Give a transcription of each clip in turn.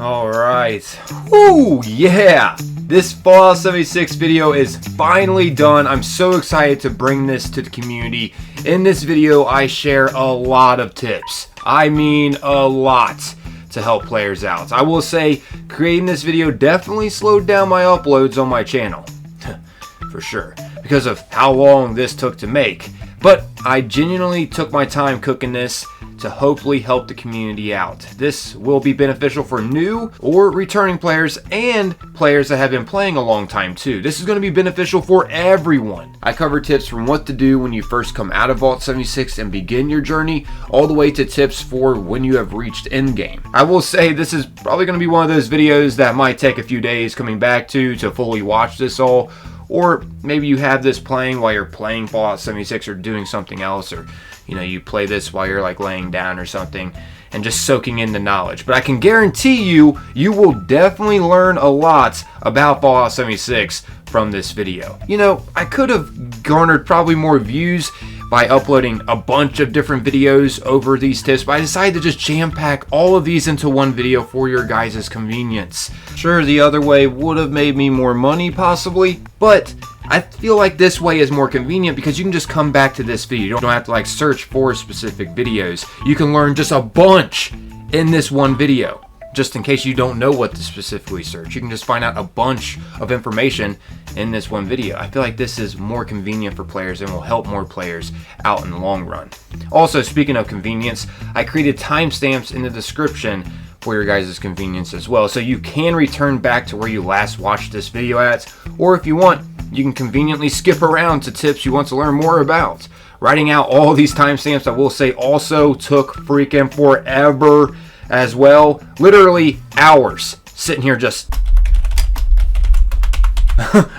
Alright. Woo! Yeah! This Fallout 76 video is finally done. I'm so excited to bring this to the community. In this video, I share a lot of tips. I mean a lot to help players out. I will say, creating this video definitely slowed down my uploads on my channel. For sure. Because of how long this took to make. But I genuinely took my time cooking this to hopefully help the community out. This will be beneficial for new or returning players and players that have been playing a long time too. This is going to be beneficial for everyone. I cover tips from what to do when you first come out of Vault 76 and begin your journey, all the way to tips for when you have reached endgame. I will say this is probably going to be one of those videos that might take a few days coming back to fully watch this all. Or maybe you have this playing while you're playing Fallout 76 or doing something else, or you play this while you're like laying down or something and just soaking in the knowledge. But I can guarantee you will definitely learn a lot about Fallout 76 from this video. I could have garnered probably more views by uploading a bunch of different videos over these tips, but I decided to just jam-pack all of these into one video for your guys' convenience. Sure, the other way would have made me more money possibly, but I feel like this way is more convenient because you can just come back to this video. You don't have to like search for specific videos. You can learn just a bunch in this one video. Just in case you don't know what to specifically search, you can just find out a bunch of information in this one video. I feel like this is more convenient for players and will help more players out in the long run. Also, speaking of convenience, I created timestamps in the description for your guys' convenience as well, so you can return back to where you last watched this video at, or if you want, you can conveniently skip around to tips you want to learn more about. Writing out all these timestamps, I will say, also took freaking forever as well. Literally hours sitting here just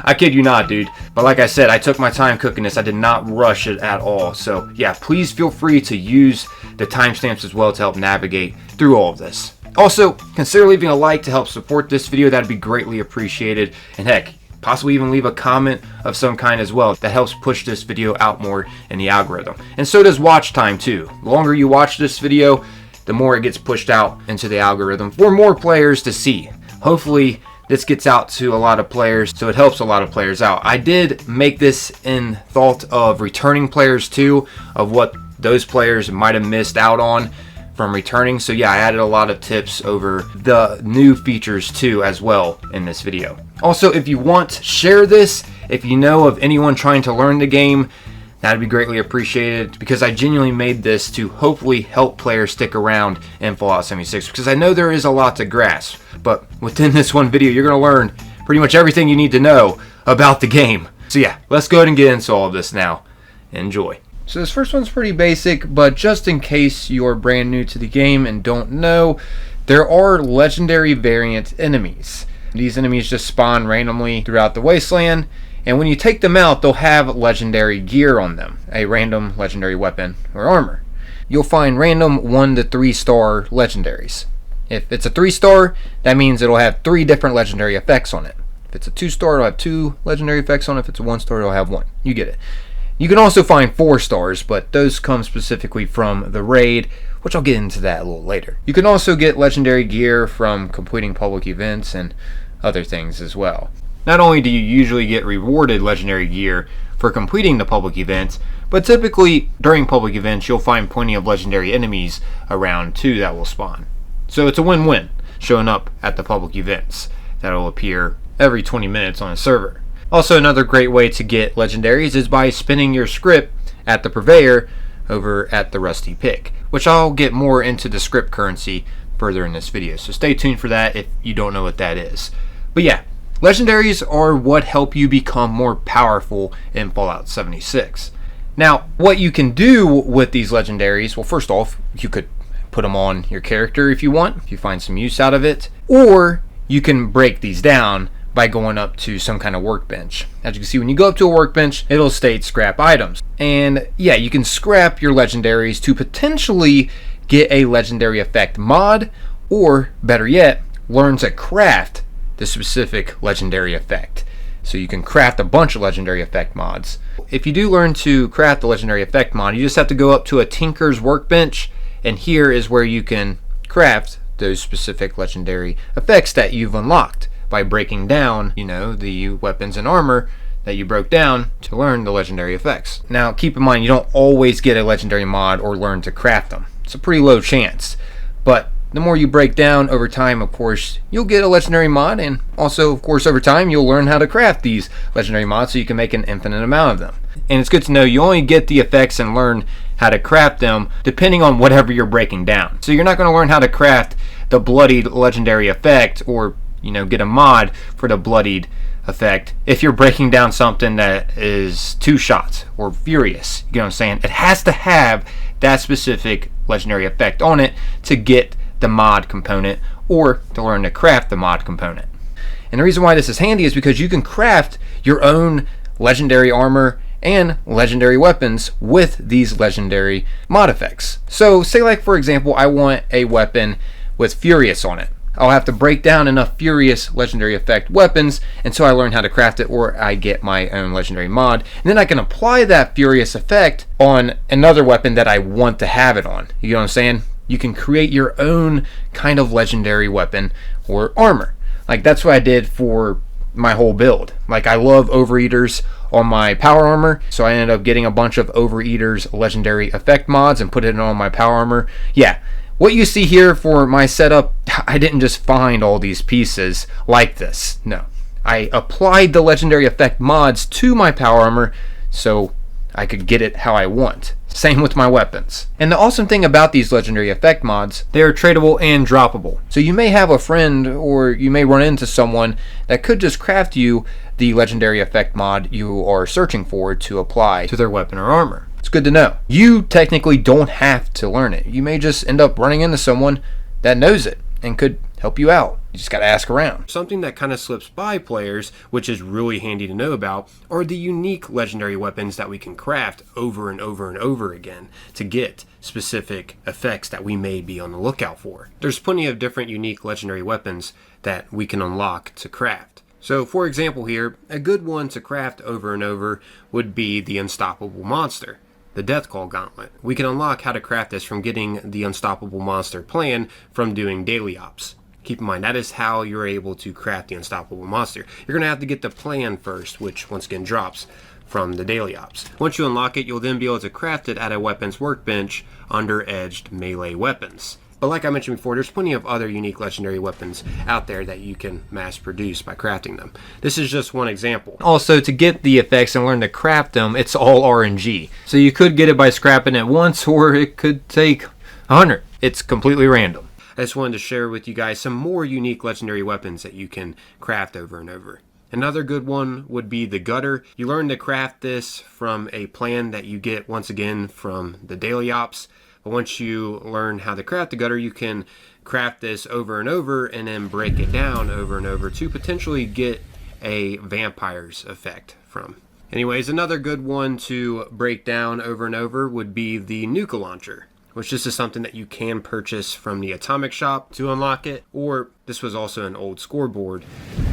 I kid you not, dude. But like I said, I took my time cooking this. I did not rush it at all. So yeah, please feel free to use the timestamps as well to help navigate through all of this. Also, consider leaving a like to help support this video. That'd be greatly appreciated. And heck, possibly even leave a comment of some kind as well. That helps push this video out more in the algorithm. And so does watch time too. The longer you watch this video, the more it gets pushed out into the algorithm for more players to see. Hopefully this gets out to a lot of players, so it helps a lot of players out. I did make this in thought of returning players too, of what those players might have missed out on from returning. So yeah, I added a lot of tips over the new features too as well in this video. Also, if you want, share this. If you know of anyone trying to learn the game, that'd be greatly appreciated, because I genuinely made this to hopefully help players stick around in Fallout 76, because I know there is a lot to grasp, but within this one video you're going to learn pretty much everything you need to know about the game. So yeah, let's go ahead and get into all of this now. Enjoy. So this first one's pretty basic, but just in case you're brand new to the game and don't know, there are legendary variant enemies. These enemies just spawn randomly throughout the wasteland, and when you take them out, they'll have legendary gear on them, a random legendary weapon or armor. You'll find random 1 to 3 star legendaries. If it's a 3-star, that means it'll have 3 different legendary effects on it. If it's a 2-star, it'll have 2 legendary effects on it. If it's a 1-star, it'll have 1. You get it. You can also find 4 stars, but those come specifically from the raid, which I'll get into that a little later. You can also get legendary gear from completing public events and other things as well. Not only do you usually get rewarded legendary gear for completing the public events, but typically during public events you'll find plenty of legendary enemies around too that will spawn. So it's a win-win showing up at the public events that will appear every 20 minutes on a server. Also, another great way to get legendaries is by spinning your Scrip at the Purveyor over at the Rusty Pick, which I'll get more into the Scrip currency further in this video, so stay tuned for that if you don't know what that is. But yeah, legendaries are what help you become more powerful in Fallout 76. Now, what you can do with these legendaries, well, first off, you could put them on your character if you want, if you find some use out of it, or you can break these down by going up to some kind of workbench. As you can see, when you go up to a workbench, it'll state scrap items. And yeah, you can scrap your legendaries to potentially get a legendary effect mod, or better yet, learn to craft the specific legendary effect. So you can craft a bunch of legendary effect mods. If you do learn to craft the legendary effect mod, you just have to go up to a tinker's workbench, and here is where you can craft those specific legendary effects that you've unlocked by breaking down, the weapons and armor that you broke down to learn the legendary effects. Now, keep in mind, you don't always get a legendary mod or learn to craft them. It's a pretty low chance, but the more you break down over time, of course, you'll get a legendary mod, and also, of course, over time, you'll learn how to craft these legendary mods so you can make an infinite amount of them. And it's good to know you only get the effects and learn how to craft them depending on whatever you're breaking down. So you're not going to learn how to craft the bloodied legendary effect or, get a mod for the bloodied effect if you're breaking down something that is two shots or furious. You know what I'm saying? It has to have that specific legendary effect on it to get the mod component or to learn to craft the mod component. And the reason why this is handy is because you can craft your own legendary armor and legendary weapons with these legendary mod effects. So say, like, for example, I want a weapon with furious on it. I'll have to break down enough furious legendary effect weapons until I learn how to craft it, or I get my own legendary mod, and then I can apply that furious effect on another weapon that I want to have it on. You know what I'm saying? You can create your own kind of legendary weapon or armor. Like, that's what I did for my whole build. Like, I love overeaters on my power armor, so I ended up getting a bunch of overeaters legendary effect mods and put it on my power armor. Yeah, what you see here for my setup, I didn't just find all these pieces like this. No, I applied the legendary effect mods to my power armor so I could get it how I want. Same with my weapons. And the awesome thing about these legendary effect mods, they are tradable and droppable. So you may have a friend, or you may run into someone that could just craft you the legendary effect mod you are searching for to apply to their weapon or armor. It's good to know. You technically don't have to learn it. You may just end up running into someone that knows it and could help you out. You just gotta ask around. Something that kind of slips by players, which is really handy to know about, are the unique legendary weapons that we can craft over and over and over again to get specific effects that we may be on the lookout for. There's plenty of different unique legendary weapons that we can unlock to craft. So, for example here, a good one to craft over and over would be the Unstoppable Monster, the Death Call Gauntlet. We can unlock how to craft this from getting the Unstoppable Monster plan from doing daily ops. Keep in mind, that is how you're able to craft the Unstoppable Monster. You're going to have to get the plan first, which once again drops from the daily ops. Once you unlock it, you'll then be able to craft it at a weapons workbench under edged melee weapons. But like I mentioned before, there's plenty of other unique legendary weapons out there that you can mass produce by crafting them. This is just one example. Also, to get the effects and learn to craft them, it's all RNG. So you could get it by scrapping it once, or it could take 100. It's completely random. I just wanted to share with you guys some more unique legendary weapons that you can craft over and over. Another good one would be the Gutter. You learn to craft this from a plan that you get once again from the daily ops. But once you learn how to craft the Gutter, you can craft this over and over and then break it down over and over to potentially get a vampire's effect from. Anyways, another good one to break down over and over would be the Nuka launcher, which this is something that you can purchase from the Atomic Shop to unlock it, or this was also an old scoreboard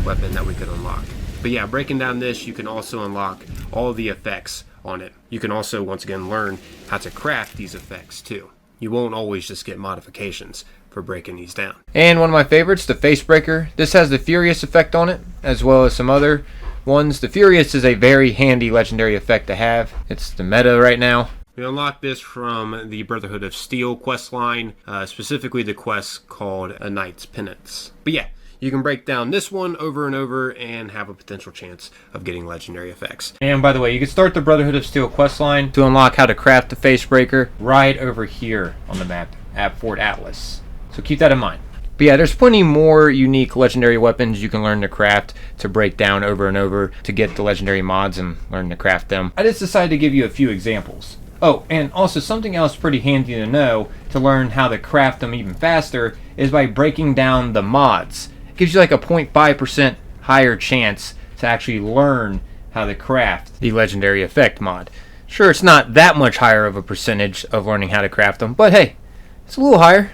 weapon that we could unlock. But yeah, breaking down this, you can also unlock all the effects on it. You can also, once again, learn how to craft these effects too. You won't always just get modifications for breaking these down. And one of my favorites, the Facebreaker. This has the Furious effect on it, as well as some other ones. The Furious is a very handy legendary effect to have. It's the meta right now. We unlock this from the Brotherhood of Steel questline, specifically the quest called A Knight's Penance. But yeah, you can break down this one over and over and have a potential chance of getting legendary effects. And by the way, you can start the Brotherhood of Steel questline to unlock how to craft the Facebreaker right over here on the map at Fort Atlas. So keep that in mind. But yeah, there's plenty more unique legendary weapons you can learn to craft to break down over and over to get the legendary mods and learn to craft them. I just decided to give you a few examples. Oh, and also something else pretty handy to know to learn how to craft them even faster is by breaking down the mods. It gives you like a 0.5% higher chance to actually learn how to craft the legendary effect mod. Sure, it's not that much higher of a percentage of learning how to craft them, but hey, it's a little higher.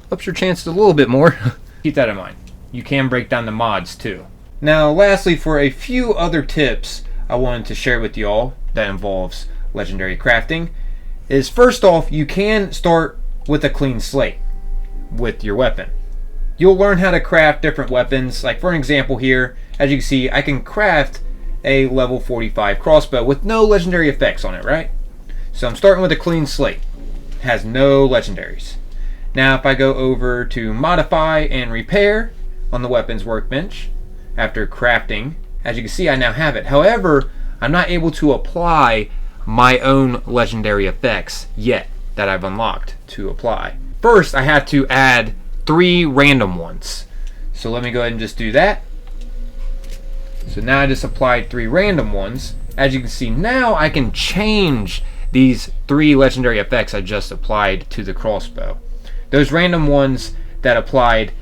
Ups your chances a little bit more. Keep that in mind. You can break down the mods too. Now, lastly, for a few other tips I wanted to share with you all that involves legendary crafting is, first off, you can start with a clean slate with your weapon. you'll learn how to craft different weapons. Like for an example here, as you can see, I can craft a level 45 crossbow with no legendary effects on it, right? So I'm starting with a clean slate. It has no legendaries. Now if I go over to modify and repair on the weapons workbench, after crafting, as you can see, I now have it. However, I'm not able to apply my own legendary effects yet that I've unlocked to apply. First, I have to add 3 random ones. So let me go ahead and just do that. So now I just applied 3 random ones. As you can see, now I can change these 3 legendary effects I just applied to the crossbow. Those random ones that applied,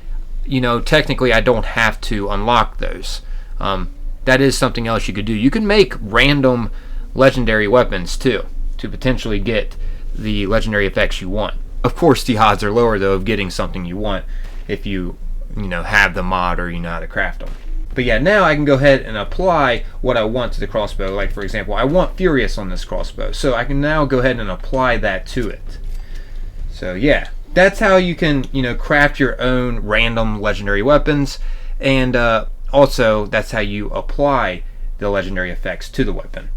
you know, technically I don't have to unlock those. That is something else you could do. You can make random legendary weapons too, to potentially get the legendary effects you want. Of course, the odds are lower though of getting something you want if you know, have the mod or you know how to craft them. But yeah, now I can go ahead and apply what I want to the crossbow. Like for example, I want Furious on this crossbow, so I can now go ahead and apply that to it. So yeah, that's how you can, you know, craft your own random legendary weapons, and also that's how you apply the legendary effects to the weapon.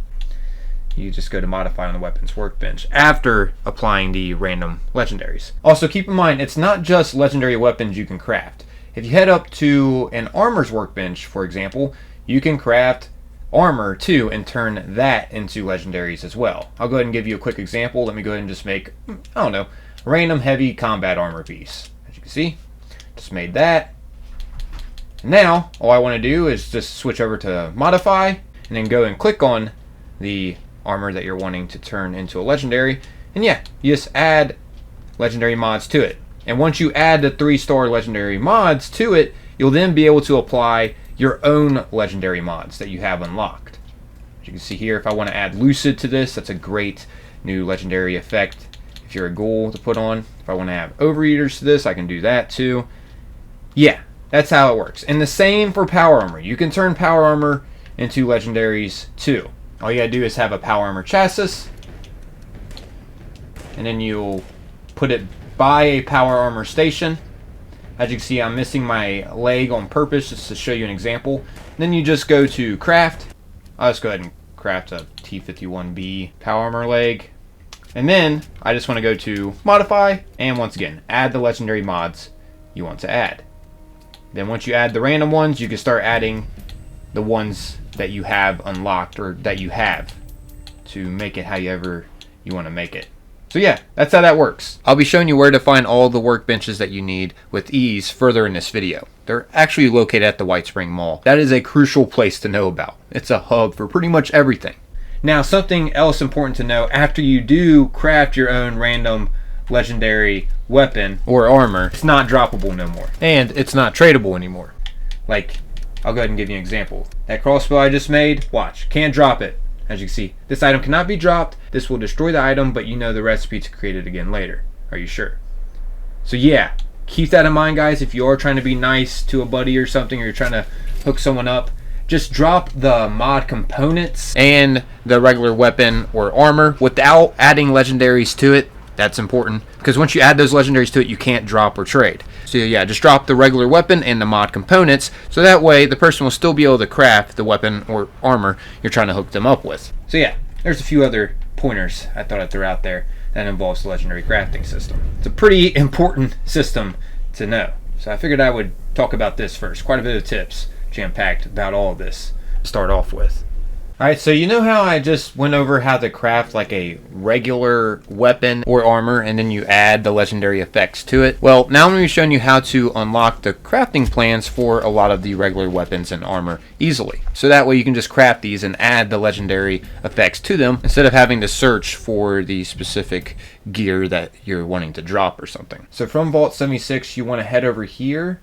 You just go to modify on the weapons workbench after applying the random legendaries. Also keep in mind, it's not just legendary weapons you can craft. If you head up to an armor's workbench, for example, you can craft armor too and turn that into legendaries as well. I'll go ahead and give you a quick example. Let me go ahead and just make, I don't know, a random heavy combat armor piece. As you can see, just made that. Now, all I want to do is just switch over to modify and then go and click on the armor that you're wanting to turn into a legendary. And yeah, you just add legendary mods to it. And once you add the 3-star legendary mods to it, you'll then be able to apply your own legendary mods that you have unlocked. As you can see here, if I want to add Lucid to this, that's a great new legendary effect if you're a ghoul to put on. If I want to have Overeaters to this, I can do that too. Yeah, that's how it works. And the same for power armor. You can turn power armor into legendaries too. All you gotta do is have a power armor chassis, and then you'll put it by a power armor station. As you can see, I'm missing my leg on purpose just to show you an example. And then you just go to craft. I'll just go ahead and craft a T51B power armor leg. And then I just want to go to modify, and once again, add the legendary mods you want to add. Then once you add the random ones, you can start adding the ones that you have unlocked or that you have to make it however you want to make it. So yeah, that's how that works. I'll be showing you where to find all the workbenches that you need with ease further in this video. They're actually located at the Whitespring Mall. That is a crucial place to know about. It's a hub for pretty much everything. Now, something else important to know, after you do craft your own random legendary weapon or armor, it's not droppable no more. And it's not tradable anymore. Like, I'll go ahead and give you an example. That crossbow I just made, watch, can't drop it. As you can see, this item cannot be dropped. This will destroy the item, but you know the recipe to create it again later. Are you sure? So yeah, keep that in mind, guys. If you are trying to be nice to a buddy or something, or you're trying to hook someone up, just drop the mod components and the regular weapon or armor without adding legendaries to it. That's important, because once you add those legendaries to it, you can't drop or trade. So yeah, just drop the regular weapon and the mod components, so that way the person will still be able to craft the weapon or armor you're trying to hook them up with. So yeah, there's a few other pointers I thought I'd throw out there that involves the legendary crafting system. It's a pretty important system to know. So I figured I would talk about this first. Quite a bit of tips jam-packed about all of this to start off with. Alright, so you know how I just went over how to craft like a regular weapon or armor and then you add the legendary effects to it? Well, now I'm going to be showing you how to unlock the crafting plans for a lot of the regular weapons and armor easily. So that way you can just craft these and add the legendary effects to them instead of having to search for the specific gear that you're wanting to drop or something. So from Vault 76, you want to head over here,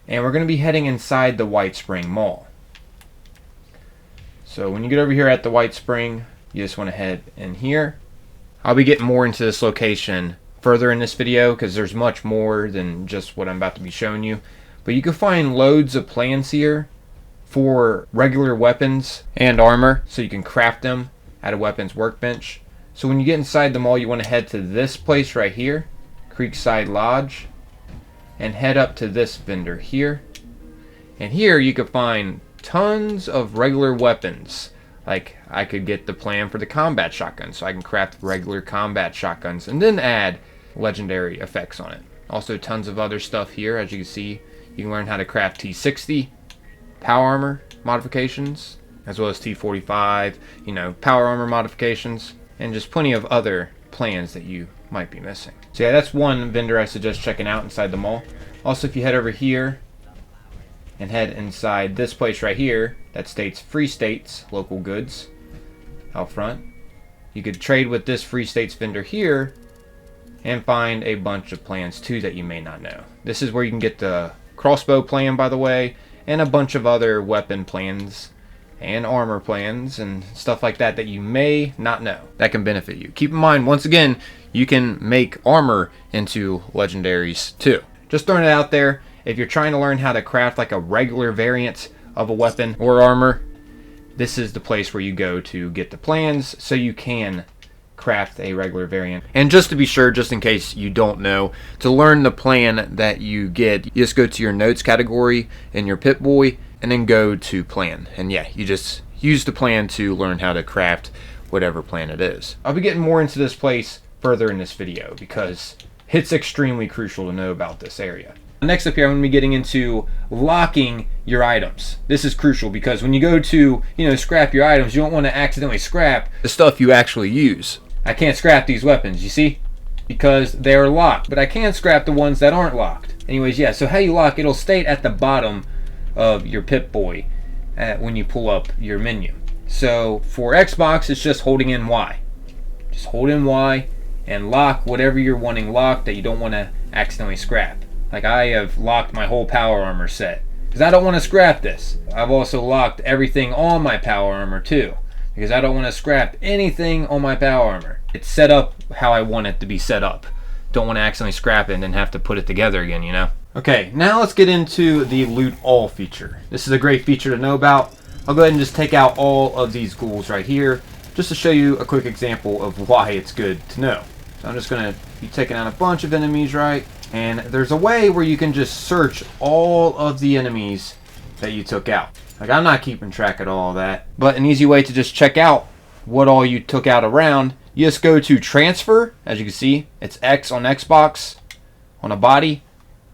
and we're going to be heading inside the Whitespring Mall. So when you get over here at the Whitespring, you just want to head in here. I'll be getting more into this location further in this video because there's much more than just what I'm about to be showing you. But you can find loads of plans here for regular weapons and armor, so you can craft them at a weapons workbench. So when you get inside the mall, you want to head to this place right here, Creekside Lodge. and head up to this vendor here. And here you can find tons of regular weapons. Like, I could get the plan for the combat shotgun, so I can craft regular combat shotguns and then add legendary effects on it. Also tons of other stuff here. As you can see, you can learn how to craft T60 power armor modifications, as well as T45, power armor modifications, and just plenty of other plans that you might be missing. So yeah, that's one vendor I suggest checking out inside the mall. Also, if you head over here and head inside this place right here that states Free States local goods out front, you could trade with this Free States vendor here and find a bunch of plans too that you may not know. This is where you can get the crossbow plan, by the way, and a bunch of other weapon plans and armor plans and stuff like that that you may not know that can benefit you. Keep in mind, once again, you can make armor into legendaries too. Just throwing it out there. If you're trying to learn how to craft like a regular variant of a weapon or armor, this is the place where you go to get the plans so you can craft a regular variant. And just to be sure, just in case you don't know, to learn the plan that you get, you just go to your notes category in your Pip-Boy and then go to plan. And yeah, you just use the plan to learn how to craft whatever plan it is. I'll be getting more into this place further in this video because it's extremely crucial to know about this area. Next up here, I'm going to be getting into locking your items. This is crucial because when you go to, scrap your items, you don't want to accidentally scrap the stuff you actually use. I can't scrap these weapons, you see? Because they are locked, but I can scrap the ones that aren't locked. Anyways, yeah, so how you lock, it'll state at the bottom of your Pip-Boy when you pull up your menu. So for Xbox, it's just holding in Y. Just hold in Y and lock whatever you're wanting locked that you don't want to accidentally scrap. Like, I have locked my whole power armor set because I don't want to scrap this. I've also locked everything on my power armor too because I don't want to scrap anything on my power armor. It's set up how I want it to be set up. Don't want to accidentally scrap it and then have to put it together again, Okay, now let's get into the loot all feature. This is a great feature to know about. I'll go ahead and just take out all of these ghouls right here just to show you a quick example of why it's good to know. So I'm just going to be taking out a bunch of enemies, right? And there's a way where you can just search all of the enemies that you took out. Like, I'm not keeping track of all that. But an easy way to just check out what all you took out around, you just go to transfer. As you can see, it's X on Xbox on a body.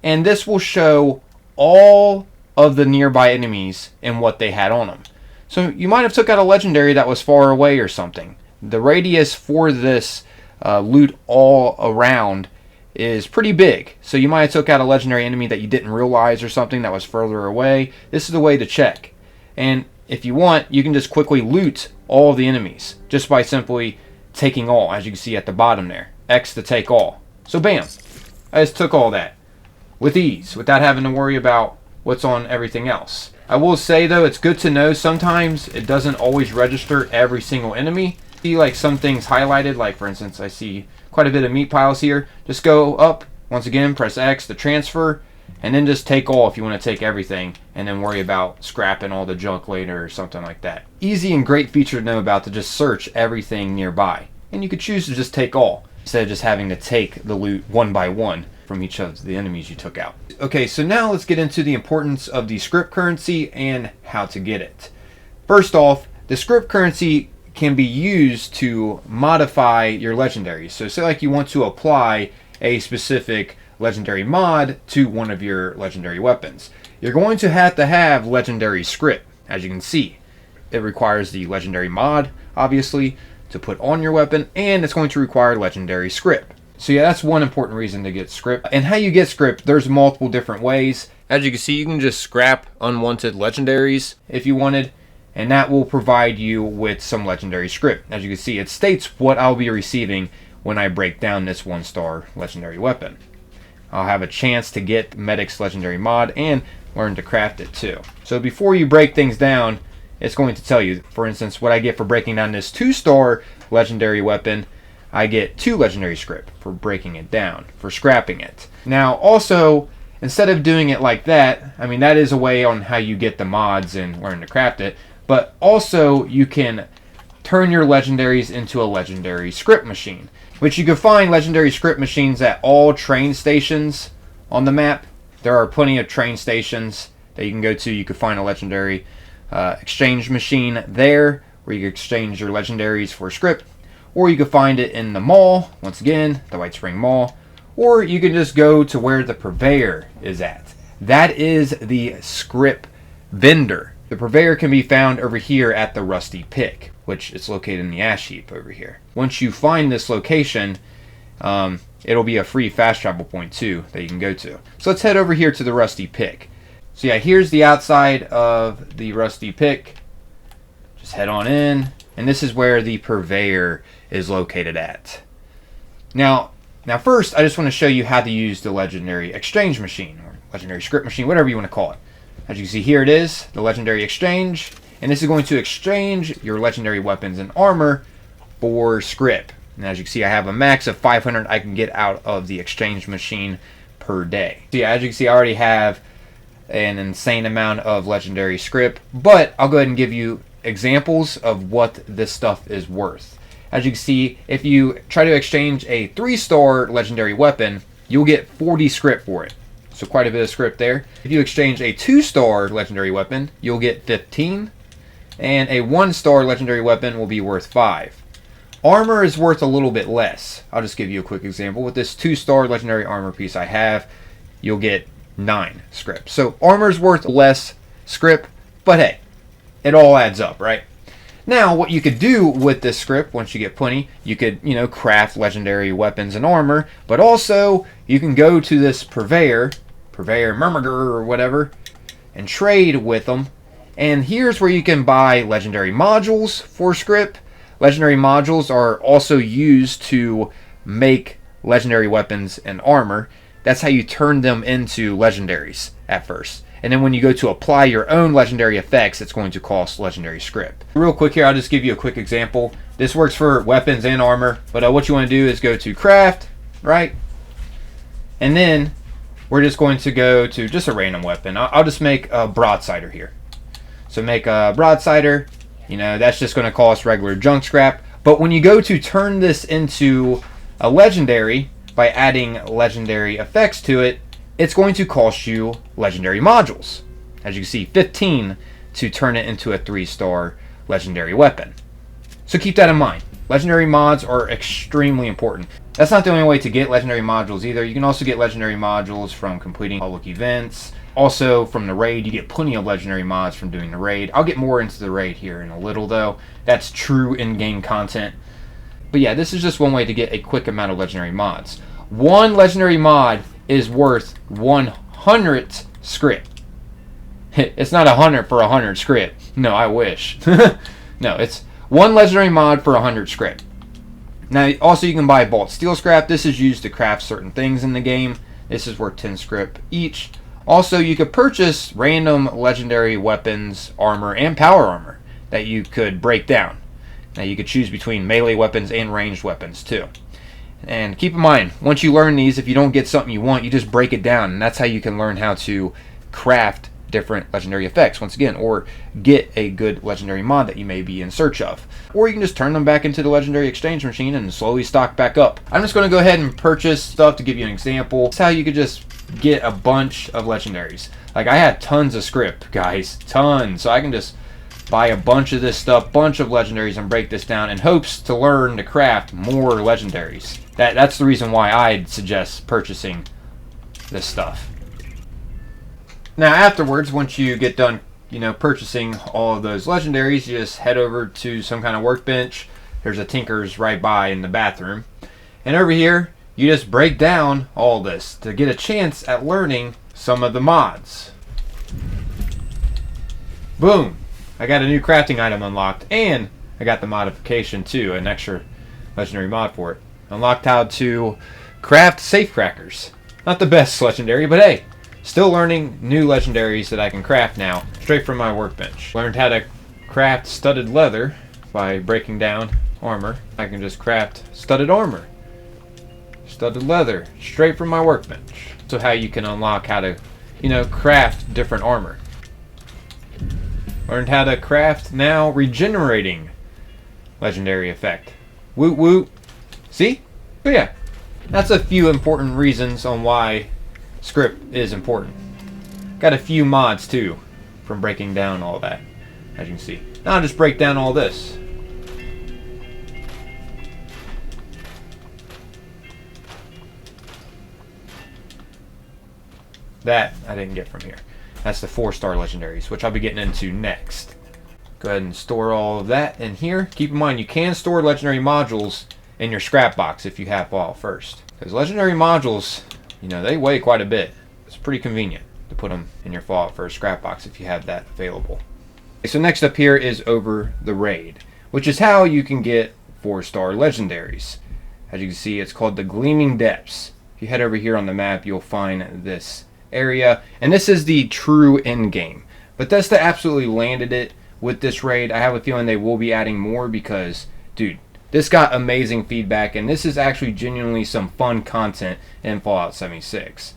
And this will show all of the nearby enemies and what they had on them. So you might have took out a legendary that was far away or something. The radius for this loot all around is pretty big. So you might have took out a legendary enemy that you didn't realize or something that was further away. This is the way to check. And if you want, you can just quickly loot all of the enemies just by simply taking all, as you can see at the bottom there. X to take all. So bam, I just took all that with ease without having to worry about what's on everything else. I will say though, it's good to know sometimes it doesn't always register every single enemy. See, like, some things highlighted, like for instance I see quite a bit of meat piles here. Just go up, once again press X to transfer, and then just take all if you want to take everything, and then worry about scrapping all the junk later or something like that. Easy and great feature to know about, to just search everything nearby. And you could choose to just take all instead of just having to take the loot one by one from each of the enemies you took out. Okay, so now let's get into the importance of the Scrip currency and how to get it. First off, the Scrip currency can be used to modify your legendaries. So say like you want to apply a specific legendary mod to one of your legendary weapons. You're going to have legendary Scrip, as you can see. It requires the legendary mod, obviously, to put on your weapon, and it's going to require legendary Scrip. So yeah, that's one important reason to get Scrip. And how you get Scrip, there's multiple different ways. As you can see, you can just scrap unwanted legendaries if you wanted, and that will provide you with some legendary Scrip. As you can see, it states what I'll be receiving when I break down this 1-star legendary weapon. I'll have a chance to get Medic's legendary mod and learn to craft it too. So before you break things down, it's going to tell you, for instance, what I get for breaking down this 2-star legendary weapon. I get 2 legendary Scrip for breaking it down, for scrapping it. Now also, instead of doing it like that, I mean, that is a way on how you get the mods and learn to craft it, but also you can turn your legendaries into a legendary Scrip machine, which you can find legendary Scrip machines at all train stations on the map. There are plenty of train stations that you can go to. You can find a legendary exchange machine there where you can exchange your legendaries for Scrip, or you can find it in the mall, once again, the Whitespring Mall, or you can just go to where the Purveyor is at. That is the Scrip vendor. The Purveyor can be found over here at the Rusty Pick, which is located in the ash heap over here. Once you find this location, it'll be a free fast travel point too that you can go to. So let's head over here to the Rusty Pick. So yeah, here's the outside of the Rusty Pick. Just head on in, and this is where the Purveyor is located at. Now first, I just want to show you how to use the legendary exchange machine, or legendary Scrip machine, whatever you want to call it. As you can see, here it is, the legendary exchange, and this is going to exchange your legendary weapons and armor for Scrip. And as you can see, I have a max of 500 I can get out of the exchange machine per day. So yeah, as you can see, I already have an insane amount of legendary Scrip, but I'll go ahead and give you examples of what this stuff is worth. As you can see, if you try to exchange a 3-star legendary weapon, you'll get 40 Scrip for it. So quite a bit of Scrip there. If you exchange a 2-star legendary weapon, you'll get 15. And a 1-star legendary weapon will be worth 5. Armor is worth a little bit less. I'll just give you a quick example. With this 2-star legendary armor piece I have, you'll get 9 Scrip. So armor is worth less Scrip, but hey, it all adds up, right? Now, what you could do with this Scrip, once you get plenty, you could, craft legendary weapons and armor, but also you can go to this Purveyor Murmurger or whatever, and trade with them. And here's where you can buy legendary modules for Scrip. Legendary modules are also used to make legendary weapons and armor. That's how you turn them into legendaries at first. And then when you go to apply your own legendary effects, it's going to cost legendary Scrip. Real quick here, I'll just give you a quick example. This works for weapons and armor, but what you want to do is go to craft, right? And then we're just going to go to just a random weapon. I'll just make a broadsider here. So make a broadsider, that's just going to cost regular junk scrap. But when you go to turn this into a legendary by adding legendary effects to it, it's going to cost you legendary modules. As you can see, 15 to turn it into a 3-star legendary weapon. So keep that in mind. Legendary mods are extremely important. That's not the only way to get legendary modules either. You can also get legendary modules from completing public events. Also from the raid, you get plenty of legendary mods from doing the raid. I'll get more into the raid here in a little though. That's true in-game content. But yeah, this is just one way to get a quick amount of legendary mods. One legendary mod is worth 100 Scrip. It's not 100 for 100 Scrip. No, I wish. No, it's one legendary mod for 100 Scrip. Now, also you can buy Vault Steel Scrap. This is used to craft certain things in the game. This is worth 10 Scrip each. Also, you could purchase random legendary weapons, armor, and power armor that you could break down. Now, you could choose between melee weapons and ranged weapons too. And keep in mind, once you learn these, if you don't get something you want, you just break it down, and that's how you can learn how to craft different legendary effects, once again, or get a good legendary mod that you may be in search of. Or you can just turn them back into the legendary exchange machine and slowly stock back up. I'm just going to go ahead and purchase stuff to give you an example. That's how you could just get a bunch of legendaries. Like, I had tons of Scrip, guys, tons. So I can just buy a bunch of this stuff, bunch of legendaries, and break this down in hopes to learn to craft more legendaries. That's the reason why I'd suggest purchasing this stuff. Now afterwards, once you get done, purchasing all of those legendaries, you just head over to some kind of workbench. There's a Tinker's right by in the bathroom. And over here, you just break down all this to get a chance at learning some of the mods. Boom! I got a new crafting item unlocked, and I got the modification too, an extra legendary mod for it. Unlocked how to craft safe crackers. Not the best legendary, but hey, still learning new legendaries that I can craft now, straight from my workbench. Learned how to craft studded leather by breaking down armor. I can just craft studded armor. Studded leather, straight from my workbench. So how you can unlock how to, craft different armor. Learned how to craft now regenerating legendary effect. Woot woot. See? But yeah, that's a few important reasons on why Scrip is important. Got a few mods too from breaking down all that, as you can see. Now I'll just break down all this. That I didn't get from here. That's the 4-star legendaries, which I'll be getting into next. Go ahead and store all of that in here. Keep in mind, you can store legendary modules in your scrap box if you have Fallout first. Because legendary modules, you know, they weigh quite a bit. It's pretty convenient to put them in your Fallout first scrap box if you have that available. Okay, so next up here is over the raid, which is how you can get 4-star legendaries. As you can see, it's called the Gleaming Depths. If you head over here on the map, you'll find this area, and this is the true end game. Bethesda absolutely landed it with this raid. I have a feeling they will be adding more because, dude, this got amazing feedback, and this is actually genuinely some fun content in Fallout 76.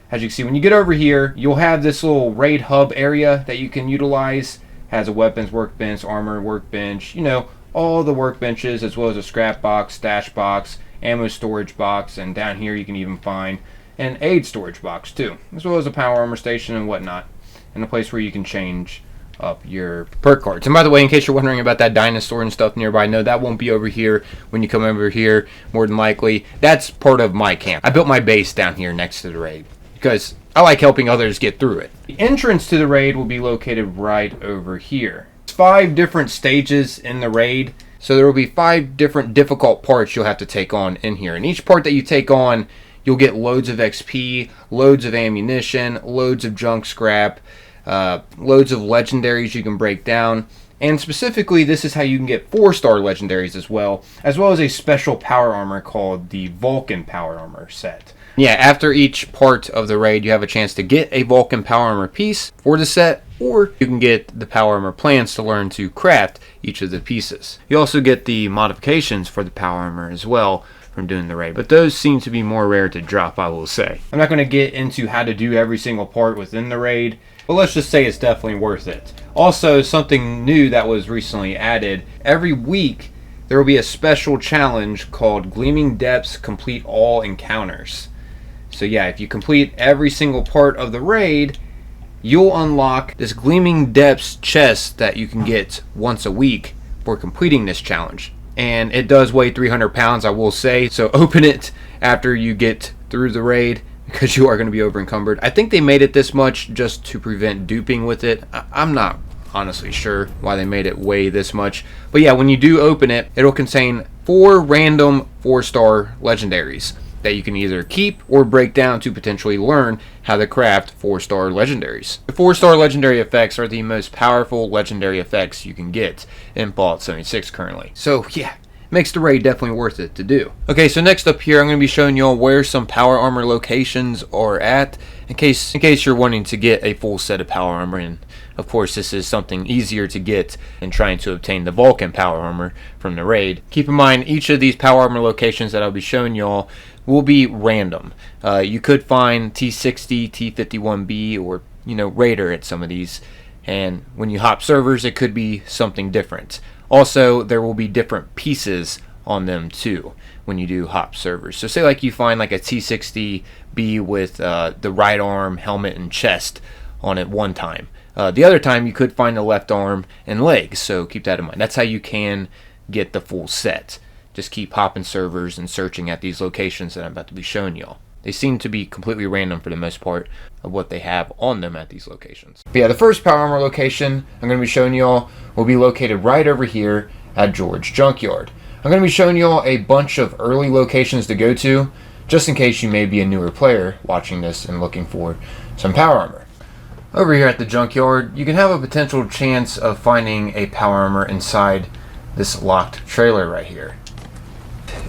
As you can see, when you get over here, you'll have this little raid hub area that you can utilize. Has a weapons workbench, armor workbench, you know, all the workbenches, as well as a scrap box, stash box, ammo storage box, and down here you can even find an aid storage box too, as well as a power armor station and whatnot, and a place where you can change up your perk cards. And by the way, in case you're wondering about that dinosaur and stuff nearby, no, that won't be over here when you come over here, more than likely. That's part of my camp. I built my base down here next to the raid because I like helping others get through it. The entrance to the raid will be located right over here. There's 5 different stages in the raid, so there will be 5 different difficult parts you'll have to take on in here, and each part that you take on, you'll get loads of XP, loads of ammunition, loads of junk scrap, loads of legendaries you can break down. And specifically, this is how you can get 4-star legendaries as well as a special power armor called the Vulcan Power Armor set. Yeah, after each part of the raid, you have a chance to get a Vulcan Power Armor piece for the set, or you can get the Power Armor plans to learn to craft each of the pieces. You also get the modifications for the Power Armor as well from doing the raid, but those seem to be more rare to drop, I will say. I'm not going to get into how to do every single part within the raid, but let's just say it's definitely worth it. Also, something new that was recently added, every week there will be a special challenge called Gleaming Depths Complete All Encounters. So yeah, if you complete every single part of the raid, you'll unlock this Gleaming Depths chest that you can get once a week for completing this challenge. And it does weigh 300 pounds, I will say, so open it after you get through the raid because you are going to be over encumbered. I think they made it this much just to prevent duping with it. I'm not honestly sure why they made it weigh this much, but yeah, when you do open it, it'll contain 4 random 4-star legendaries that you can either keep or break down to potentially learn how to craft 4-star legendaries. The 4-star legendary effects are the most powerful legendary effects you can get in Fallout 76 currently. So yeah, makes the raid definitely worth it to do. Okay, so next up here, I'm going to be showing you all where some power armor locations are at in case you're wanting to get a full set of power armor. And of course, this is something easier to get in trying to obtain the Vulcan power armor from the raid. Keep in mind, each of these power armor locations that I'll be showing you all will be random. You could find T60, T51B, or Raider at some of these, and when you hop servers, it could be something different. Also, there will be different pieces on them too when you do hop servers. So say like you find like a T60B with the right arm, helmet, and chest on it one time. The other time you could find the left arm and legs, so keep that in mind. That's how you can get the full set. Just keep hopping servers and searching at these locations that I'm about to be showing y'all. They seem to be completely random for the most part of what they have on them at these locations. But yeah, the first power armor location I'm going to be showing y'all will be located right over here at George Junkyard. I'm going to be showing y'all a bunch of early locations to go to, just in case you may be a newer player watching this and looking for some power armor. Over here at the Junkyard, you can have a potential chance of finding a power armor inside this locked trailer right here.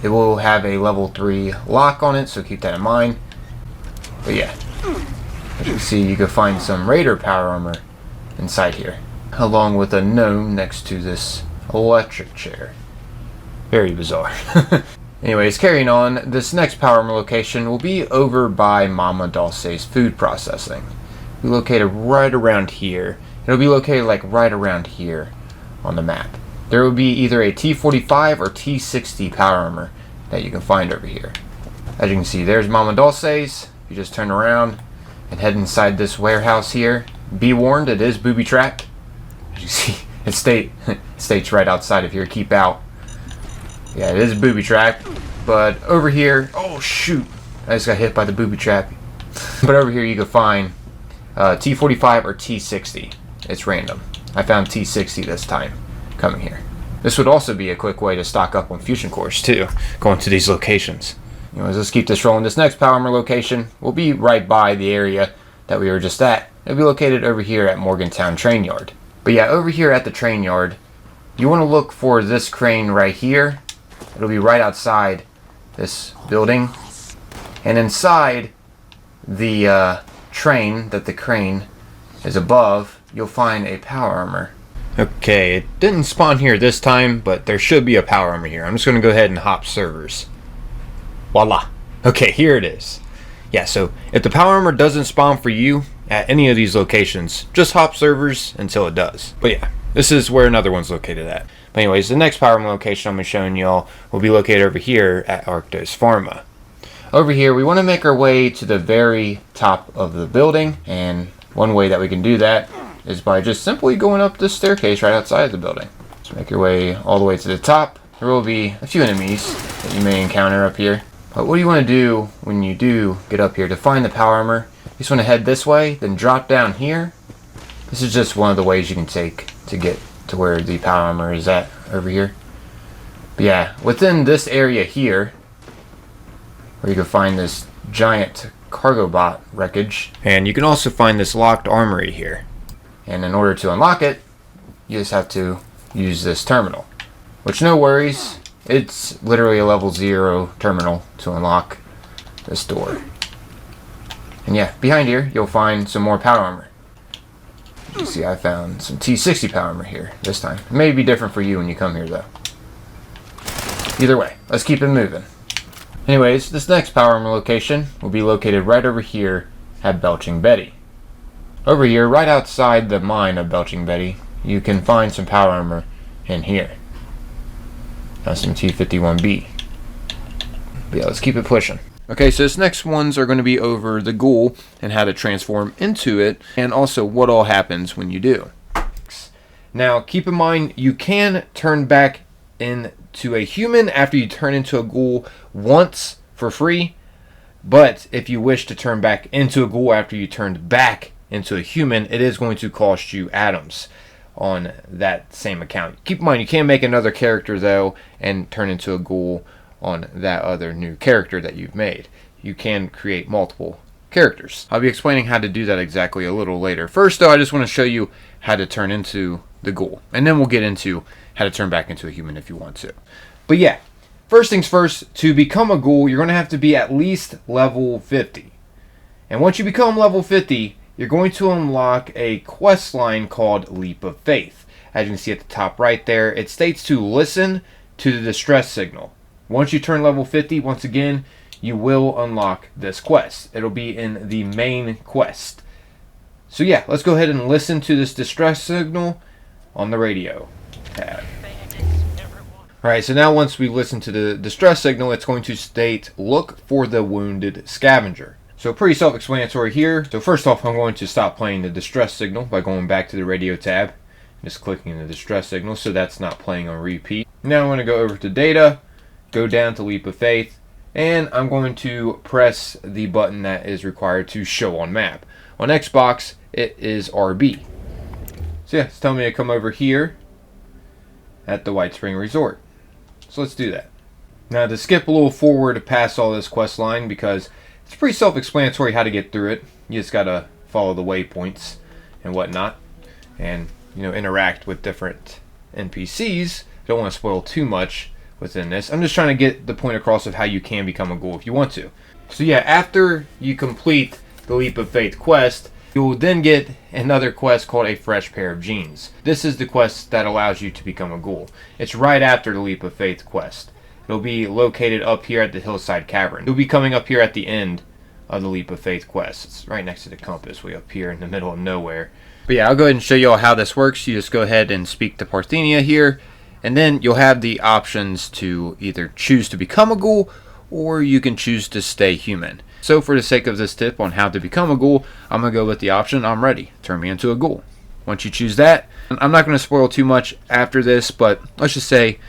It will have a level 3 lock on it, so keep that in mind. But yeah, as you can see, you can find some Raider power armor inside here, along with a gnome next to this electric chair. Very bizarre. Anyways, carrying on, this next power armor location will be over by Mama Dulce's food processing. It'll be located right around here. It'll be located like right around here on the map. There will be either a T45 or T60 power armor that you can find over here. As you can see, there's Mama Dulce's. You just turn around, and head inside this warehouse here. Be warned, it is booby-trapped. As you see, it states right outside of here, keep out. Yeah, it is booby-trapped, but over here, oh shoot, I just got hit by the booby-trap. But over here you can find T45 or T60. It's random. I found T60 this time, coming here. This would also be a quick way to stock up on fusion cores too, going to these locations. Anyways, let's keep this rolling. This next power armor location will be right by the area that we were just at. It'll be located over here at Morgantown Train Yard. But yeah, over here at the train yard, you want to look for this crane right here. It'll be right outside this building. And inside the train that the crane is above, you'll find a power armor. Okay, it didn't spawn here this time, but there should be a power armor here. I'm just going to go ahead and hop servers. Voila. Okay, here it is. Yeah, so if the power armor doesn't spawn for you at any of these locations, just hop servers until it does. But yeah, this is where another one's located at. But anyways, the next power armor location I'm going to be showing y'all will be located over here at Arctos Pharma. Over here, we want to make our way to the very top of the building, and one way that we can do that is by just simply going up this staircase right outside of the building. Just make your way all the way to the top. There will be a few enemies that you may encounter up here. But what you want to do when you do get up here to find the power armor, you just want to head this way, then drop down here. This is just one of the ways you can take to get to where the power armor is at over here. But yeah, within this area here, where you can find this giant cargo bot wreckage, and you can also find this locked armory here. And in order to unlock it, you just have to use this terminal. Which, no worries, it's literally a level 0 terminal to unlock this door. And yeah, behind here, you'll find some more power armor. You see, I found some T60 power armor here this time. It may be different for you when you come here, though. Either way, let's keep it moving. Anyways, this next power armor location will be located right over here at Belching Betty. Over here, right outside the mine of Belching Betty, you can find some power armor in here. Found some T51B. But yeah, let's keep it pushing. Okay, so this next ones are going to be over the Ghoul and how to transform into it, and also what all happens when you do. Now, keep in mind, you can turn back into a human after you turn into a Ghoul once for free, but if you wish to turn back into a Ghoul after you turned back into a human, it is going to cost you atoms on that same account. Keep in mind, you can make another character though and turn into a Ghoul on that other new character that you've made. You can create multiple characters. I'll be explaining how to do that exactly a little later. First though, I just want to show you how to turn into the Ghoul, and then we'll get into how to turn back into a human if you want to. But yeah, first things first, to become a Ghoul, you're going to have to be at least level 50. And once you become level 50, you're going to unlock a quest line called Leap of Faith. As you can see at the top right there, it states to listen to the distress signal. Once you turn level 50, once again, you will unlock this quest. It'll be in the main quest. So yeah, let's go ahead and listen to this distress signal on the radio tab. Alright, so now once we listen to the distress signal, it's going to state, look for the wounded scavenger. So pretty self-explanatory here. So first off, I'm going to stop playing the distress signal by going back to the radio tab. Just clicking the distress signal so that's not playing on repeat. Now I'm going to go over to data, go down to Leap of Faith, and I'm going to press the button that is required to show on map. On Xbox, it is RB. So yeah, it's telling me to come over here at the Whitespring Resort. So let's do that. Now to skip a little forward past all this quest line, because it's pretty self-explanatory how to get through it. You just gotta follow the waypoints and whatnot, and interact with different NPCs. Don't want to spoil too much within this. I'm just trying to get the point across of how you can become a Ghoul if you want to. So yeah, after you complete the Leap of Faith quest, you will then get another quest called A Fresh Pair of Jeans. This is the quest that allows you to become a Ghoul. It's right after the Leap of Faith quest. It'll be located up here at the Hillside Cavern. It'll be coming up here at the end of the Leap of Faith quest. It's right next to the compass, way up here in the middle of nowhere. But yeah, I'll go ahead and show you all how this works. You just go ahead and speak to Parthenia here, and then you'll have the options to either choose to become a Ghoul, or you can choose to stay human. So for the sake of this tip on how to become a ghoul, I'm going to go with the option, I'm ready, turn me into a ghoul. Once you choose that, I'm not going to spoil too much after this, but let's just say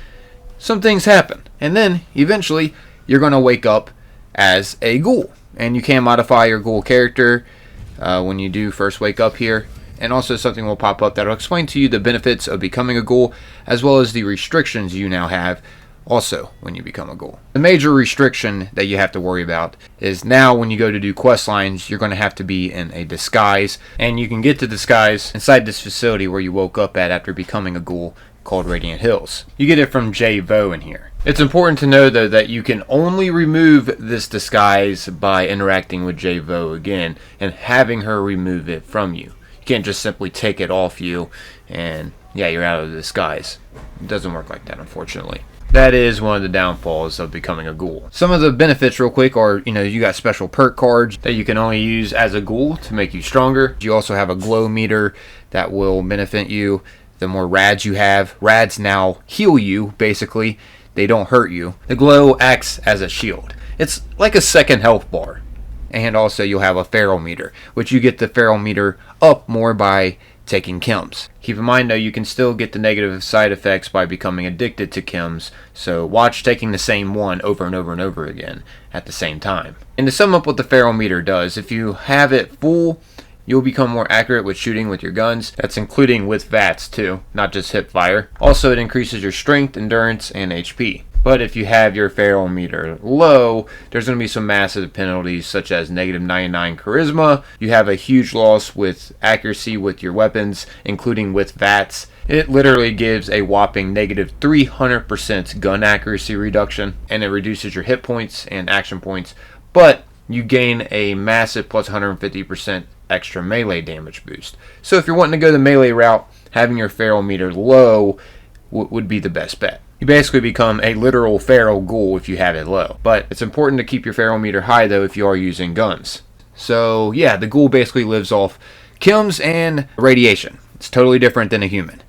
some things happen. And then eventually you're going to wake up as a ghoul. And you can modify your ghoul character when you do first wake up here. And also something will pop up that will explain to you the benefits of becoming a ghoul, as well as the restrictions you now have also when you become a ghoul. The major restriction that you have to worry about is now when you go to do quest lines, you're going to have to be in a disguise, and you can get the disguise inside this facility where you woke up at after becoming a ghoul, called Radiant Hills. You get it from Vo in here. It's important to know though that you can only remove this disguise by interacting with Vo again and having her remove it from you. You can't just simply take it off you and yeah, you're out of the disguise. It doesn't work like that, unfortunately. That is one of the downfalls of becoming a ghoul. Some of the benefits real quick are, you got special perk cards that you can only use as a ghoul to make you stronger. You also have a glow meter that will benefit you. The more rads you have, rads now heal you, basically. They don't hurt you. The glow acts as a shield. It's like a second health bar. And also you'll have a feral meter, which you get the feral meter up more by taking chems. Keep in mind though, you can still get the negative side effects by becoming addicted to chems, so watch taking the same one over and over and over again at the same time. And to sum up what the feral meter does, if you have it full, you'll become more accurate with shooting with your guns. That's including with VATS too, not just hip fire. Also, it increases your strength, endurance, and HP. But if you have your feral meter low, there's going to be some massive penalties such as negative 99 charisma. You have a huge loss with accuracy with your weapons, including with VATS. It literally gives a whopping negative 300% gun accuracy reduction, and it reduces your hit points and action points. But you gain a massive plus 150% extra melee damage boost. So if you're wanting to go the melee route, having your feral meter low would be the best bet. You basically become a literal feral ghoul if you have it low. But it's important to keep your feral meter high though if you are using guns. So yeah, the ghoul basically lives off chems and radiation. It's totally different than a human.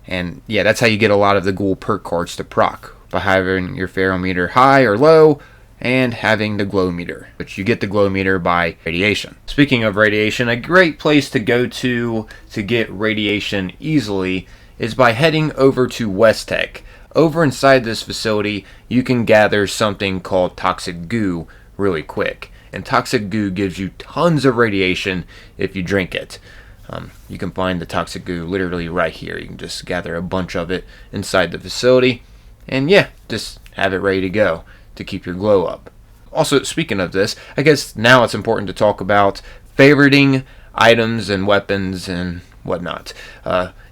And yeah, that's how you get a lot of the ghoul perk cards to proc, by having your feral meter high or low and having the glow meter, which you get the glow meter by radiation. Speaking of radiation, a great place to go to get radiation easily is by heading over to West Tech. Over inside this facility, you can gather something called toxic goo really quick. And toxic goo gives you tons of radiation if you drink it. You can find the toxic goo literally right here. You can just gather a bunch of it inside the facility. And yeah, just have it ready to go to keep your glow up. Also, speaking of this, I guess now it's important to talk about favoriting items and weapons and whatnot.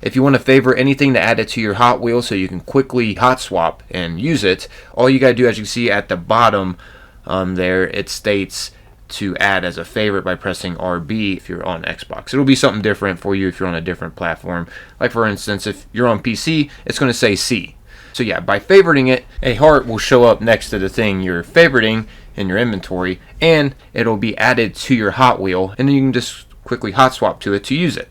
If you want to favor anything to add it to your Hot Wheel so you can quickly hot swap and use it, all you gotta do, as you can see at the bottom there, it states to add as a favorite by pressing RB if you're on Xbox. It'll be something different for you if you're on a different platform. Like for instance, if you're on PC, it's going to say C. So yeah, by favoriting it, a heart will show up next to the thing you're favoriting in your inventory, and it'll be added to your Hot Wheel, and then you can just quickly hot swap to it to use it.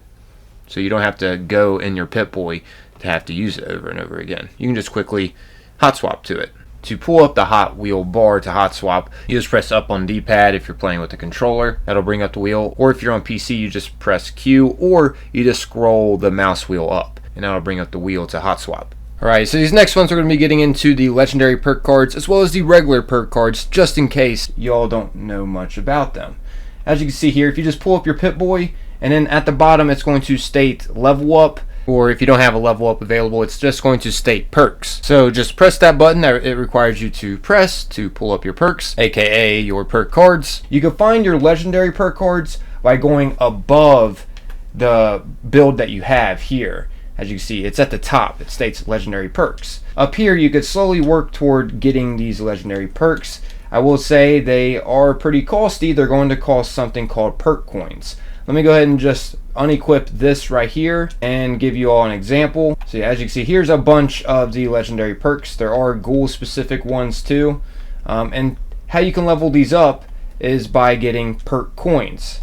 So you don't have to go in your Pip-Boy to have to use it over and over again. You can just quickly hot swap to it. To pull up the Hot Wheel bar to hot swap, you just press up on D-pad if you're playing with the controller. That'll bring up the wheel. Or if you're on PC, you just press Q, or you just scroll the mouse wheel up, and that'll bring up the wheel to hot swap. Alright, so these next ones are going to be getting into the legendary perk cards as well as the regular perk cards, just in case y'all don't know much about them. As you can see here, if you just pull up your Pip-Boy, and then at the bottom it's going to state level up, or if you don't have a level up available, it's just going to state perks. So just press that button that it requires you to press to pull up your perks, aka your perk cards. You can find your legendary perk cards by going above the build that you have here. As you can see, it's at the top. It states legendary perks. Up here, you could slowly work toward getting these legendary perks. I will say they are pretty costly. They're going to cost something called perk coins. Let me go ahead and just unequip this right here and give you all an example. So yeah, as you can see, here's a bunch of the legendary perks. There are ghoul specific ones too. And how you can level these up is by getting perk coins.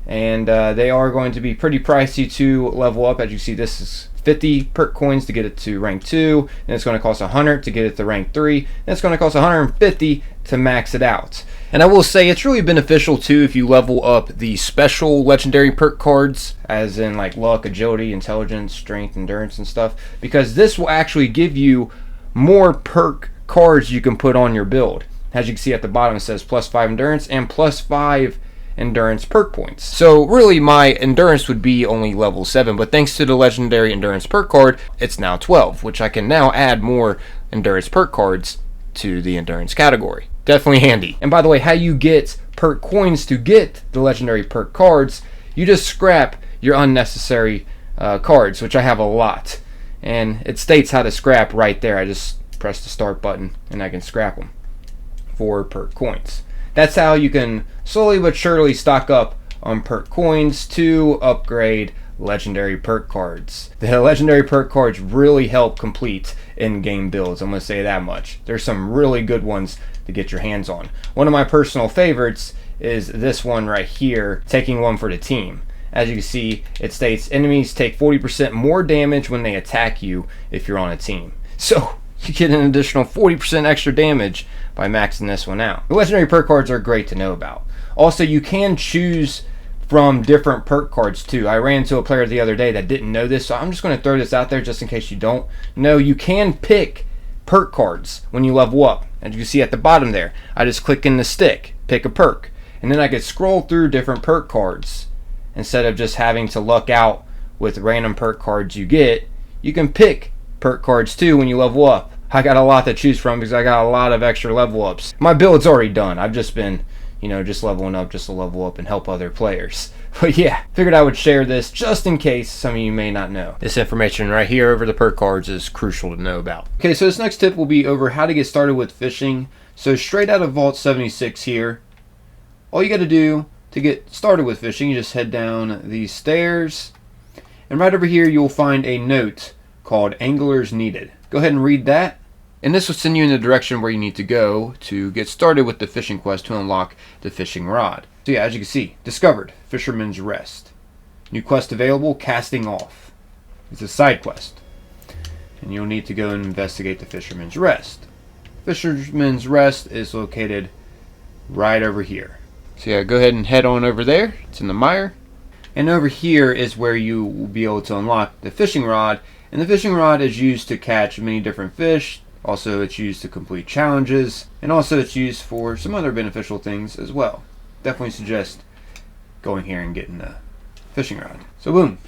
And they are going to be pretty pricey to level up. As you see, this is 50 perk coins to get it to rank 2, and it's going to cost 100 to get it to rank 3, and it's going to cost 150 to max it out. And I will say it's really beneficial too if you level up the special legendary perk cards, as in like luck, agility, intelligence, strength, endurance, and stuff, because this will actually give you more perk cards you can put on your build. As you can see at the bottom, it says +5 endurance and +5 endurance perk points. So really my endurance would be only level 7, but thanks to the legendary endurance perk card, it's now 12, which I can now add more endurance perk cards to the endurance category. Definitely handy. And by the way, how you get perk coins to get the legendary perk cards, you just scrap your unnecessary cards, which I have a lot. And it states how to scrap right there. I just press the start button and I can scrap them for perk coins. That's how you can slowly but surely stock up on perk coins to upgrade legendary perk cards. The legendary perk cards really help complete in-game builds, I'm going to say that much. There's some really good ones to get your hands on. One of my personal favorites is this one right here, taking one for the team. As you can see, it states enemies take 40% more damage when they attack you if you're on a team. So you get an additional 40% extra damage by maxing this one out. The legendary perk cards are great to know about. Also, you can choose from different perk cards too. I ran into a player the other day that didn't know this, so I'm just going to throw this out there just in case you don't know. You can pick perk cards when you level up. As you can see at the bottom there, I just click in the stick, pick a perk, and then I could scroll through different perk cards. Instead of just having to luck out with random perk cards you get, you can pick perk cards too when you level up. I got a lot to choose from because I got a lot of extra level ups. My build's already done. I've just been, just leveling up just to level up and help other players. But yeah, figured I would share this just in case some of you may not know. This information right here over the perk cards is crucial to know about. Okay, so this next tip will be over how to get started with fishing. So straight out of Vault 76 here, all you got to do to get started with fishing, you just head down these stairs, and right over here you'll find a note called Anglers Needed. Go ahead and read that, and this will send you in the direction where you need to go to get started with the fishing quest to unlock the fishing rod. So yeah, as you can see, discovered, Fisherman's Rest. New quest available, Casting Off. It's a side quest, and you'll need to go and investigate the Fisherman's Rest. Fisherman's Rest is located right over here. So yeah, go ahead and head on over there. It's in the mire. And over here is where you will be able to unlock the fishing rod. And the fishing rod is used to catch many different fish. Also, it's used to complete challenges. And also, it's used for some other beneficial things as well. Definitely suggest going here and getting the fishing rod. So boom.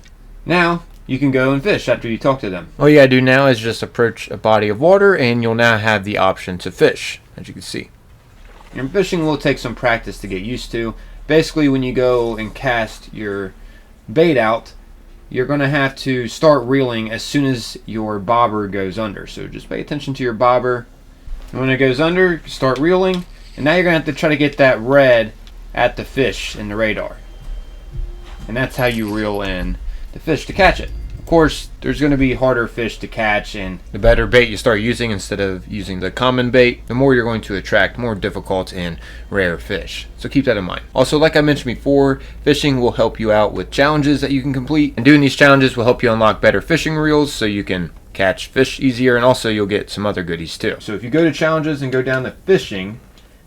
Now, you can go and fish after you talk to them. All you gotta do now is just approach a body of water and you'll now have the option to fish, as you can see. And fishing will take some practice to get used to. Basically, when you go and cast your bait out, you're going to have to start reeling as soon as your bobber goes under. So just pay attention to your bobber. And when it goes under, start reeling. And now you're going to have to try to get that red at the fish in the radar. And that's how you reel in the fish to catch it. Of course, there's going to be harder fish to catch, and the better bait you start using instead of using the common bait, the more you're going to attract more difficult and rare fish. So keep that in mind. Also, like I mentioned before, fishing will help you out with challenges that you can complete, and doing these challenges will help you unlock better fishing reels so you can catch fish easier, and also you'll get some other goodies too. So if you go to challenges and go down to fishing,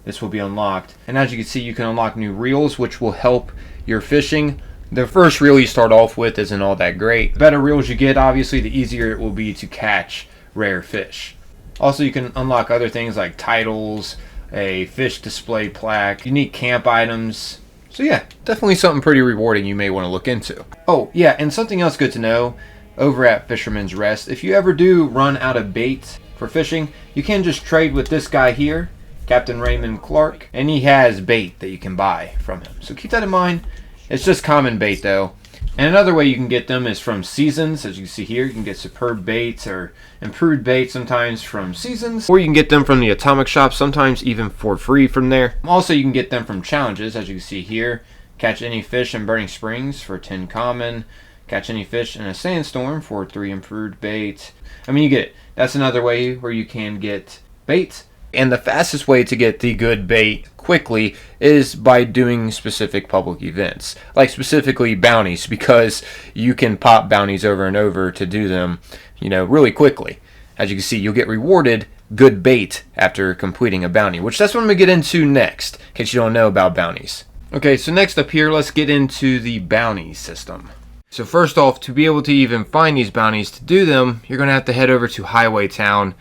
this will be unlocked, and as you can see, you can unlock new reels which will help your fishing. The first reel you start off with isn't all that great. The better reels you get, obviously, the easier it will be to catch rare fish. Also, you can unlock other things like titles, a fish display plaque, unique camp items. So yeah, definitely something pretty rewarding you may want to look into. Oh yeah, and something else good to know over at Fisherman's Rest, if you ever do run out of bait for fishing, you can just trade with this guy here, Captain Raymond Clark, and he has bait that you can buy from him. So keep that in mind. It's just common bait though. And another way you can get them is from seasons. As you can see here, you can get superb baits or improved bait sometimes from seasons. Or you can get them from the atomic shop, sometimes even for free from there. Also, you can get them from challenges, as you can see here. Catch any fish in Burning Springs for 10 common. Catch any fish in a sandstorm for 3 improved bait. I mean, you get it. That's another way where you can get bait. And the fastest way to get the good bait quickly is by doing specific public events, like specifically bounties, because you can pop bounties over and over to do them, really quickly. As you can see, you'll get rewarded good bait after completing a bounty, which that's what I'm going to get into next, in case you don't know about bounties. Okay, so next up here, let's get into the bounty system. So first off, to be able to even find these bounties to do them, you're going to have to head over to Highway Town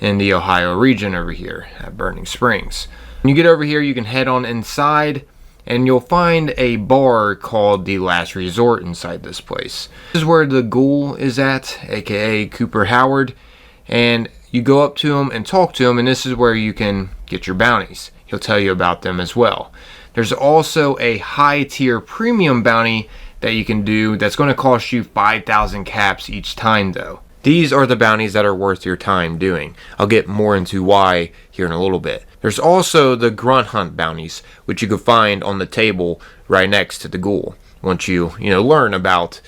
in the Ohio region over here at Burning Springs. When you get over here, you can head on inside, and you'll find a bar called the Last Resort inside this place. This is where the Ghoul is at, aka Cooper Howard, and you go up to him and talk to him, and this is where you can get your bounties. He'll tell you about them as well. There's also a high tier premium bounty that you can do that's going to cost you 5,000 caps each time though. These are the bounties that are worth your time doing. I'll get more into why here in a little bit. There's also the Grunt Hunt bounties, which you can find on the table right next to the Ghoul once you learn about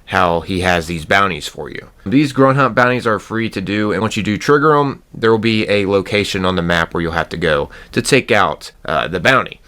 how he has these bounties for you. These Grunt Hunt bounties are free to do, and once you do trigger them, there will be a location on the map where you'll have to go to take out the bounty.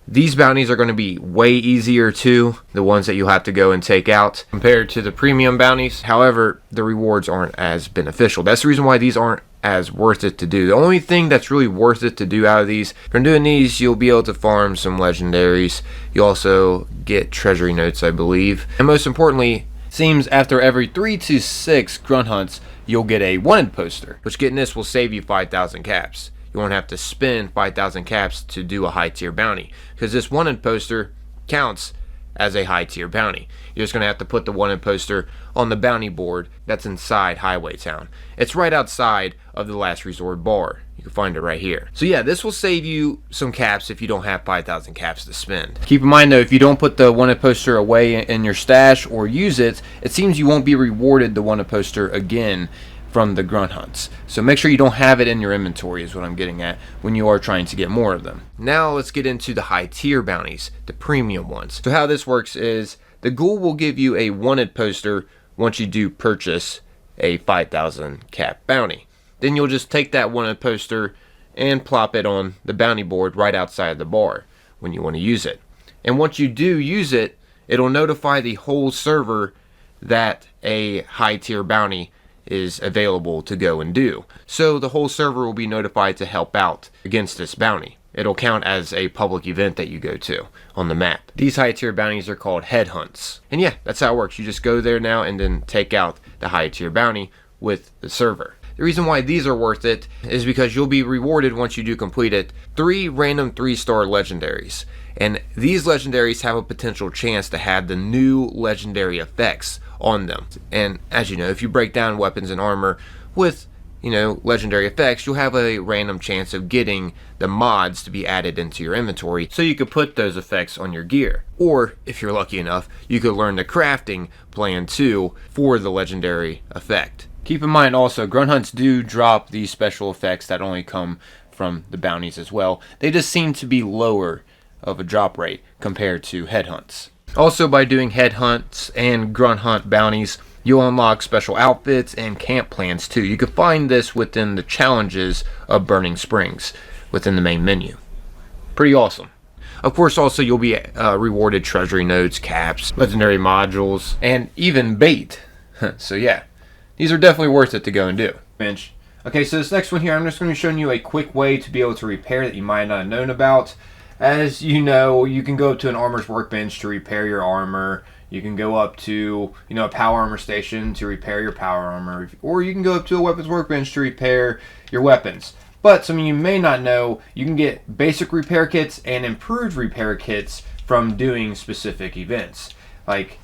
These bounties are going to be way easier too, the ones that you'll have to go and take out, compared to the premium bounties. However, the rewards aren't as beneficial. That's the reason why these aren't as worth it to do. The only thing that's really worth it to do out of these, from doing these, you'll be able to farm some legendaries. You also get treasury notes, I believe. And most importantly, seems after every 3 to 6 grunt hunts, you'll get a wanted poster, which getting this will save you 5,000 caps. You won't have to spend 5,000 caps to do a high tier bounty, because this wanted poster counts as a high tier bounty. You're just going to have to put the wanted poster on the bounty board that's inside Highway Town. It's right outside of the Last Resort bar. You can find it right here. So yeah, this will save you some caps if you don't have 5,000 caps to spend. Keep in mind though, if you don't put the wanted poster away in your stash or use it, it seems you won't be rewarded the wanted poster again from the grunt hunts. So make sure you don't have it in your inventory is what I'm getting at when you are trying to get more of them. Now let's get into the high tier bounties, the premium ones. So how this works is the Ghoul will give you a wanted poster once you do purchase a 5,000 cap bounty. Then you'll just take that wanted poster and plop it on the bounty board right outside the bar when you want to use it. And once you do use it, it'll notify the whole server that a high tier bounty is available to go and do. So the whole server will be notified to help out against this bounty. It'll count as a public event that you go to on the map. These high tier bounties are called head hunts. And yeah, that's how it works. You just go there now and then take out the high tier bounty with the server. The reason why these are worth it is because you'll be rewarded once you do complete it 3 random 3-star legendaries. And these legendaries have a potential chance to have the new legendary effects on them. And as you know, if you break down weapons and armor with legendary effects, you'll have a random chance of getting the mods to be added into your inventory so you could put those effects on your gear. Or if you're lucky enough, you could learn the crafting plan too for the legendary effect. Keep in mind also, grunt hunts do drop these special effects that only come from the bounties as well. They just seem to be lower of a drop rate compared to head hunts. Also, by doing head hunts and grunt hunt bounties, you'll unlock special outfits and camp plans too. You can find this within the challenges of Burning Springs within the main menu. Pretty awesome. Of course, also you'll be rewarded treasury notes, caps, legendary modules, and even bait. So yeah, these are definitely worth it to go and do. Okay, so this next one here, I'm just going to show you a quick way to be able to repair that you might not have known about. As you know, you can go up to an armor's workbench to repair your armor. You can go up to, a power armor station to repair your power armor. Or you can go up to a weapons workbench to repair your weapons. But some of you may not know, you can get basic repair kits and improved repair kits from doing specific events. Like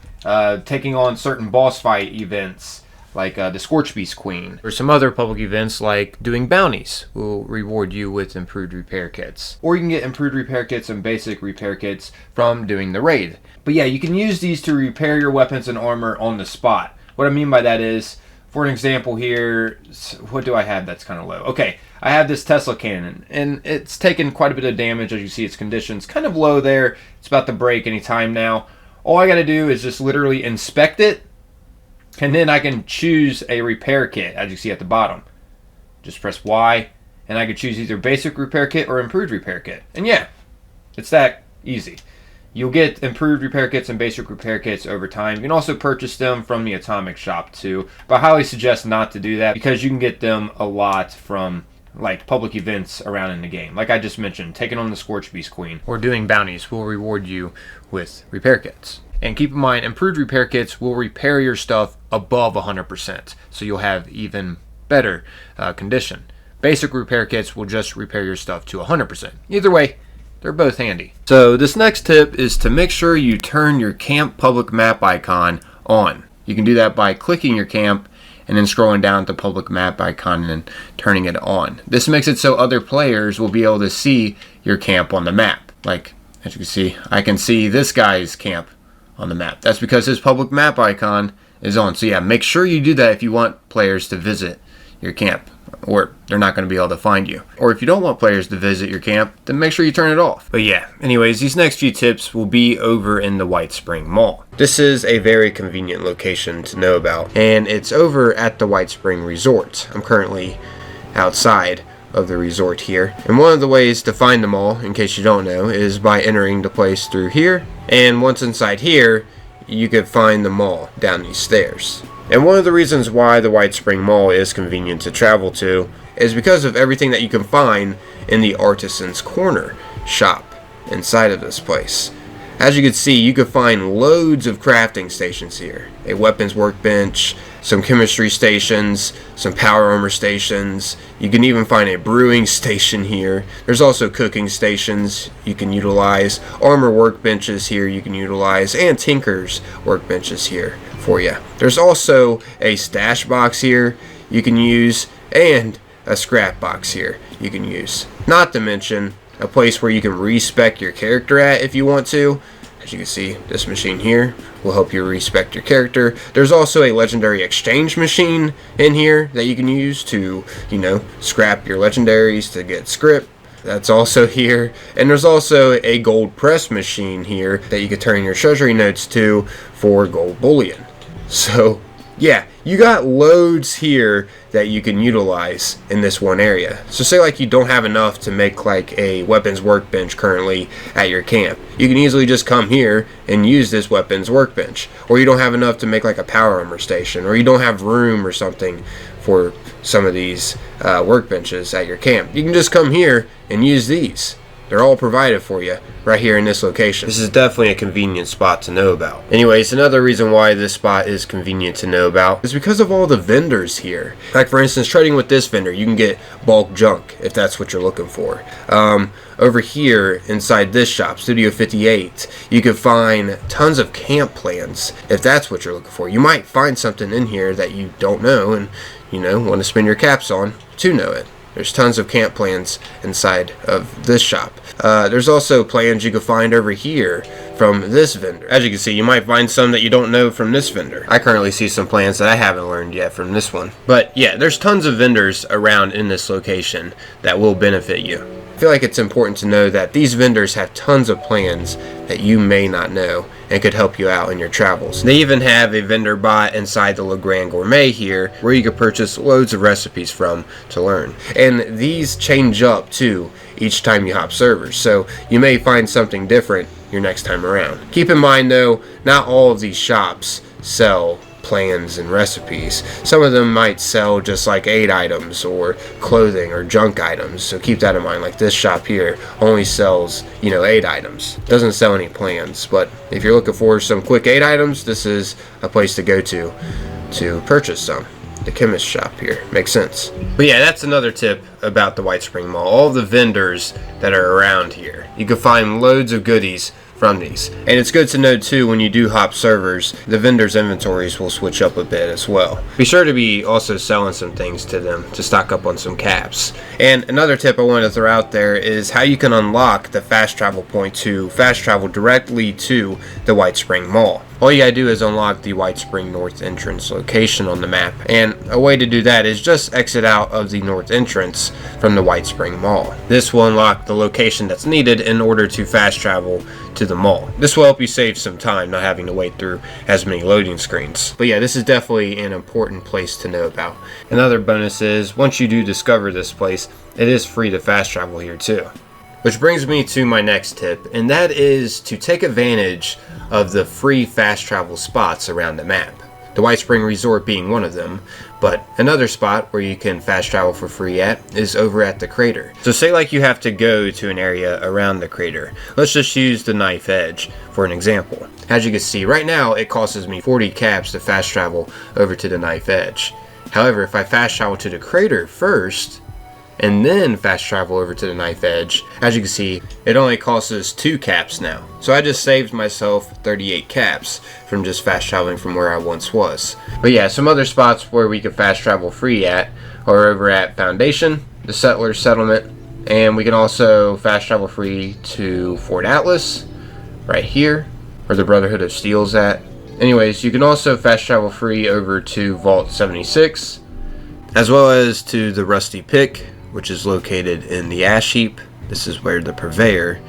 taking on certain boss fight events, like the Scorch Beast Queen, or some other public events like doing bounties will reward you with improved repair kits. Or you can get improved repair kits and basic repair kits from doing the raid. But yeah, you can use these to repair your weapons and armor on the spot. What I mean by that is, for an example here, what do I have that's kind of low? Okay, I have this Tesla cannon, and it's taken quite a bit of damage. As you see, its condition's kind of low there. It's about to break any time now. All I gotta do is just literally inspect it, and then I can choose a repair kit, as you see at the bottom. Just press Y, and I could choose either basic repair kit or improved repair kit. And yeah, it's that easy. You'll get improved repair kits and basic repair kits over time. You can also purchase them from the Atomic Shop too, but I highly suggest not to do that because you can get them a lot from like public events around in the game. Like I just mentioned, taking on the Scorch Beast Queen or doing bounties will reward you with repair kits. And keep in mind, improved repair kits will repair your stuff above 100%, so you'll have even better condition. Basic repair kits will just repair your stuff to 100%. Either way, they're both handy. So this next tip is to make sure you turn your camp public map icon on. You can do that by clicking your camp and then scrolling down to public map icon and then turning it on. This makes it so other players will be able to see your camp on the map. Like, as you can see, I can see this guy's camp on the map. That's because his public map icon is on. So yeah, make sure you do that if you want players to visit your camp, or they're not going to be able to find you. Or if you don't want players to visit your camp, then make sure you turn it off. But yeah, anyways, these next few tips will be over in the Whitespring Mall. This is a very convenient location to know about, and it's over at the Whitespring Resort. I'm currently outside of the resort here, and one of the ways to find the mall, in case you don't know, is by entering the place through here, and once inside here you could find the mall down these stairs. And one of the reasons why the Whitespring Mall is convenient to travel to is because of everything that you can find in the Artisan's Corner shop inside of this place. As you can see, you can find loads of crafting stations here. A weapons workbench, some chemistry stations, some power armor stations. You can even find a brewing station here. There's also cooking stations you can utilize, armor workbenches here you can utilize, and tinker's workbenches here for you. There's also a stash box here you can use, and a scrap box here you can use. Not to mention a place where you can respec your character at if you want to. As you can see, this machine here will help you respec your character. There's also a legendary exchange machine in here that you can use to, you know, scrap your legendaries to get Scrip. That's also here. And there's also a gold press machine here that you can turn your treasury notes to for gold bullion. So yeah, you got loads here that you can utilize in this one area. So say like you don't have enough to make like a weapons workbench currently at your camp. You can easily just come here and use this weapons workbench. Or you don't have enough to make like a power armor station, or you don't have room or something for some of these workbenches at your camp. You can just come here and use these. They're all provided for you right here in this location. This is definitely a convenient spot to know about. Anyways, another reason why this spot is convenient to know about is because of all the vendors here. Like for instance, trading with this vendor, you can get bulk junk if that's what you're looking for. Over here inside this shop, Studio 58, you can find tons of camp plans if that's what you're looking for. You might find something in here that you don't know and, you know, want to spend your caps on to know it. There's tons of camp plans inside of this shop. There's also plans you can find over here from this vendor. As you can see, you might find some that you don't know from this vendor. I currently see some plans that I haven't learned yet from this one. But yeah, there's tons of vendors around in this location that will benefit you. I feel like it's important to know that these vendors have tons of plans that you may not know and could help you out in your travels. They even have a vendor bot inside the Le Grand Gourmet here where you can purchase loads of recipes from to learn. And these change up too each time you hop servers, so you may find something different your next time around. Keep in mind though, not all of these shops sell plans and recipes. Some of them might sell just like aid items or clothing or junk items, so keep that in mind. Like this shop here only sells, you know, aid items, doesn't sell any plans. But if you're looking for some quick aid items, this is a place to go to purchase some. The chemist shop here makes sense. But yeah, that's another tip about the Whitespring Mall. All the vendors that are around here, you can find loads of goodies from these. And it's good to know too, when you do hop servers, the vendors' inventories will switch up a bit as well. Be sure to be also selling some things to them to stock up on some caps. And another tip I want to throw out there is how you can unlock the fast travel point to fast travel directly to the Whitespring Mall. all you gotta do is unlock the Whitespring north entrance location on the map, and a way to do that is just exit out of the north entrance from the Whitespring Mall. This will unlock the location that's needed in order to fast travel to the mall. This will help you save some time not having to wait through as many loading screens. But yeah, this is definitely an important place to know about. Another bonus is, once you do discover this place, it is free to fast travel here too. Which brings me to my next tip, and that is to take advantage of the free fast travel spots around the map. The Whitespring Resort being one of them, but another spot where you can fast travel for free at is over at the crater. So say like you have to go to an area around the crater. Let's just use the Knife Edge for an example. As you can see, right now it costs me 40 caps to fast travel over to the Knife Edge. However, if I fast travel to the crater first, and then fast travel over to the Knife Edge, as you can see, it only costs us 2 caps now. So I just saved myself 38 caps from just fast traveling from where I once was. But yeah, some other spots where we could fast travel free at are over at Foundation, the Settlers Settlement, and we can also fast travel free to Fort Atlas, right here, where the Brotherhood of Steel's at. Anyways, you can also fast travel free over to Vault 76, as well as to the Rusty Pick, which is located in the Ash Heap. This is where the Purveyor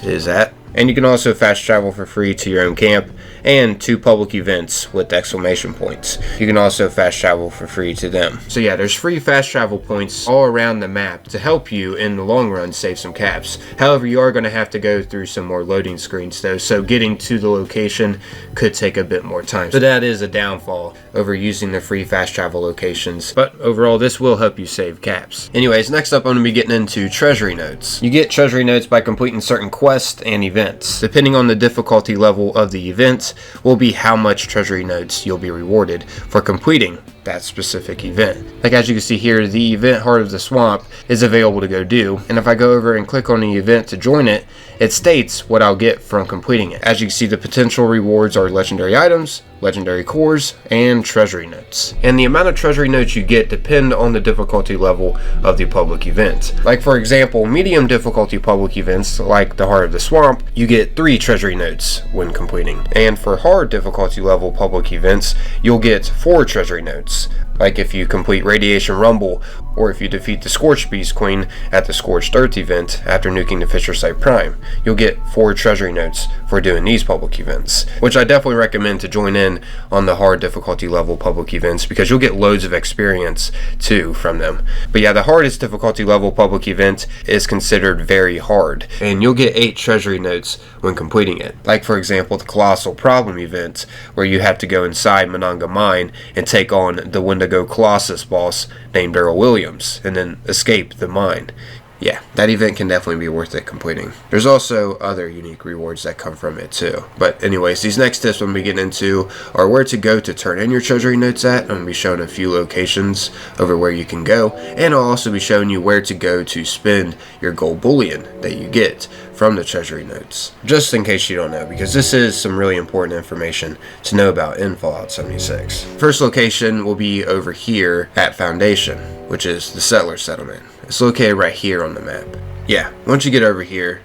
is at. And you can also fast travel for free to your own camp and to public events with exclamation points. You can also fast travel for free to them. So yeah, there's free fast travel points all around the map to help you in the long run save some caps. However, you are going to have to go through some more loading screens though, so getting to the location could take a bit more time. So that is a downfall over using the free fast travel locations, but overall this will help you save caps. Anyways, next up I'm going to be getting into Treasury notes. You get Treasury notes by completing certain quests and events. Depending on the difficulty level of the event will be how much Treasury notes you'll be rewarded for completing that specific event. Like as you can see here, the event Heart of the Swamp is available to go do, and if I go over and click on the event to join it, it states what I'll get from completing it. As you can see, the potential rewards are legendary items, legendary cores, and treasury notes. And the amount of treasury notes you get depend on the difficulty level of the public event. Like for example, medium difficulty public events like the Heart of the Swamp, you get 3 treasury notes when completing. And for hard difficulty level public events, you'll get 4 treasury notes. Like if you complete Radiation Rumble, or if you defeat the Scorched Beast Queen at the Scorched Earth event after nuking the Fisher Site Prime, you'll get 4 treasury notes for doing these public events, which I definitely recommend to join in on the hard difficulty level public events because you'll get loads of experience too from them. But yeah, the hardest difficulty level public event is considered very hard, and you'll get 8 treasury notes when completing it. Like for example, the Colossal Problem event, where you have to go inside Monongah Mine and take on the Wendigo Colossus boss named Earl Williams, and then escape the mine. Yeah, that event can definitely be worth it completing. There's also other unique rewards that come from it too. But anyways, these next tips I'm going to be getting into are where to go to turn in your treasury notes at. I'm going to be showing a few locations over where you can go, and I'll also be showing you where to go to spend your gold bullion that you get from the treasury notes, just in case you don't know, because this is some really important information to know about in Fallout 76. First location will be over here at Foundation, which is the Settler Settlement. It's located right here on the map. Yeah, once you get over here,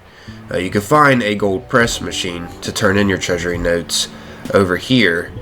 you can find a gold press machine to turn in your treasury notes over here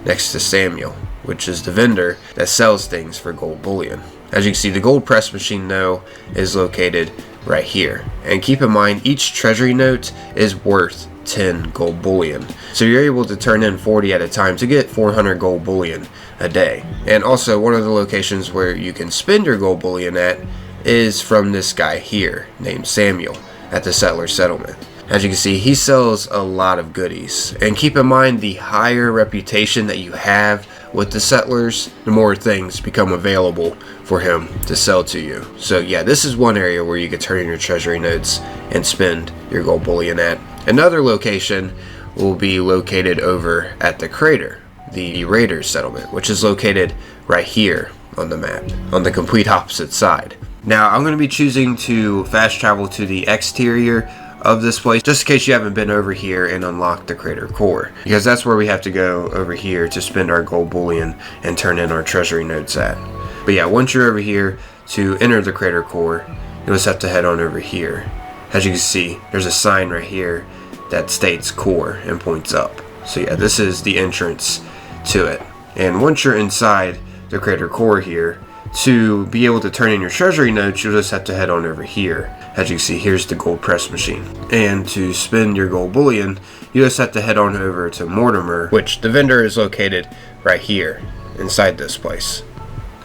next to Samuel, which is the vendor that sells things for gold bullion. As you can see, the gold press machine though is located right here. And keep in mind, each treasury note is worth 10 gold bullion. So you're able to turn in 40 at a time to get 400 gold bullion a day. And also, one of the locations where you can spend your gold bullion at is from this guy here named Samuel at the Settler Settlement. As you can see, he sells a lot of goodies. And keep in mind, the higher reputation that you have with the settlers, the more things become available for him to sell to you. So yeah, this is one area where you can turn in your treasury notes and spend your gold bullion at. Another location will be located over at the crater, the Raiders settlement, which is located right here on the map, on the complete opposite side. Now, I'm going to be choosing to fast travel to the exterior of this place, just in case you haven't been over here and unlocked the crater core, because that's where we have to go over here to spend our gold bullion and turn in our treasury notes at. But yeah, once you're over here, to enter the crater core, you'll just have to head on over here. As you can see, there's a sign right here that states core and points up. So yeah, this is the entrance to it. And once you're inside the creator core here, to be able to turn in your treasury notes, you'll just have to head on over here. As you can see, here's the gold press machine. And to spend your gold bullion, you just have to head on over to Mortimer, which the vendor is located right here inside this place,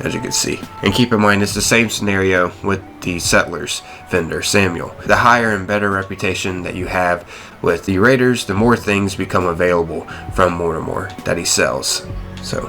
as you can see. And keep in mind, it's the same scenario with the settlers vendor, Samuel. The higher and better reputation that you have with the raiders, the more things become available from Mortimer that he sells. So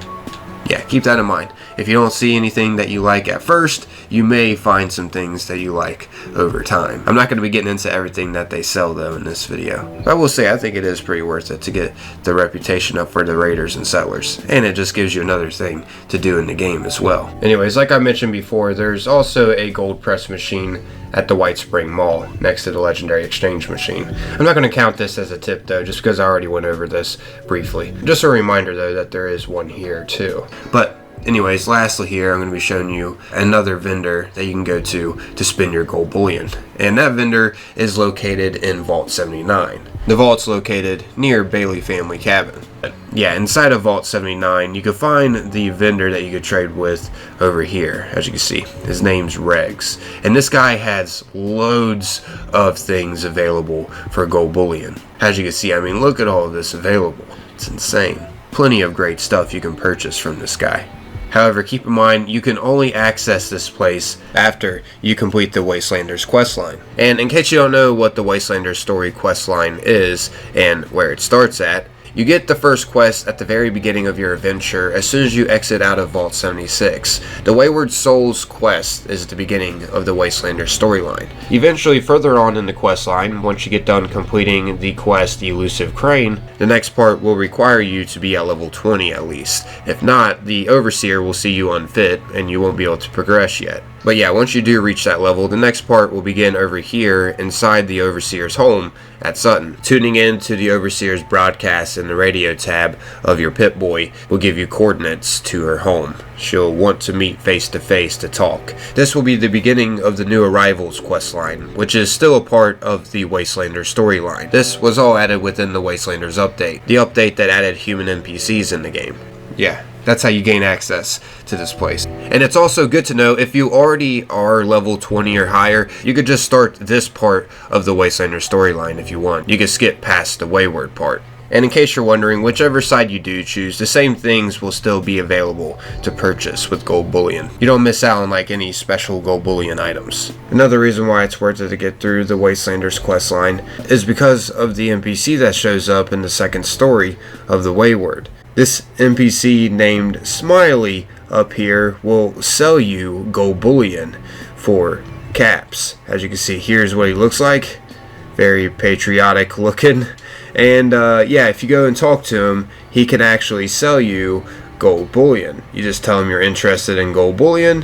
yeah, keep that in mind. If you don't see anything that you like at first, you may find some things that you like over time. I'm not going to be getting into everything that they sell though in this video. But I will say I think it is pretty worth it to get the reputation up for the raiders and settlers. And it just gives you another thing to do in the game as well. Anyways, like I mentioned before, there's also a gold press machine at the Whitespring Mall next to the legendary exchange machine. I'm not going to count this as a tip though, just because I already went over this briefly. Just a reminder though that there is one here too. But anyways, lastly here, I'm going to be showing you another vendor that you can go to spend your gold bullion. And that vendor is located in Vault 79. The vault's located near Bailey Family Cabin. But yeah, inside of Vault 79, you can find the vendor that you could trade with over here. As you can see, his name's Regs. And this guy has loads of things available for gold bullion. As you can see, I mean, look at all of this available. It's insane. Plenty of great stuff you can purchase from this guy. However, keep in mind, you can only access this place after you complete the Wastelanders questline. And in case you don't know what the Wastelanders story questline is and where it starts at, you get the first quest at the very beginning of your adventure as soon as you exit out of Vault 76. The Wayward Souls quest is at the beginning of the Wastelanders storyline. Eventually, further on in the quest line, once you get done completing the quest The Elusive Crane, the next part will require you to be at level 20 at least. If not, the Overseer will see you unfit and you won't be able to progress yet. But yeah, once you do reach that level, the next part will begin over here inside the Overseer's home at Sutton. Tuning in to the Overseer's broadcast in the radio tab of your Pip-Boy will give you coordinates to her home. She'll want to meet face to face to talk. This will be the beginning of the New Arrivals questline, which is still a part of the Wastelanders storyline. This was all added within the Wastelanders update, the update that added human NPCs in the game. Yeah. That's how you gain access to this place. And it's also good to know if you already are level 20 or higher, you could just start this part of the Wastelanders storyline if you want. You could skip past the Wayward part. And in case you're wondering, whichever side you do choose, the same things will still be available to purchase with gold bullion. You don't miss out on like any special gold bullion items. Another reason why it's worth it to get through the Wastelanders questline is because of the NPC that shows up in the second story of the Wayward. This NPC named Smiley up here will sell you gold bullion for caps. As you can see, here's what he looks like. Very patriotic looking. And yeah, if you go and talk to him, he can actually sell you gold bullion. You just tell him you're interested in gold bullion,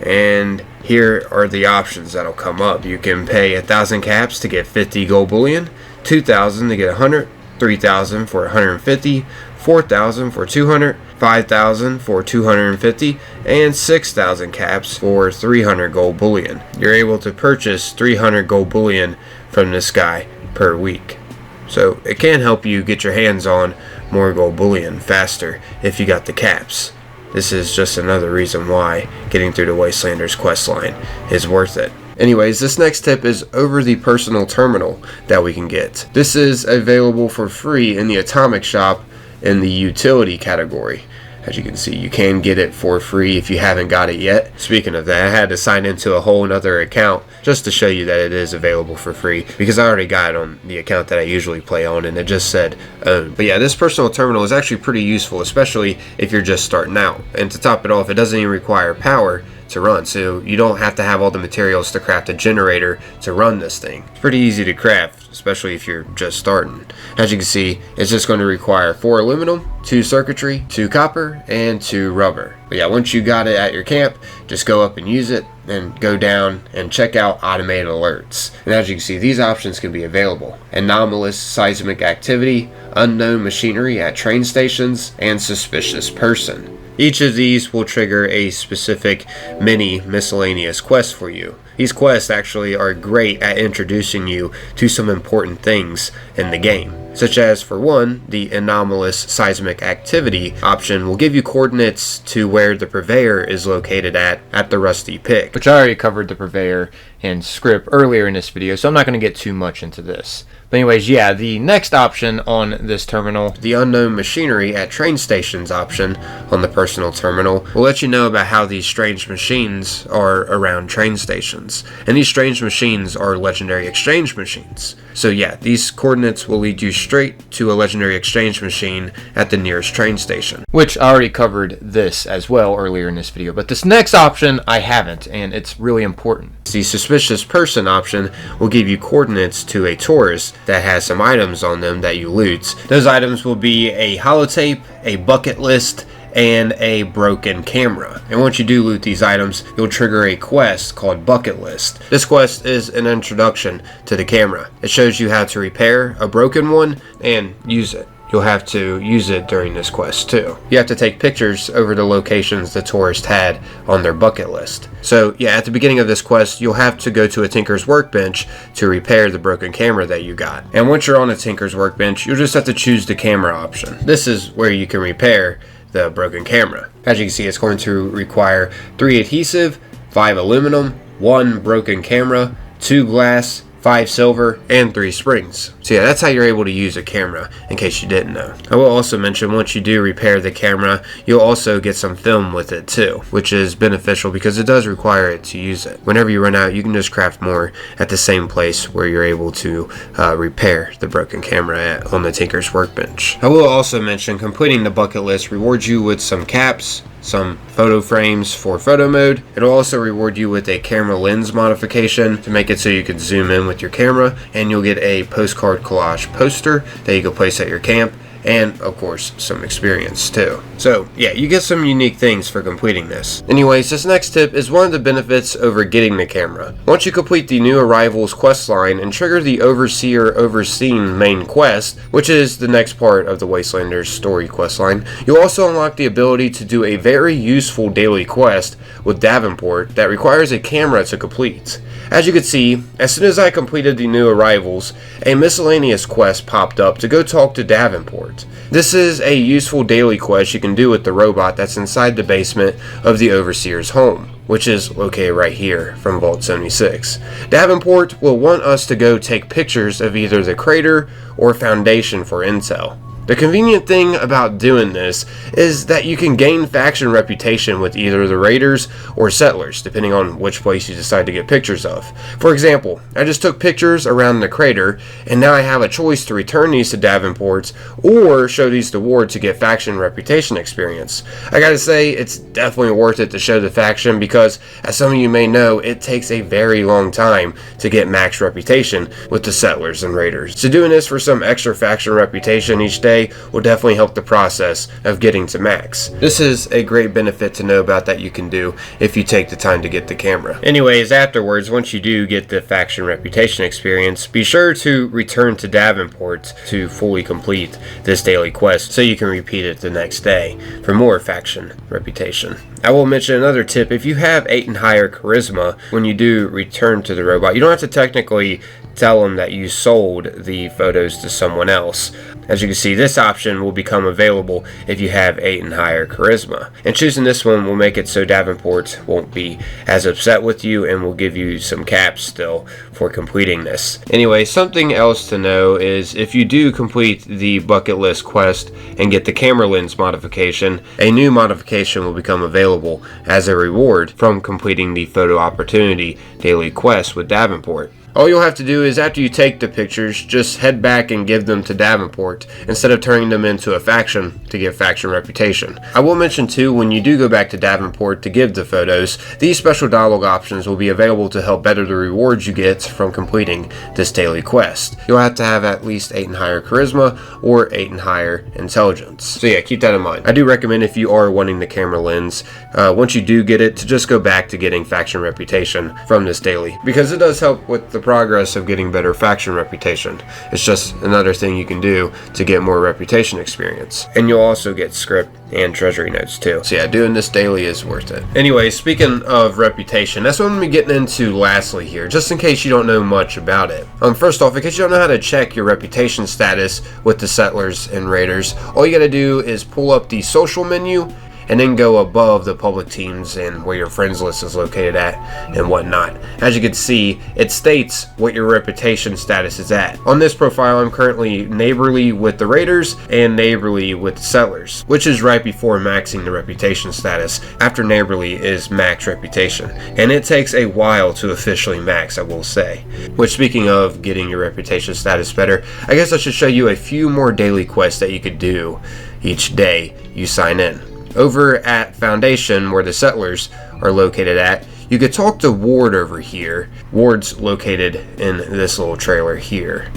and here are the options that'll come up. You can pay 1,000 caps to get 50 gold bullion, 2,000 to get 100, 3,000 for 150, 4,000 for 200, 5,000 for 250, and 6,000 caps for 300 gold bullion. You're able to purchase 300 gold bullion from this guy per week. So it can help you get your hands on more gold bullion faster if you got the caps. This is just another reason why getting through the Wastelanders questline is worth it. Anyways, this next tip is over the personal terminal that we can get. This is available for free in the Atomic Shop in the utility category. As you can see, you can get it for free if you haven't got it yet. Speaking of that, I had to sign into a whole nother account just to show you that it is available for free, because I already got it on the account that I usually play on and it just said own. But yeah, this personal terminal is actually pretty useful, especially if you're just starting out. And to top it off, it doesn't even require power to run, so you don't have to have all the materials to craft a generator to run this thing. It's pretty easy to craft, especially if you're just starting. As you can see, it's just going to require 4 aluminum, 2 circuitry, 2 copper, and 2 rubber. But yeah, once you got it at your camp, just go up and use it, and go down and check out automated alerts. And as you can see, these options can be available: anomalous seismic activity, unknown machinery at train stations, and suspicious person. Each of these will trigger a specific mini miscellaneous quest for you. These quests actually are great at introducing you to some important things in the game. such as, for one, the anomalous seismic activity option will give you coordinates to where the Purveyor is located at the Rusty Pick, which I already covered the Purveyor and Scrip earlier in this video, so I'm not going to get too much into this. But anyways, yeah, the next option on this terminal, the unknown machinery at train stations option on the personal terminal, will let you know about how these strange machines are around train stations. And these strange machines are legendary exchange machines. So yeah, these coordinates will lead you straight to a legendary exchange machine at the nearest train station, which I already covered this as well earlier in this video. But this next option I haven't, and it's really important. The suspicious person option will give you coordinates to a tourist that has some items on them that you loot. Those items will be a holotape, a bucket list, and a broken camera. And once you do loot these items, you'll trigger a quest called Bucket List. This quest is an introduction to the camera. It shows you how to repair a broken one and use it. You'll have to use it during this quest too. You have to take pictures over the locations the tourist had on their bucket list. So yeah, at the beginning of this quest, you'll have to go to a Tinker's Workbench to repair the broken camera that you got. And once you're on a Tinker's Workbench, you'll just have to choose the camera option. This is where you can repair the broken camera. As you can see, it's going to require 3 adhesive, 5 aluminum, 1 broken camera, 2 glass, 5 silver, and 3 springs. So yeah, that's how you're able to use a camera, in case you didn't know. I will also mention, once you do repair the camera, you'll also get some film with it too, which is beneficial because it does require it to use it. Whenever you run out, you can just craft more at the same place where you're able to repair the broken camera on the Tinker's Workbench. I will also mention, completing the bucket list rewards you with some caps, some photo frames for photo mode. It'll also reward you with a camera lens modification to make it so you can zoom in with your camera, and you'll get a postcard collage poster that you can place at your camp, and of course some experience too. So yeah, you get some unique things for completing this. Anyways, this next tip is one of the benefits over getting the camera. Once you complete the New Arrivals questline and trigger the Overseer Overseen main quest, which is the next part of the Wastelanders story questline, you'll also unlock the ability to do a very useful daily quest with Davenport that requires a camera to complete. As you can see, as soon as I completed the New Arrivals, a miscellaneous quest popped up to go talk to Davenport. This is a useful daily quest you can do with the robot that's inside the basement of the Overseer's home, which is located right here from Vault 76. Davenport will want us to go take pictures of either the crater or foundation for intel. The convenient thing about doing this is that you can gain faction reputation with either the raiders or settlers, depending on which place you decide to get pictures of. For example, I just took pictures around the crater, and now I have a choice to return these to Davenport or show these to Ward to get faction reputation experience. I gotta say, it's definitely worth it to show the faction because, as some of you may know, it takes a very long time to get max reputation with the settlers and raiders. So doing this for some extra faction reputation each day will definitely help the process of getting to max. This is a great benefit to know about that you can do if you take the time to get the camera. Anyways, afterwards, once you do get the faction reputation experience, be sure to return to Davenport to fully complete this daily quest so you can repeat it the next day for more faction reputation. I will mention another tip: if you have 8 and higher charisma, when you do return to the robot, you don't have to technically tell them that you sold the photos to someone else. As you can see, this option will become available if you have 8 and higher charisma. And choosing this one will make it so Davenport won't be as upset with you and will give you some caps still for completing this. Anyway, something else to know is if you do complete the bucket list quest and get the camera lens modification, a new modification will become available as a reward from completing the photo opportunity daily quest with Davenport. All you'll have to do is, after you take the pictures, just head back and give them to Davenport instead of turning them into a faction to get faction reputation. I will mention too, when you do go back to Davenport to give the photos, these special dialogue options will be available to help better the rewards you get from completing this daily quest. You'll have to have at least 8 and higher charisma or 8 and higher intelligence. So yeah, keep that in mind. I do recommend, if you are wanting the camera lens, once you do get it, to just go back to getting faction reputation from this daily, because it does help with the progress of getting better faction reputation. It's just another thing you can do to get more reputation experience. And you'll also get Scrip and Treasury notes too. So yeah, doing this daily is worth it. Anyway, speaking of reputation, that's what I'm going to be getting into lastly here, just in case you don't know much about it. First off, in case you don't know how to check your reputation status with the Settlers and Raiders, all you got to do is pull up the social menu and then go above the public teams and where your friends list is located at and whatnot. As you can see, it states what your reputation status is at. On this profile, I'm currently neighborly with the Raiders and neighborly with the Settlers, which is right before maxing the reputation status. After neighborly is max reputation, and it takes a while to officially max, I will say. Which, speaking of getting your reputation status better, I guess I should show you a few more daily quests that you could do each day you sign in. Over at Foundation, where the Settlers are located at, you could talk to Ward over here. Ward's located in this little trailer here.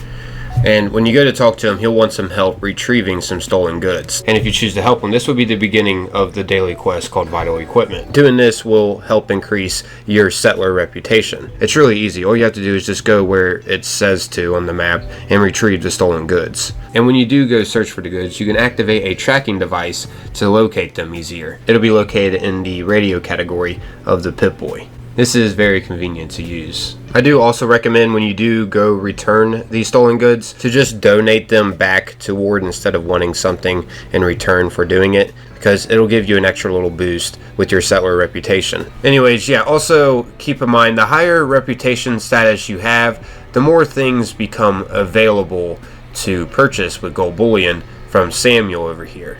And when you go to talk to him, he'll want some help retrieving some stolen goods. And if you choose to help him, this will be the beginning of the daily quest called Vital Equipment. Doing this will help increase your settler reputation. It's really easy. All you have to do is just go where it says to on the map and retrieve the stolen goods. And when you do go search for the goods, you can activate a tracking device to locate them easier. It'll be located in the radio category of the Pip-Boy. This is very convenient to use. I do also recommend when you do go return these stolen goods to just donate them back to Ward instead of wanting something in return for doing it, because it'll give you an extra little boost with your settler reputation. Anyways, yeah, also keep in mind the higher reputation status you have, the more things become available to purchase with gold bullion from Samuel over here.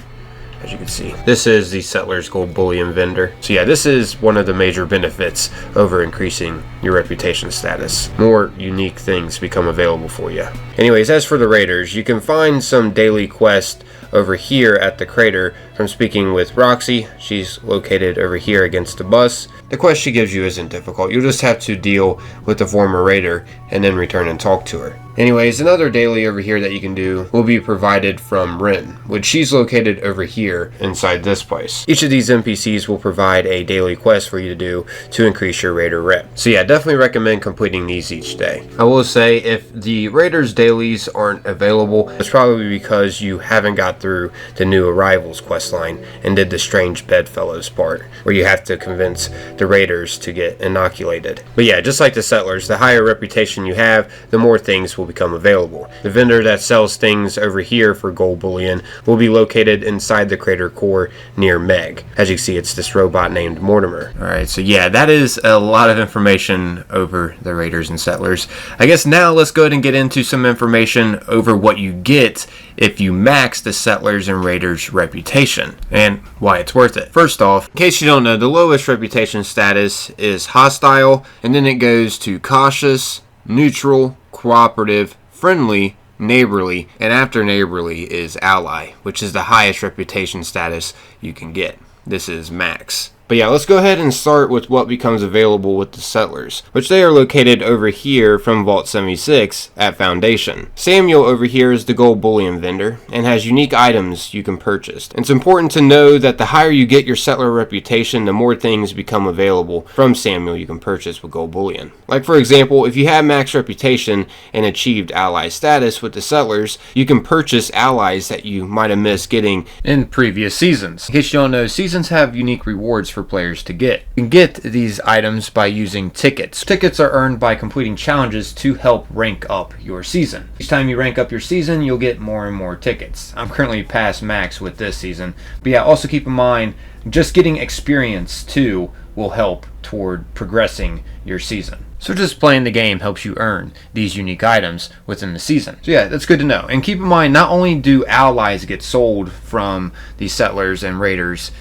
As you can see, this is the Settlers Gold Bullion vendor. So yeah, this is one of the major benefits over increasing your reputation status. More unique things become available for you. Anyways, as for the Raiders, you can find some daily quests over here at the crater from speaking with Roxy. She's located over here against the bus. The quest she gives you isn't difficult. You'll just have to deal with the former Raider and then return and talk to her. Anyways, another daily over here that you can do will be provided from Rin, which she's located over here inside this place. Each of these NPCs will provide a daily quest for you to do to increase your Raider rep. So yeah, definitely recommend completing these each day. I will say if the Raiders dailies aren't available, it's probably because you haven't got through the new arrivals questline and did the strange bedfellows part, where you have to convince the Raiders to get inoculated. But yeah, just like the Settlers, the higher reputation you have, the more things will become available. The vendor that sells things over here for gold bullion will be located inside the crater core near Meg. As you can see, it's this robot named Mortimer. Alright, so yeah, that is a lot of information over the Raiders and Settlers. I guess now let's go ahead and get into some information over what you get if you max the Settlers and Raiders reputation and why it's worth it. First off, in case you don't know, the lowest reputation status is hostile, and then it goes to cautious, neutral, cooperative, friendly, neighborly, and after neighborly is ally, which is the highest reputation status you can get. This is max. But yeah, let's go ahead and start with what becomes available with the Settlers, which they are located over here from Vault 76 at Foundation. Samuel over here is the gold bullion vendor and has unique items you can purchase. It's important to know that the higher you get your settler reputation, the more things become available from Samuel you can purchase with gold bullion. Like for example, if you have max reputation and achieved ally status with the Settlers, you can purchase allies that you might have missed getting in previous seasons. In case you don't know, seasons have unique rewards for players to get. You can get these items by using tickets. Tickets are earned by completing challenges to help rank up your season. Each time you rank up your season, you'll get more and more tickets. I'm currently past max with this season. But yeah, also keep in mind, just getting experience too will help toward progressing your season. So just playing the game helps you earn these unique items within the season. So yeah, that's good to know. And keep in mind, not only do allies get sold from the Settlers and Raiders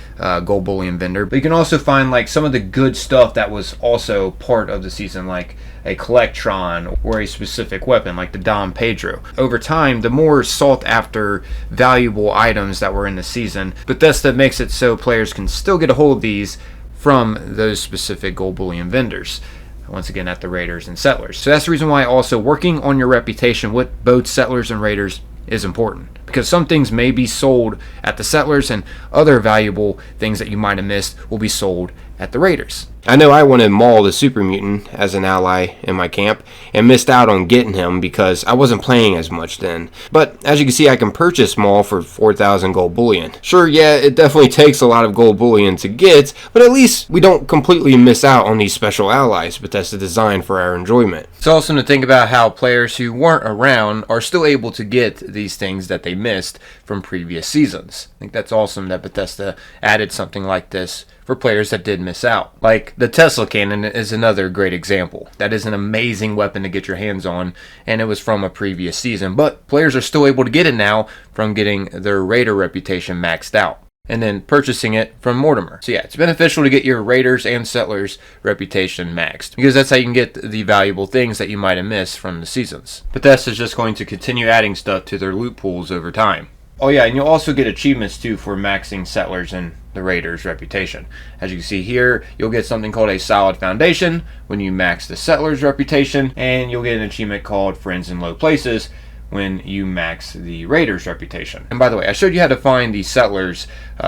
gold bullion vendor, but you can also find like some of the good stuff that was also part of the season, like a collectron or a specific weapon like the Dom Pedro. Over time, the more sought after valuable items that were in the season, Bethesda makes it so players can still get a hold of these from those specific gold bullion vendors. Once again, at the Raiders and Settlers. So that's the reason why also working on your reputation with both Settlers and Raiders is important, because some things may be sold at the Settlers and other valuable things that you might have missed will be sold at the Raiders. I know I wanted Maul the Super Mutant as an ally in my camp and missed out on getting him because I wasn't playing as much then. But as you can see, I can purchase Maul for 4,000 gold bullion. Sure, yeah, it definitely takes a lot of gold bullion to get, but at least we don't completely miss out on these special allies Bethesda designed for our enjoyment. It's awesome to think about how players who weren't around are still able to get these things that they missed from previous seasons. I think that's awesome that Bethesda added something like this for players that did miss out. Like the Tesla Cannon is another great example. That is an amazing weapon to get your hands on, and it was from a previous season, but players are still able to get it now from getting their Raider reputation maxed out and then purchasing it from Mortimer. So yeah, it's beneficial to get your Raiders and Settlers reputation maxed, because that's how you can get the valuable things that you might have missed from the seasons. Bethesda's just going to continue adding stuff to their loot pools over time. Oh yeah, and you'll also get achievements too for maxing Settlers and the Raiders' reputation. As you can see here, you'll get something called a Solid Foundation when you max the Settlers' reputation, and you'll get an achievement called Friends in Low Places when you max the Raiders' reputation. And by the way, I showed you how to find the Settlers'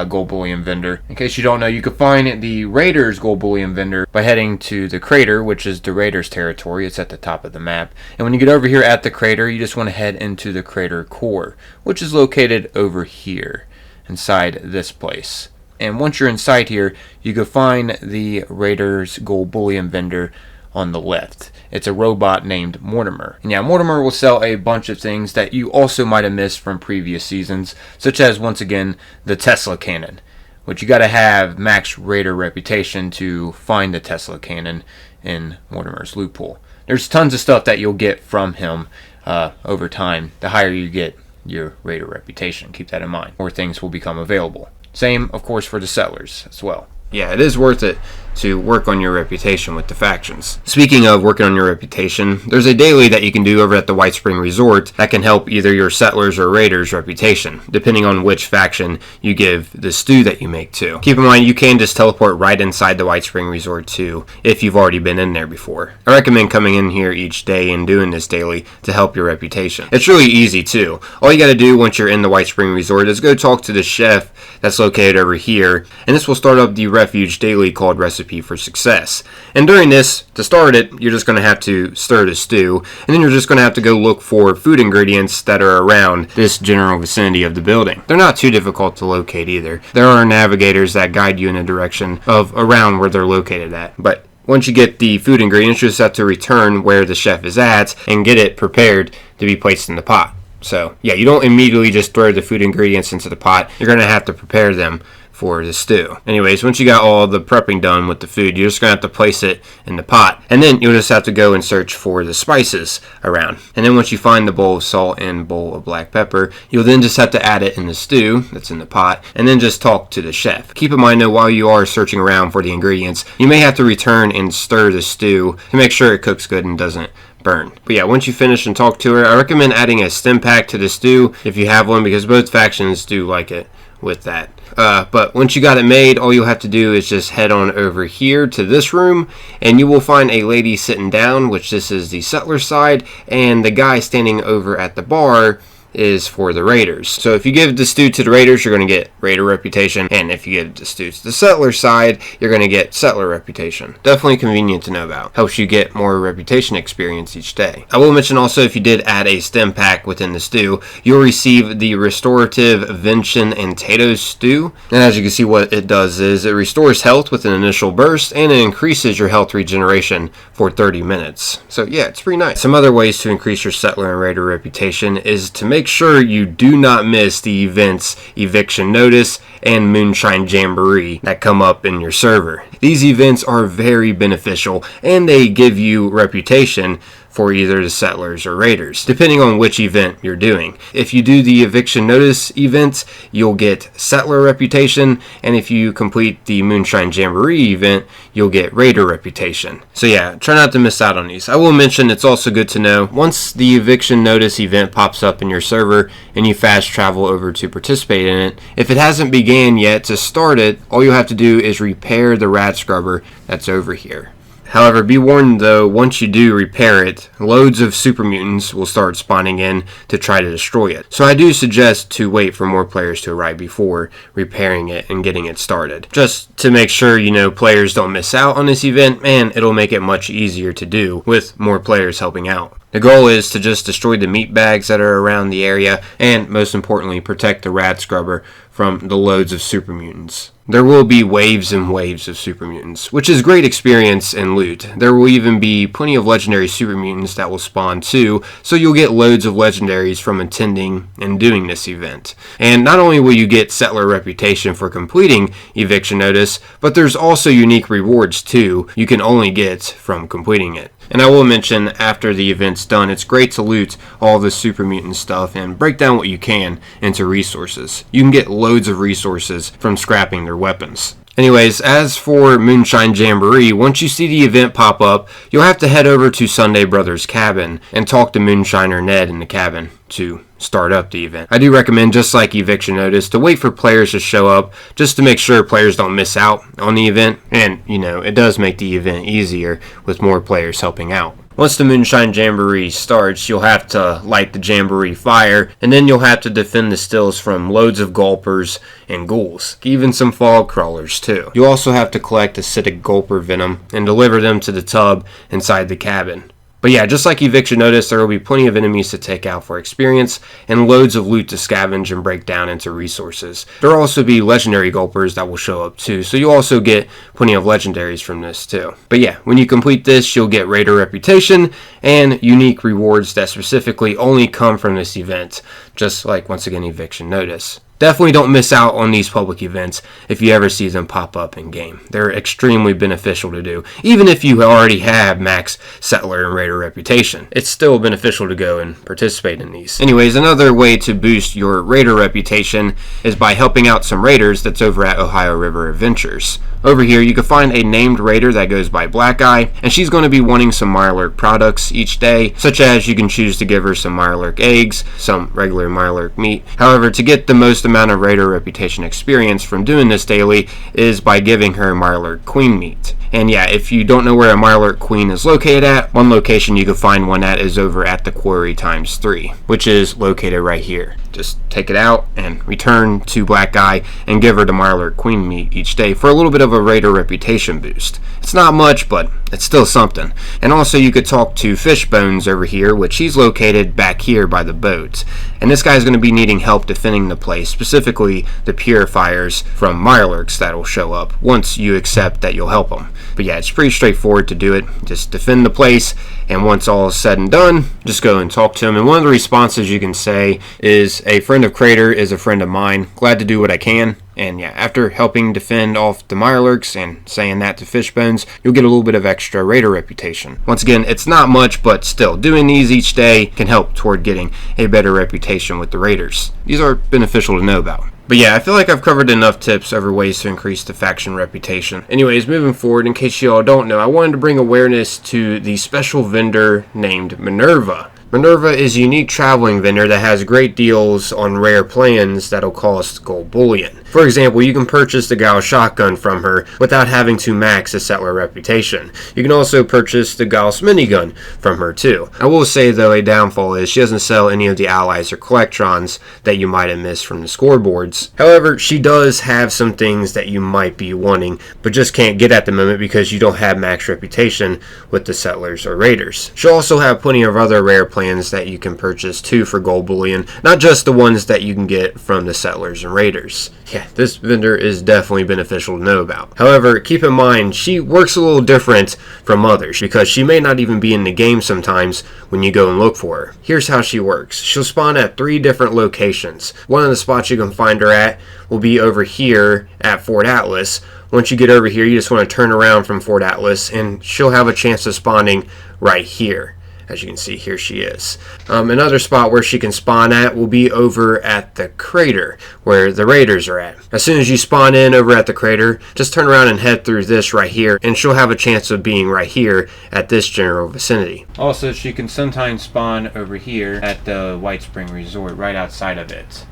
gold bullion vendor. In case you don't know, you can find the Raiders' gold bullion vendor by heading to the crater, which is the Raiders' territory. It's at the top of the map. And when you get over here at the crater, you just want to head into the crater core, which is located over here inside this place. And once you're inside here, you can find the Raiders' gold bullion vendor on the left. It's a robot named Mortimer. And yeah, Mortimer will sell a bunch of things that you also might have missed from previous seasons, such as, once again, the Tesla Cannon, which you got to have max Raider reputation to find the Tesla Cannon in Mortimer's loot pool. There's tons of stuff that you'll get from him over time. The higher you get your Raider reputation, keep that in mind. More things will become available. Same, of course, for the Settlers as well. Yeah, it is worth it to work on your reputation with the factions. Speaking of working on your reputation, there's a daily that you can do over at the Whitespring Resort that can help either your Settlers or Raiders reputation, depending on which faction you give the stew that you make to. Keep in mind, you can just teleport right inside the Whitespring Resort too, if you've already been in there before. I recommend coming in here each day and doing this daily to help your reputation. It's really easy too. All you gotta do once you're in the Whitespring Resort is go talk to the chef that's located over here, and this will start up the refuge daily called Recipe for Success. And during this, to start it, you're just going to have to stir the stew, and then you're just going to have to go look for food ingredients that are around this general vicinity of the building. They're not too difficult to locate either. There are navigators that guide you in a direction of around where they're located at. But once you get the food ingredients, you just have to return where the chef is at and get it prepared to be placed in the pot. So yeah, you don't immediately just throw the food ingredients into the pot. You're going to have to prepare them for the stew. Anyways, once you got all the prepping done with the food, you're just going to have to place it in the pot. And then you'll just have to go and search for the spices around. And then once you find the bowl of salt and bowl of black pepper, you'll then just have to add it in the stew that's in the pot, and then just talk to the chef. Keep in mind though, while you are searching around for the ingredients, you may have to return and stir the stew to make sure it cooks good and doesn't burn. But yeah, once you finish and talk to her, I recommend adding a stim pack to the stew if you have one, because both factions do like it with that. But once you got it made, all you'll have to do is just head on over here to this room, and you will find a lady sitting down, which this is the settler side, and the guy standing over at the bar is for the Raiders. So if you give the stew to the Raiders, you're going to get Raider reputation, and if you give the stew to the settler side, you're going to get settler reputation. Definitely convenient to know about. Helps you get more reputation experience each day. I will mention also, if you did add a stim pack within the stew, you'll receive the restorative Vention and Tato stew. And as you can see, what it does is it restores health with an initial burst, and it increases your health regeneration for 30 minutes. So yeah, it's pretty nice. Some other ways to increase your settler and Raider reputation is to make sure you do not miss the events Eviction Notice and Moonshine Jamboree that come up in your server. These events are very beneficial, and they give you reputation for either the Settlers or Raiders, depending on which event you're doing. If you do the Eviction Notice event, you'll get Settler reputation, and if you complete the Moonshine Jamboree event, you'll get Raider reputation. So yeah, try not to miss out on these. I will mention it's also good to know, once the Eviction Notice event pops up in your server and you fast travel over to participate in it, if it hasn't began yet to start it, all you'll have to do is repair the rat scrubber that's over here. However, be warned though, once you do repair it, loads of super mutants will start spawning in to try to destroy it. So I do suggest to wait for more players to arrive before repairing it and getting it started. Just to make sure, players don't miss out on this event, and it'll make it much easier to do with more players helping out. The goal is to just destroy the meat bags that are around the area, and most importantly, protect the rat scrubber from the loads of super mutants. There will be waves and waves of super mutants, which is great experience and loot. There will even be plenty of legendary super mutants that will spawn too, so you'll get loads of legendaries from attending and doing this event. And not only will you get settler reputation for completing eviction notice, but there's also unique rewards too you can only get from completing it. And I will mention, after the event's done, it's great to loot all the super mutant stuff and break down what you can into resources. You can get loads of resources from scrapping their weapons. Anyways, as for Moonshine Jamboree, once you see the event pop up, you'll have to head over to Sunday Brothers' cabin and talk to Moonshiner Ned in the cabin to start up the event. I do recommend, just like eviction notice, to wait for players to show up just to make sure players don't miss out on the event, and it does make the event easier with more players helping out. Once the Moonshine Jamboree starts, you'll have to light the Jamboree fire, and then you'll have to defend the stills from loads of gulpers and ghouls, even some fog crawlers too. You also have to collect acidic gulper venom and deliver them to the tub inside the cabin. But yeah, just like eviction notice, there will be plenty of enemies to take out for experience, and loads of loot to scavenge and break down into resources. There will also be legendary gulpers that will show up too, so you'll also get plenty of legendaries from this too. But yeah, when you complete this, you'll get raider reputation and unique rewards that specifically only come from this event, just like, once again, eviction notice. Definitely don't miss out on these public events if you ever see them pop up in game. They're extremely beneficial to do. Even if you already have max settler and raider reputation, it's still beneficial to go and participate in these. Anyways, another way to boost your raider reputation is by helping out some raiders that's over at Ohio River Adventures. Over here, you can find a named raider that goes by Black Eye, and she's going to be wanting some Mirelurk products each day, such as you can choose to give her some Mirelurk eggs, some regular Mirelurk meat. However, to get the most amount of raider reputation experience from doing this daily is by giving her Mirelurk Queen meat. And yeah, if you don't know where a Mirelurk Queen is located at, one location you can find one at is over at the Quarry ×3, which is located right here. Just take it out and return to Black Eye and give her the Mirelurk Queen meat each day for a little bit of a raider reputation boost. It's not much, but it's still something. And also you could talk to Fishbones over here, which he's located back here by the boat. And this guy's going to be needing help defending the place, specifically the purifiers from Mirelurks that will show up once you accept that you'll help them. But yeah, it's pretty straightforward to do it. Just defend the place, and once all is said and done, just go and talk to him. And one of the responses you can say is, "A friend of Crater is a friend of mine. Glad to do what I can." And yeah, after helping defend off the Mirelurks and saying that to Fishbones, you'll get a little bit of extra raider reputation. Once again, it's not much, but still, doing these each day can help toward getting a better reputation with the raiders. These are beneficial to know about. But yeah, I feel like I've covered enough tips over ways to increase the faction reputation. Anyways, moving forward, in case you all don't know, I wanted to bring awareness to the special vendor named Minerva. Minerva is a unique traveling vendor that has great deals on rare plans that'll cost gold bullion. For example, you can purchase the Ghoul shotgun from her without having to max a settler reputation. You can also purchase the Ghoul's minigun from her too. I will say though, a downfall is she doesn't sell any of the allies or collectrons that you might have missed from the scoreboards. However, she does have some things that you might be wanting, but just can't get at the moment because you don't have max reputation with the settlers or raiders. She'll also have plenty of other rare plans that you can purchase too for gold bullion, not just the ones that you can get from the settlers and raiders. Yeah, this vendor is definitely beneficial to know about. However, keep in mind, she works a little different from others because she may not even be in the game sometimes when you go and look for her. Here's how she works. She'll spawn at 3 different locations. One of the spots you can find her at will be over here at Fort Atlas. Once you get over here, you just want to turn around from Fort Atlas and she'll have a chance of spawning right here. As you can see, here she is. Another spot where she can spawn at will be over at the crater, where the raiders are at. As soon as you spawn in over at the crater, just turn around and head through this right here, and she'll have a chance of being right here at this general vicinity. Also, she can sometimes spawn over here at the Whitespring Resort, right outside of it.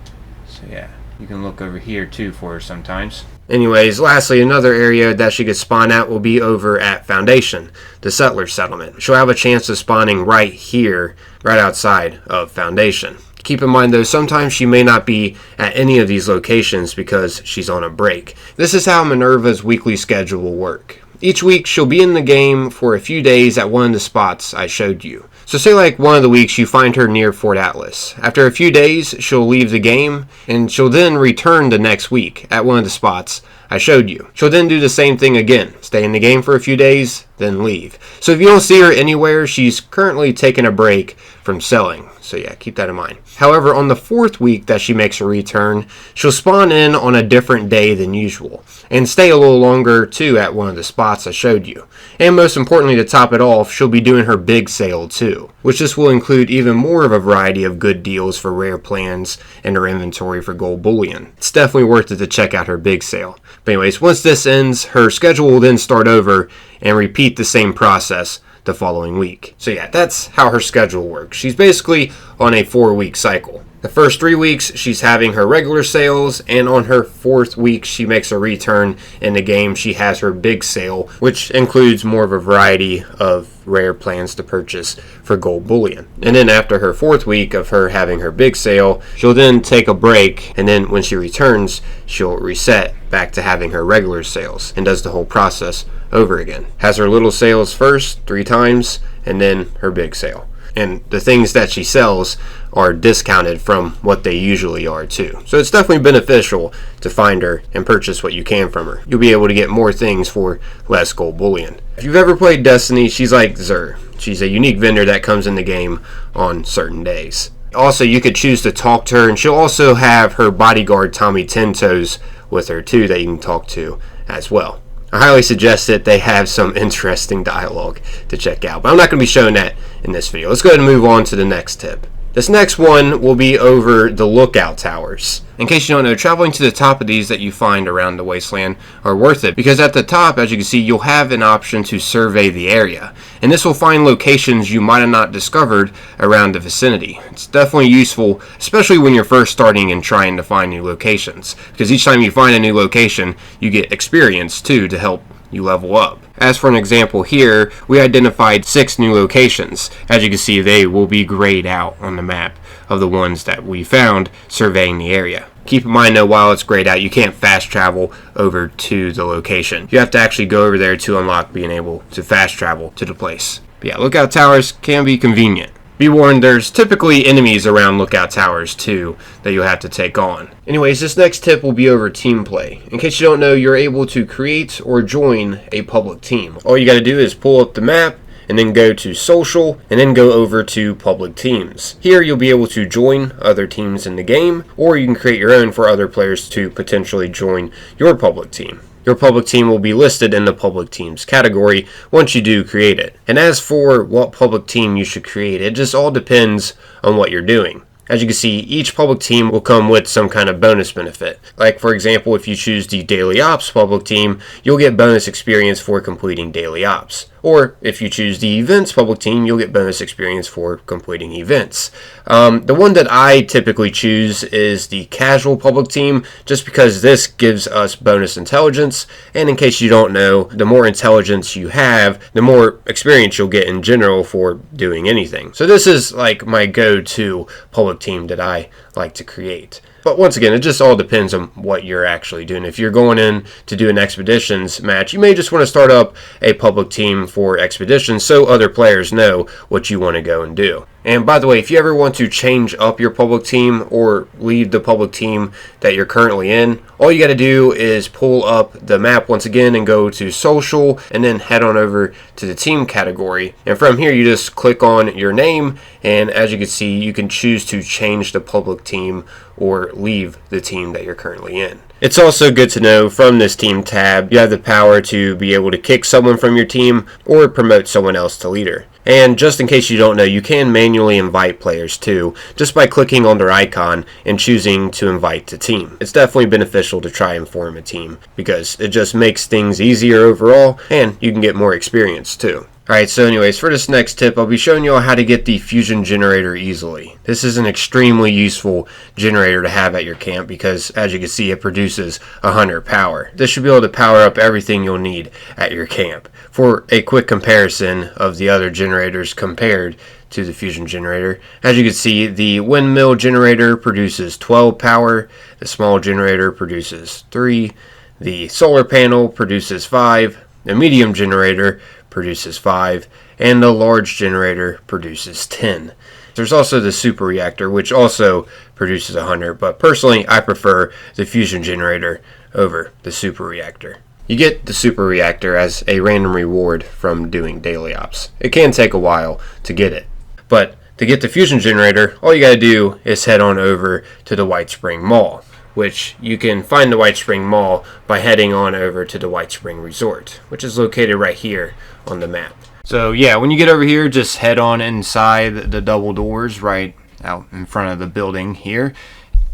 So yeah. You can look over here too for her sometimes. Anyways, lastly, another area that she could spawn at will be over at Foundation, the settler settlement. She'll have a chance of spawning right here, right outside of Foundation. Keep in mind though, sometimes she may not be at any of these locations because she's on a break. This is how Minerva's weekly schedule will work. Each week she'll be in the game for a few days at one of the spots I showed you. So say like one of the weeks you find her near Fort Atlas. After a few days she'll leave the game and she'll then return the next week at one of the spots I showed you. She'll then do the same thing again. Stay in the game for a few days, then leave. So if you don't see her anywhere, she's currently taking a break from selling. So yeah, keep that in mind. However, on the 4th week that she makes a return, she'll spawn in on a different day than usual and stay a little longer too at one of the spots I showed you. And most importantly, to top it off, she'll be doing her big sale too, which this will include even more of a variety of good deals for rare plans and her inventory for gold bullion. It's definitely worth it to check out her big sale. But anyways, once this ends, her schedule will then start over and repeat the same process the following week. So yeah, that's how her schedule works. She's basically on a 4-week cycle. The first 3 weeks, she's having her regular sales, and on her 4th week, she makes a return in the game. She has her big sale, which includes more of a variety of rare plans to purchase for gold bullion. And then after her 4th week of her having her big sale, she'll then take a break, and then when she returns, she'll reset back to having her regular sales and does the whole process over again. Has her little sales first 3 times, and then her big sale. And the things that she sells are discounted from what they usually are too. So it's definitely beneficial to find her and purchase what you can from her. You'll be able to get more things for less gold bullion. If you've ever played Destiny, she's like Xur. She's a unique vendor that comes in the game on certain days. Also, you could choose to talk to her, and she'll also have her bodyguard Tommy Tentoes with her too that you can talk to as well. I highly suggest that they have some interesting dialogue to check out, but I'm not going to be showing that in this video. Let's go ahead and move on to the next tip. This next one will be over the lookout towers. In case you don't know, traveling to the top of these that you find around the wasteland are worth it, because at the top, as you can see, you'll have an option to survey the area, and this will find locations you might have not discovered around the vicinity. It's definitely useful, especially when you're first starting and trying to find new locations, because each time you find a new location, you get experience too to help you level up. As for an example here, we identified 6 new locations. As you can see, they will be grayed out on the map of the ones that we found surveying the area. Keep in mind though, while it's grayed out, you can't fast travel over to the location. You have to actually go over there to unlock being able to fast travel to the place. But yeah, lookout towers can be convenient. Be warned, there's typically enemies around lookout towers too that you'll have to take on. Anyways, this next tip will be over team play. In case you don't know, you're able to create or join a public team. All you got to do is pull up the map and then go to social and then go over to public teams. Here you'll be able to join other teams in the game, or you can create your own for other players to potentially join your public team. Your public team will be listed in the public teams category once you do create it. And as for what public team you should create, it just all depends on what you're doing. As you can see, each public team will come with some kind of bonus benefit. Like for example, if you choose the Daily Ops public team, you'll get bonus experience for completing Daily Ops. Or if you choose the Events public team, you'll get bonus experience for completing events. The one that I typically choose is the Casual public team, just because this gives us bonus intelligence. And in case you don't know, the more intelligence you have, the more experience you'll get in general for doing anything. So this is like my go-to public team that I like to create. But once again, it just all depends on what you're actually doing. If you're going in to do an expeditions match, you may just want to start up a public team for expeditions so other players know what you want to go and do. And by the way, if you ever want to change up your public team or leave the public team that you're currently in, all you got to do is pull up the map once again and go to social and then head on over to the team category. And from here, you just click on your name, and as you can see, you can choose to change the public team or leave the team that you're currently in. It's also good to know from this team tab, you have the power to be able to kick someone from your team or promote someone else to leader. And just in case you don't know, you can manually invite players too, just by clicking on their icon and choosing to invite to team. It's definitely beneficial to try and form a team because it just makes things easier overall, and you can get more experience too. Alright, so anyways, for this next tip, I'll be showing you all how to get the fusion generator easily. This is an extremely useful generator to have at your camp because, as you can see, it produces 100 power. This should be able to power up everything you'll need at your camp. For a quick comparison of the other generators compared to the fusion generator, as you can see, the windmill generator produces 12 power, the small generator produces 3, the solar panel produces 5, the medium generator produces 5, and the large generator produces 10. There's also the super reactor, which also produces 100, but personally I prefer the fusion generator over the super reactor. You get the super reactor as a random reward from doing daily ops. It can take a while to get it, but to get the fusion generator, all you gotta do is head on over to the Whitespring Mall, which you can find the Whitespring Mall by heading on over to the Whitespring Resort, which is located right here on the map. So yeah, when you get over here, just head on inside the double doors right out in front of the building here.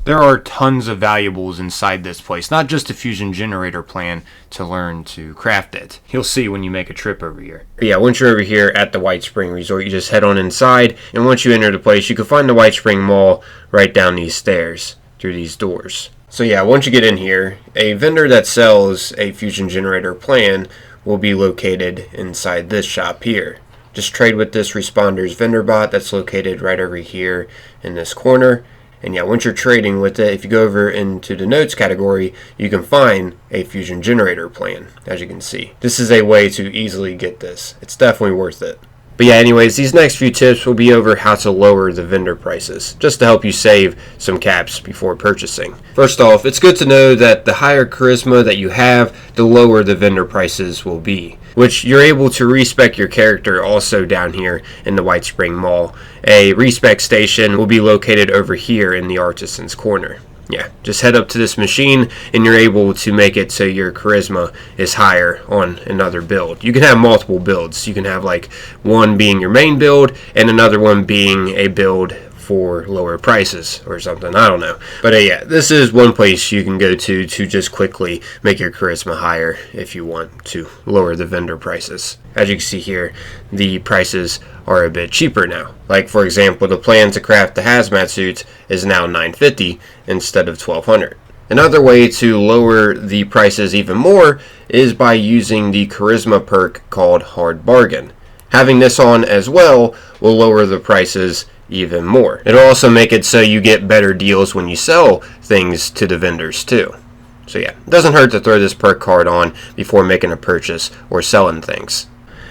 There are tons of valuables inside this place, not just a fusion generator plan to learn to craft it. You'll see when you make a trip over here. But yeah, once you're over here at the Whitespring Resort, you just head on inside, and once you enter the place, you can find the Whitespring Mall right down these stairs through these doors. So yeah, once you get in here, a vendor that sells a fusion generator plan will be located inside this shop here. Just trade with this Responder's vendor bot that's located right over here in this corner. And yeah, once you're trading with it, if you go over into the notes category, you can find a fusion generator plan, as you can see. This is a way to easily get this. It's definitely worth it. But yeah, anyways, these next few tips will be over how to lower the vendor prices, just to help you save some caps before purchasing. First off, it's good to know that the higher charisma that you have, the lower the vendor prices will be, which you're able to respec your character also down here in the Whitespring Mall. A respec station will be located over here in the Artisan's Corner. Yeah, just head up to this machine and you're able to make it so your charisma is higher on another build. You can have multiple builds. You can have like one being your main build and another one being a build for lower prices or something. I don't know. But yeah, this is one place you can go to just quickly make your charisma higher if you want to lower the vendor prices. As you can see here, the prices are a bit cheaper now. Like for example, the plan to craft the hazmat suits is now $950 instead of $1,200. Another way to lower the prices even more is by using the charisma perk called Hard Bargain. Having this on as well will lower the prices even more. It'll also make it so you get better deals when you sell things to the vendors too. So yeah, it doesn't hurt to throw this perk card on before making a purchase or selling things.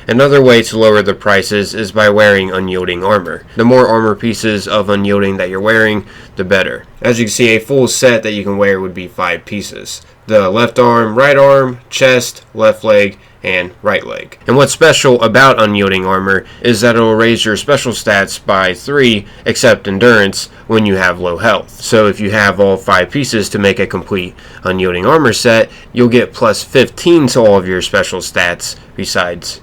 Another way to lower the prices is by wearing Unyielding armor. The more armor pieces of Unyielding that you're wearing, the better. As you can see, a full set that you can wear would be 5 pieces. The left arm, chest, left leg, and right leg. And what's special about Unyielding armor is that it will raise your special stats by 3 except endurance when you have low health. So if you have all 5 pieces to make a complete Unyielding armor set, you'll get plus 15 to all of your special stats besides,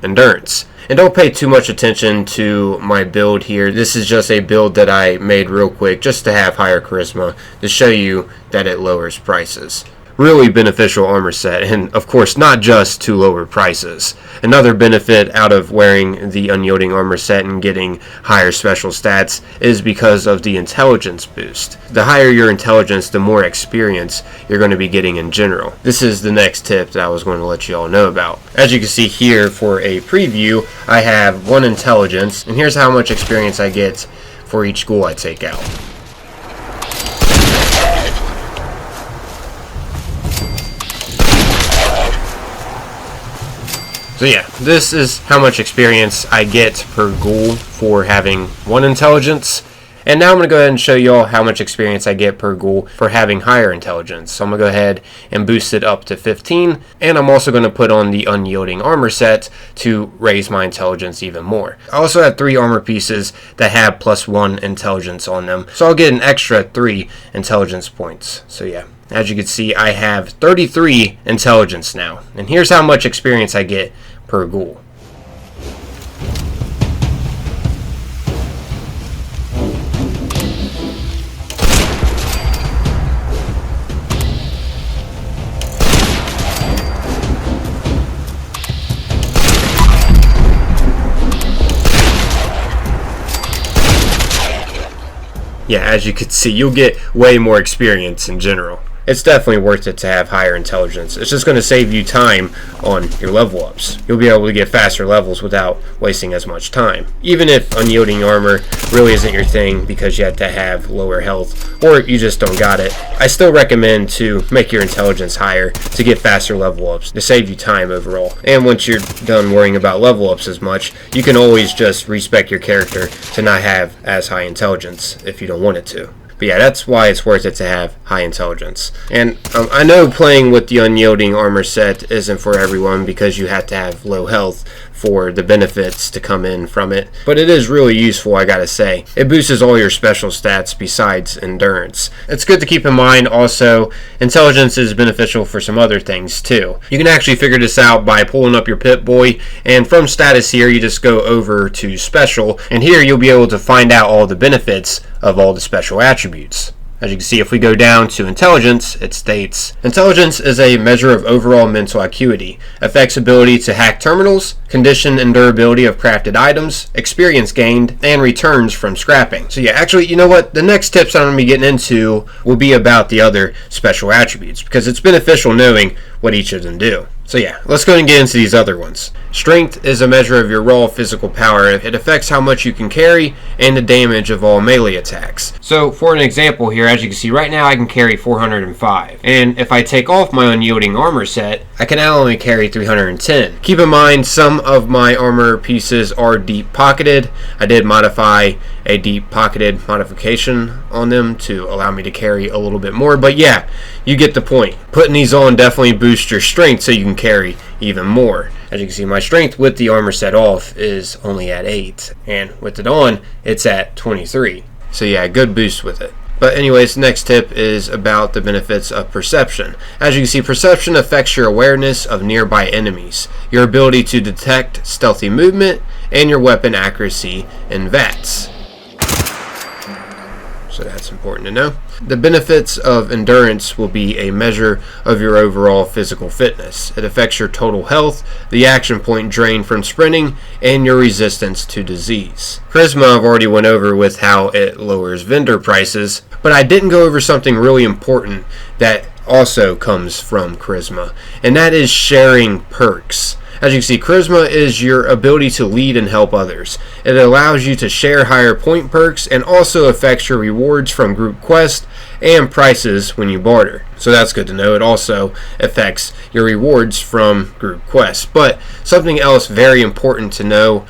endurance. And don't pay too much attention to my build here. This is just a build that I made real quick just to have higher charisma to show you that it lowers prices. Really beneficial armor set, and of course not just to lower prices. Another benefit out of wearing the Unyielding armor set and getting higher special stats is because of the intelligence boost. The higher your intelligence, the more experience you're going to be getting in general. This is the next tip that I was going to let you all know about. As you can see here for a preview, I have 1 intelligence, and here's how much experience I get for each ghoul I take out. So yeah, this is how much experience I get per ghoul for having 1 intelligence. And now I'm going to go ahead and show you all how much experience I get per ghoul for having higher intelligence. So I'm going to go ahead and boost it up to 15. And I'm also going to put on the Unyielding armor set to raise my intelligence even more. I also have 3 armor pieces that have plus 1 intelligence on them. So I'll get an extra 3 intelligence points. So yeah. As you can see, I have 33 intelligence now. And here's how much experience I get per ghoul. yeah, as you can see, you'll get way more experience in general. It's definitely worth it to have higher intelligence. It's just going to save you time on your level ups. You'll be able to get faster levels without wasting as much time. Even if unyielding armor really isn't your thing because you have to have lower health or you just don't got it, I still recommend to make your intelligence higher to get faster level ups to save you time overall. And once you're done worrying about level ups as much, you can always just respec your character to not have as high intelligence if you don't want it to. But yeah, that's why it's worth it to have high intelligence. And I know playing with the unyielding armor set isn't for everyone because you have to have low health for the benefits to come in from it, but it is really useful, I gotta say. It boosts all your special stats besides endurance. It's good to keep in mind also, intelligence is beneficial for some other things too. You can actually figure this out by pulling up your Pip-Boy, and from status here you just go over to special, and here you'll be able to find out all the benefits of all the special attributes. As you can see, if we go down to intelligence, it states, intelligence is a measure of overall mental acuity, affects ability to hack terminals, condition and durability of crafted items, experience gained, and returns from scrapping. So yeah, actually, you know what? The next tips I'm going to be getting into will be about the other special attributes, because it's beneficial knowing what each of them do. So yeah, let's go ahead and get into these other ones. Strength is a measure of your raw physical power. It affects how much you can carry and the damage of all melee attacks. So for an example here, as you can see right now I can carry 405. And if I take off my unyielding armor set, I can now only carry 310. Keep in mind some of my armor pieces are deep pocketed. I did modify a deep pocketed modification on them to allow me to carry a little bit more. But yeah, you get the point. Putting these on definitely boosts your strength so you can carry even more. As you can see, my strength with the armor set off is only at 8, and with it on, it's at 23. So yeah, good boost with it. But anyways, next tip is about the benefits of perception. As you can see, perception affects your awareness of nearby enemies, your ability to detect stealthy movement, and your weapon accuracy in VATS. So that's important to know. The benefits of endurance will be a measure of your overall physical fitness. It affects your total health, the action point drain from sprinting, and your resistance to disease. Charisma I've already went over with how it lowers vendor prices, but I didn't go over something really important that also comes from charisma, and that is sharing perks. As you can see, charisma is your ability to lead and help others. It allows you to share higher point perks and also affects your rewards from group quests and prices when you barter. So that's good to know. It also affects your rewards from group quests. But something else very important to know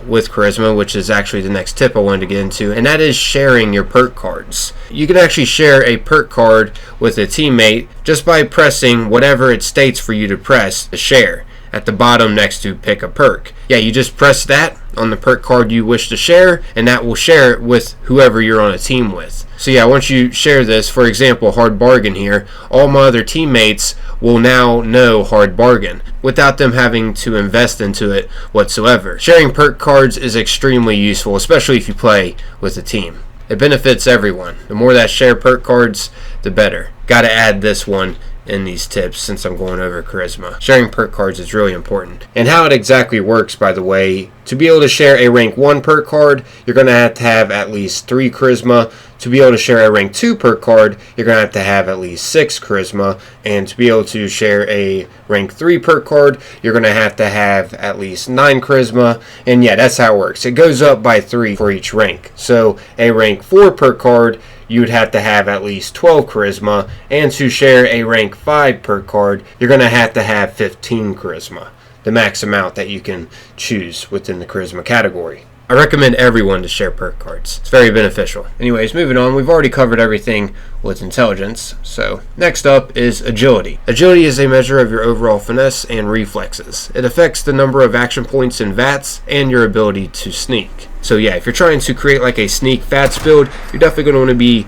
with charisma, which is actually the next tip I wanted to get into, and that is sharing your perk cards. You can actually share a perk card with a teammate just by pressing whatever it states for you to press to share at the bottom next to pick a perk. Yeah, you just press that on the perk card you wish to share, and that will share it with whoever you're on a team with. So yeah, once you share this, for example, Hard Bargain here, all my other teammates will now know Hard Bargain without them having to invest into it whatsoever. Sharing perk cards is extremely useful, especially if you play with a team. It benefits everyone. The more that share perk cards, the better. Gotta add this one in these tips since I'm going over charisma. Sharing perk cards is really important. And how it exactly works, by the way, to be able to share a rank 1 perk card, you're going to have at least 3 charisma. To be able to share a rank 2 perk card, you're going to have at least 6 charisma. And to be able to share a rank 3 perk card, you're going to have at least 9 charisma. And yeah, that's how it works. It goes up by 3 for each rank. So a rank 4 perk card, you would have to have at least 12 charisma, and to share a rank 5 perk card, you're going to have 15 charisma, the max amount that you can choose within the charisma category. I recommend everyone to share perk cards. It's very beneficial. Anyways, moving on, we've already covered everything with intelligence, so next up is agility. Agility is a measure of your overall finesse and reflexes. It affects the number of action points in VATS and your ability to sneak. So yeah, if you're trying to create like a sneak VATS build, you're definitely going to want to be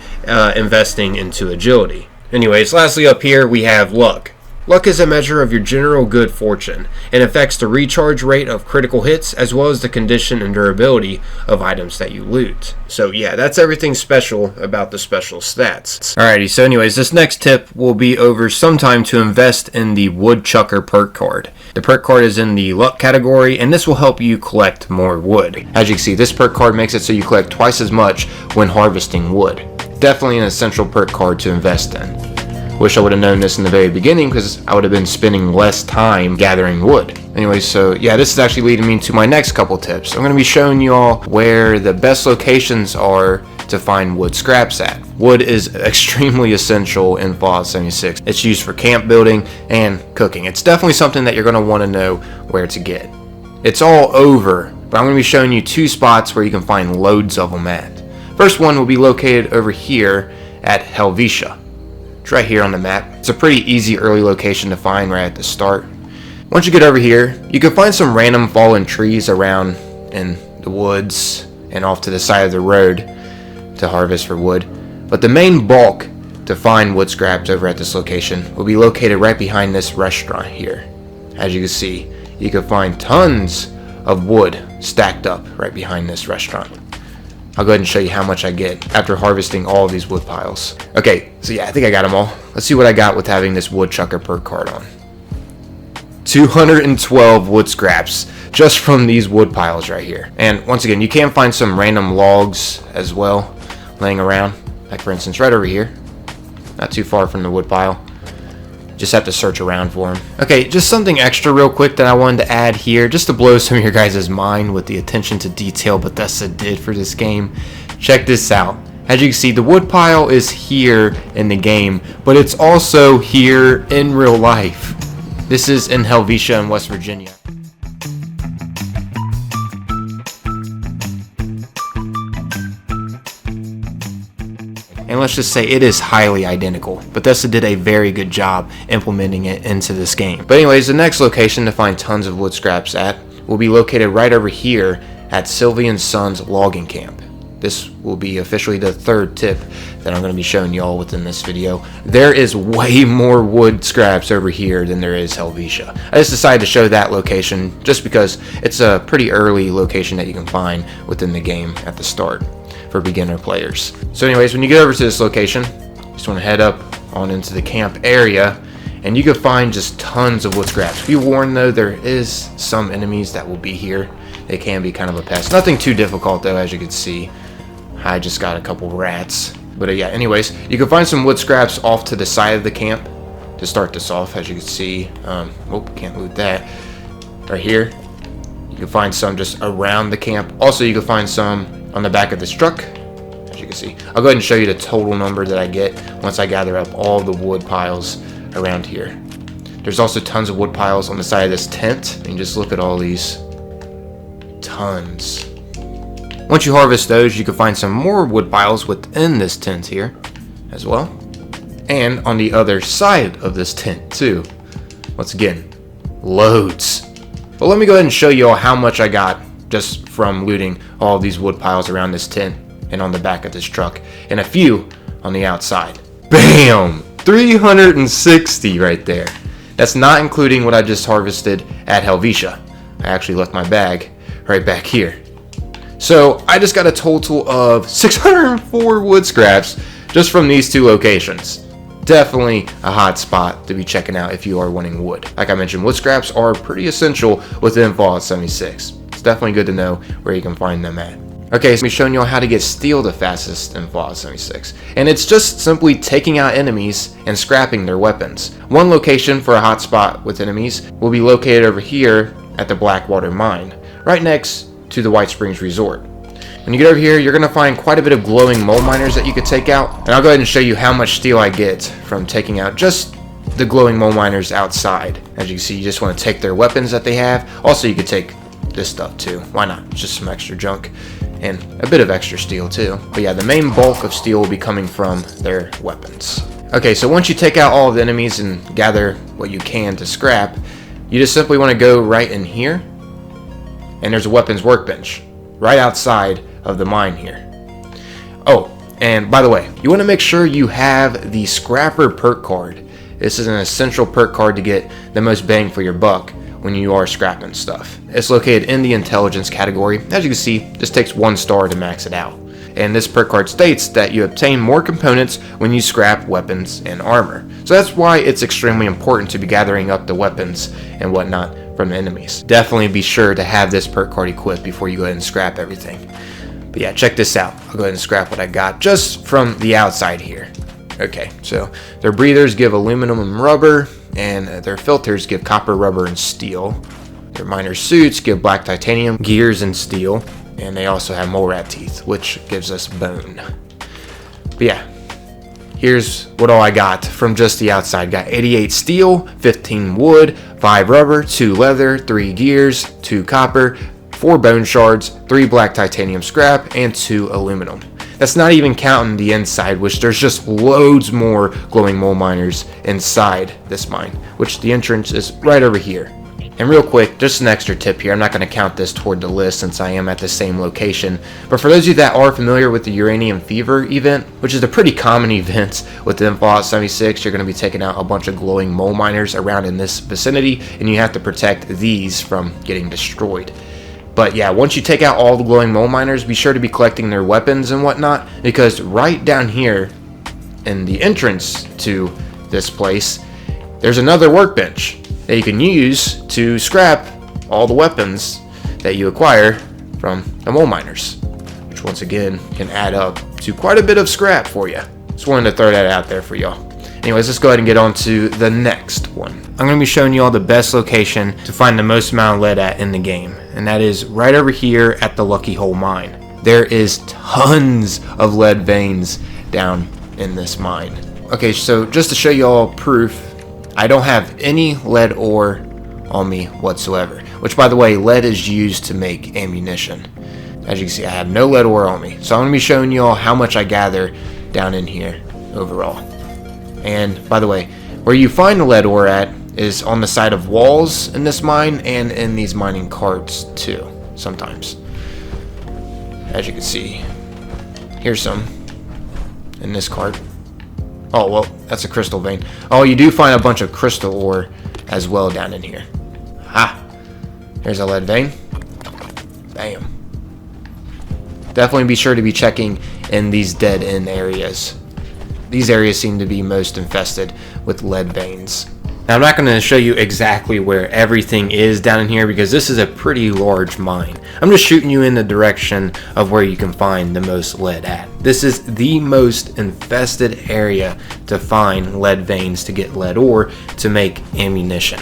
investing into agility. Anyways, lastly up here we have luck. Luck is a measure of your general good fortune, and affects the recharge rate of critical hits as well as the condition and durability of items that you loot. So yeah, that's everything special about the special stats. Alrighty, so anyways, this next tip will be over sometime to invest in the Woodchucker perk card. The perk card is in the luck category, and this will help you collect more wood. As you can see, this perk card makes it so you collect twice as much when harvesting wood. Definitely an essential perk card to invest in. Wish I would have known this in the very beginning, because I would have been spending less time gathering wood. Anyway, so yeah, this is actually leading me to my next couple tips. I'm going to be showing you all where the best locations are to find wood scraps at. Wood is extremely essential in Fallout 76. It's used for camp building and cooking. It's definitely something that you're going to want to know where to get. It's all over, but I'm going to be showing you 2 spots where you can find loads of them at. First one will be located over here at Helvetia. It's right here on the map. It's a pretty easy early location to find right at the start. Once you get over here, you can find some random fallen trees around in the woods and off to the side of the road to harvest for wood. But the main bulk to find wood scraps over at this location will be located right behind this restaurant here. As you can see, you can find tons of wood stacked up right behind this restaurant. I'll go ahead and show you how much I get after harvesting all of these wood piles. Okay, so yeah, I think I got them all. Let's see what I got with having this Woodchucker perk card on. 212 wood scraps just from these wood piles right here. And once again, you can find some random logs as well laying around. Like for instance, right over here. Not too far from the wood pile. Just have to search around for them. Okay, just something extra real quick that I wanted to add here, just to blow some of your guys' mind with the attention to detail Bethesda did for this game. Check this out. As you can see, the wood pile is here in the game, but it's also here in real life. This is in Helvetia in West Virginia. And let's just say it is highly identical. Bethesda did a very good job implementing it into this game. But anyways, the next location to find tons of wood scraps at will be located right over here at Sylvie and Sons logging camp. This will be officially the 3rd tip that I'm going to be showing y'all within this video. There is way more wood scraps over here than there is Helvetia. I just decided to show that location just because it's a pretty early location that you can find within the game at the start for beginner players. So anyways, when you get over to this location, you just want to head up on into the camp area, and you can find just tons of wood scraps. Be warned though, there is some enemies that will be here. They can be kind of a pest. Nothing too difficult though, as you can see. I just got a couple rats. But yeah, anyways, you can find some wood scraps off to the side of the camp to start this off. As you can see, can't loot that. Right here, you can find some just around the camp. Also, you can find some on the back of this truck, as you can see. I'll go ahead and show you the total number that I get once I gather up all the wood piles around here. There's also tons of wood piles on the side of this tent. And just look at all these. Tons. Once you harvest those, you can find some more wood piles within this tent here as well. And on the other side of this tent too. Once again, loads. But let me go ahead and show you all how much I got just from looting all these wood piles around this tent and on the back of this truck, and a few on the outside. Bam! 360 right there. That's not including what I just harvested at Helvetia. I actually left my bag right back here. So I just got a total of 604 wood scraps just from these 2 locations. Definitely a hot spot to be checking out if you are wanting wood. Like I mentioned, wood scraps are pretty essential within Fallout 76. It's definitely good to know where you can find them at. Okay, so I'm showing you all how to get steel the fastest in Fallout 76. And it's just simply taking out enemies and scrapping their weapons. One location for a hotspot with enemies will be located over here at the Blackwater Mine, right next to the Whitesprings Resort. When you get over here, you're going to find quite a bit of glowing mole miners that you could take out. And I'll go ahead and show you how much steel I get from taking out just the glowing mole miners outside. As you can see, you just want to take their weapons that they have. Also, you could take this stuff too. Why not? It's just some extra junk and a bit of extra steel too. But yeah, the main bulk of steel will be coming from their weapons. Okay, so once you take out all of the enemies and gather what you can to scrap, you just simply want to go right in here, and there's a weapons workbench right outside of the mine here. Oh, and by the way, you want to make sure you have the Scrapper perk card This is an essential perk card to get the most bang for your buck when you are scrapping stuff. It's located in the intelligence category. As you can see, this takes 1 star to max it out. And this perk card states that you obtain more components when you scrap weapons and armor. So that's why it's extremely important to be gathering up the weapons and whatnot from the enemies. Definitely be sure to have this perk card equipped before you go ahead and scrap everything. But yeah, check this out. I'll go ahead and scrap what I got just from the outside here. Okay, so their breathers give aluminum and rubber, and their filters give copper, rubber, and steel. Their miner suits give black titanium, gears, and steel. And they also have mole rat teeth, which gives us bone. But yeah, here's what all I got from just the outside. Got 88 steel, 15 wood, 5 rubber, 2 leather, 3 gears, 2 copper, 4 bone shards, 3 black titanium scrap, and 2 aluminum. That's not even counting the inside, which there's just loads more glowing mole miners inside this mine, which the entrance is right over here. And real quick, just an extra tip here, I'm not going to count this toward the list since I am at the same location, but for those of you that are familiar with the Uranium Fever event, which is a pretty common event within Fallout 76, you're going to be taking out a bunch of glowing mole miners around in this vicinity, and you have to protect these from getting destroyed. But yeah, once you take out all the glowing mole miners, be sure to be collecting their weapons and whatnot, because right down here in the entrance to this place, there's another workbench that you can use to scrap all the weapons that you acquire from the mole miners, which once again can add up to quite a bit of scrap for you. Just wanted to throw that out there for y'all. Anyways, let's go ahead and get on to the next one. I'm going to be showing you all the best location to find the most amount of lead at in the game, and that is right over here at the Lucky Hole Mine. There is tons of lead veins down in this mine. Okay, so just to show you all proof, I don't have any lead ore on me whatsoever, which by the way, lead is used to make ammunition. As you can see, I have no lead ore on me. So I'm going to be showing you all how much I gather down in here overall. And by the way, where you find the lead ore at is on the side of walls in this mine and in these mining carts too, sometimes. As you can see, here's some in this cart. Oh, well, that's a crystal vein. Oh, you do find a bunch of crystal ore as well down in here. Ha! Here's a lead vein. Bam. Definitely be sure to be checking in these dead end areas. These areas seem to be most infested with lead veins. Now, I'm not going to show you exactly where everything is down in here because this is a pretty large mine. I'm just shooting you in the direction of where you can find the most lead at. This is the most infested area to find lead veins to get lead ore to make ammunition.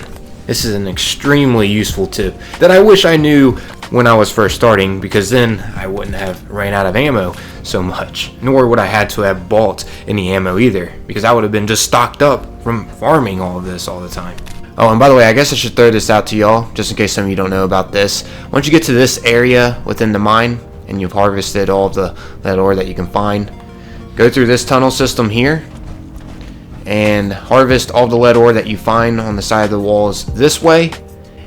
This is an extremely useful tip that I wish I knew when I was first starting, because then I wouldn't have ran out of ammo so much, nor would I had to have bought any ammo either, because I would have been just stocked up from farming all of this all the time. Oh, and by the way, I guess I should throw this out to y'all, just in case some of you don't know about this. Once you get to this area within the mine, and you've harvested all of the lead ore that you can find, go through this tunnel system here, and harvest all the lead ore that you find on the side of the walls this way,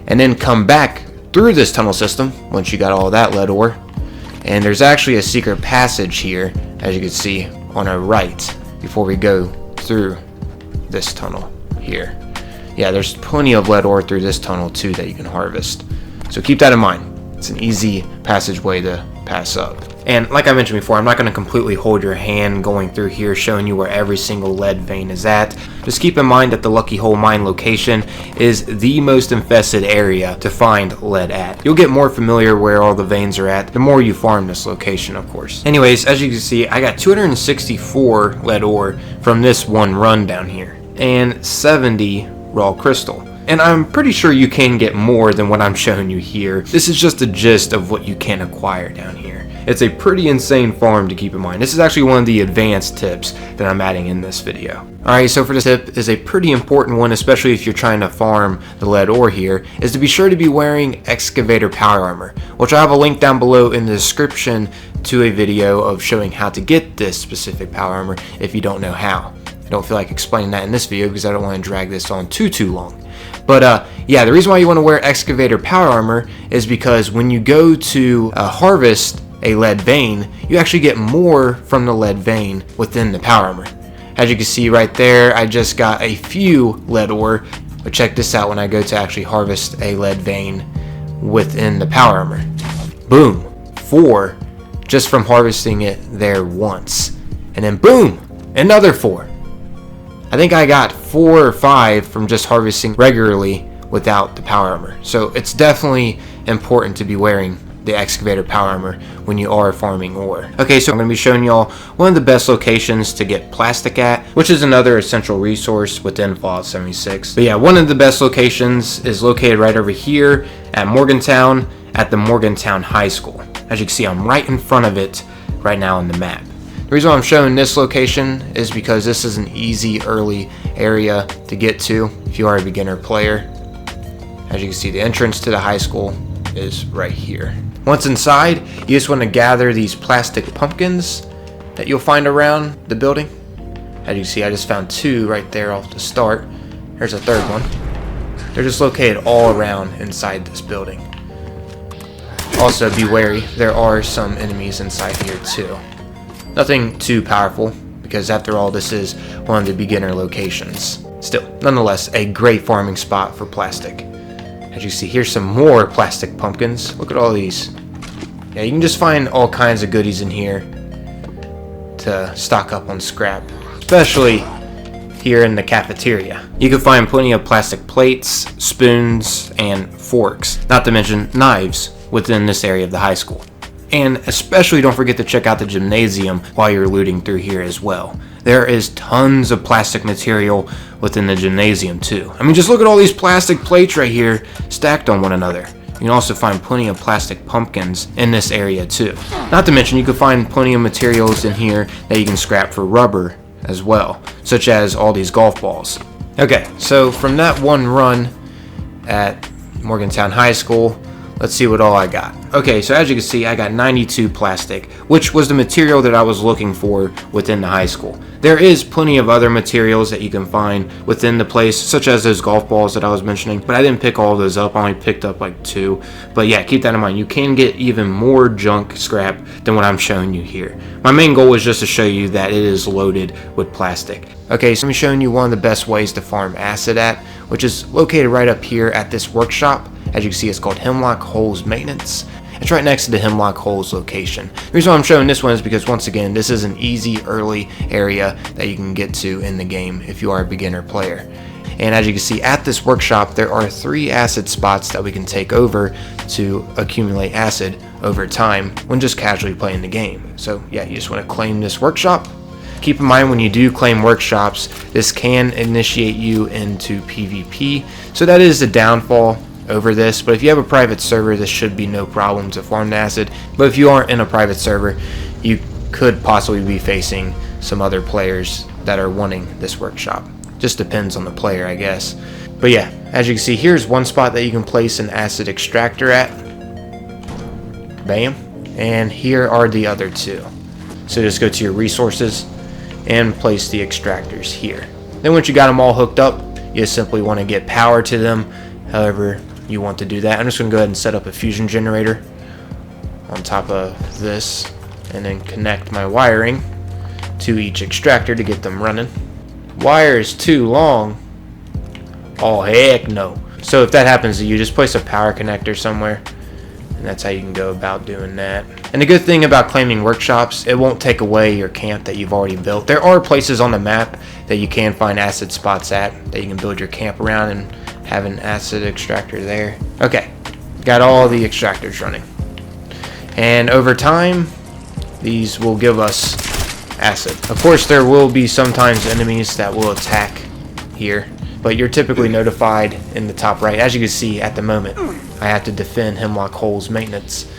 and then come back through this tunnel system once you got all that lead ore. And there's actually a secret passage here, as you can see on our right, before we go through this tunnel here. Yeah, there's plenty of lead ore through this tunnel too that you can harvest. So keep that in mind. It's an easy passageway to pass up. And like I mentioned before, I'm not going to completely hold your hand going through here showing you where every single lead vein is at. Just keep in mind that the Lucky Hole Mine location is the most infested area to find lead at. You'll get more familiar where all the veins are at the more you farm this location, of course. Anyways, as you can see, I got 264 lead ore from this one run down here, and 70 raw crystal. And I'm pretty sure you can get more than what I'm showing you here. This is just the gist of what you can acquire down here. It's a pretty insane farm to keep in mind. This is actually one of the advanced tips that I'm adding in this video. Alright, so for this tip is a pretty important one, especially if you're trying to farm the lead ore here, is to be sure to be wearing Excavator power armor, which I have a link down below in the description to a video of showing how to get this specific power armor if you don't know how. I don't feel like explaining that in this video because I don't want to drag this on too long. But yeah, the reason why you want to wear Excavator power armor is because when you go to harvest a lead vein, you actually get more from the lead vein within the power armor. As you can see right there, I just got a few lead ore, but check this out when I go to actually harvest a lead vein within the power armor. Boom, 4 just from harvesting it there once. And then boom, another 4. I think I got 4 or 5 from just harvesting regularly without the power armor. So it's definitely important to be wearing the excavator power armor when you are farming ore. Okay, so I'm going to be showing y'all one of the best locations to get plastic at, which is another essential resource within Fallout 76. But yeah, one of the best locations is located right over here at Morgantown, at the Morgantown High School. As you can see, I'm right in front of it right now on the map. The reason why I'm showing this location is because this is an easy early area to get to if you are a beginner player. As you can see, the entrance to the high school is right here. Once inside, you just want to gather these plastic pumpkins that you'll find around the building. As you can see, I just found 2 right there off the start. There's a 3rd one. They're just located all around inside this building. Also, be wary, there are some enemies inside here too. Nothing too powerful, because after all, this is one of the beginner locations. Still, nonetheless, a great farming spot for plastic. As you see, here's some more plastic pumpkins. Look at all these. Yeah, you can just find all kinds of goodies in here to stock up on scrap, especially here in the cafeteria. You can find plenty of plastic plates, spoons, and forks, not to mention knives within this area of the high school. And especially don't forget to check out the gymnasium while you're looting through here as well. There is tons of plastic material within the gymnasium too. I mean, just look at all these plastic plates right here stacked on one another. You can also find plenty of plastic pumpkins in this area too. Not to mention, you can find plenty of materials in here that you can scrap for rubber as well, such as all these golf balls. Okay, so from that one run at Morgantown High School, let's see what all I got. Okay, so as you can see, I got 92 plastic, which was the material that I was looking for within the high school. There is plenty of other materials that you can find within the place, such as those golf balls that I was mentioning, but I didn't pick all those up. I only picked up like 2. But yeah, keep that in mind. You can get even more junk scrap than what I'm showing you here. My main goal is just to show you that it is loaded with plastic. Okay, so I'm showing you one of the best ways to farm acid at, which is located right up here at this workshop. As you can see, it's called Hemlock Holes Maintenance. It's right next to the Hemlock Holes location. The reason why I'm showing this one is because, once again, this is an easy early area that you can get to in the game if you are a beginner player. And as you can see, at this workshop, there are 3 acid spots that we can take over to accumulate acid over time when just casually playing the game. So yeah, you just want to claim this workshop. Keep in mind, when you do claim workshops, this can initiate you into PvP. So that is the downfall over this, but if you have a private server, this should be no problem to farm the acid. But if you aren't in a private server, you could possibly be facing some other players that are wanting this workshop. Just depends on the player, I guess. But yeah, as you can see, here's one spot that you can place an acid extractor at. Bam. And here are the other 2. So just go to your resources and place the extractors here. Then once you got them all hooked up, you simply want to get power to them however you want to do that. I'm just going to go ahead and set up a fusion generator on top of this and then connect my wiring to each extractor to get them running. Wire is too long. Oh heck no. So if that happens to you, just place a power connector somewhere, and that's how you can go about doing that. And the good thing about claiming workshops, it won't take away your camp that you've already built. There are places on the map that you can find acid spots at that you can build your camp around and have an acid extractor there. Okay, got all the extractors running. And over time, these will give us acid. Of course, there will be sometimes enemies that will attack here, but you're typically notified in the top right. As you can see at the moment, I have to defend Hemlock Holes Maintenance.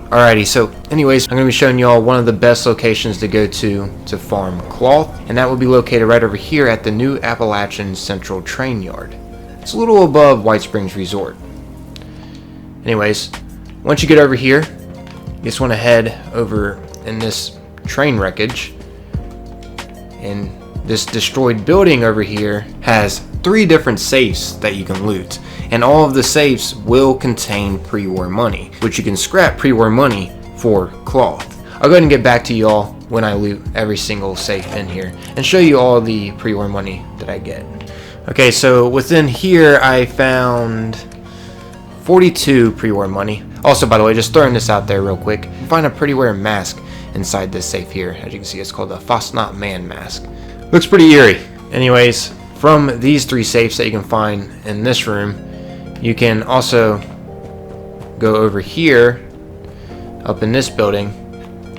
Alrighty, so anyways, I'm going to be showing you all one of the best locations to go to farm cloth, and that will be located right over here at the new Appalachian Central Train Yard. It's a little above Whitesprings Resort. Anyways, once you get over here, you just want to head over in this train wreckage, and this destroyed building over here has 3 different safes that you can loot, and all of the safes will contain pre-war money, which you can scrap pre-war money for cloth. I'll go ahead and get back to y'all when I loot every single safe in here and show you all the pre-war money that I get. Okay, so within here I found 42 pre-war money. Also, by the way, just throwing this out there real quick, you find a pretty rare mask inside this safe here. As you can see, it's called the Fosnot Man mask. Looks pretty eerie. Anyways, from these 3 safes that you can find in this room, you can also go over here, up in this building.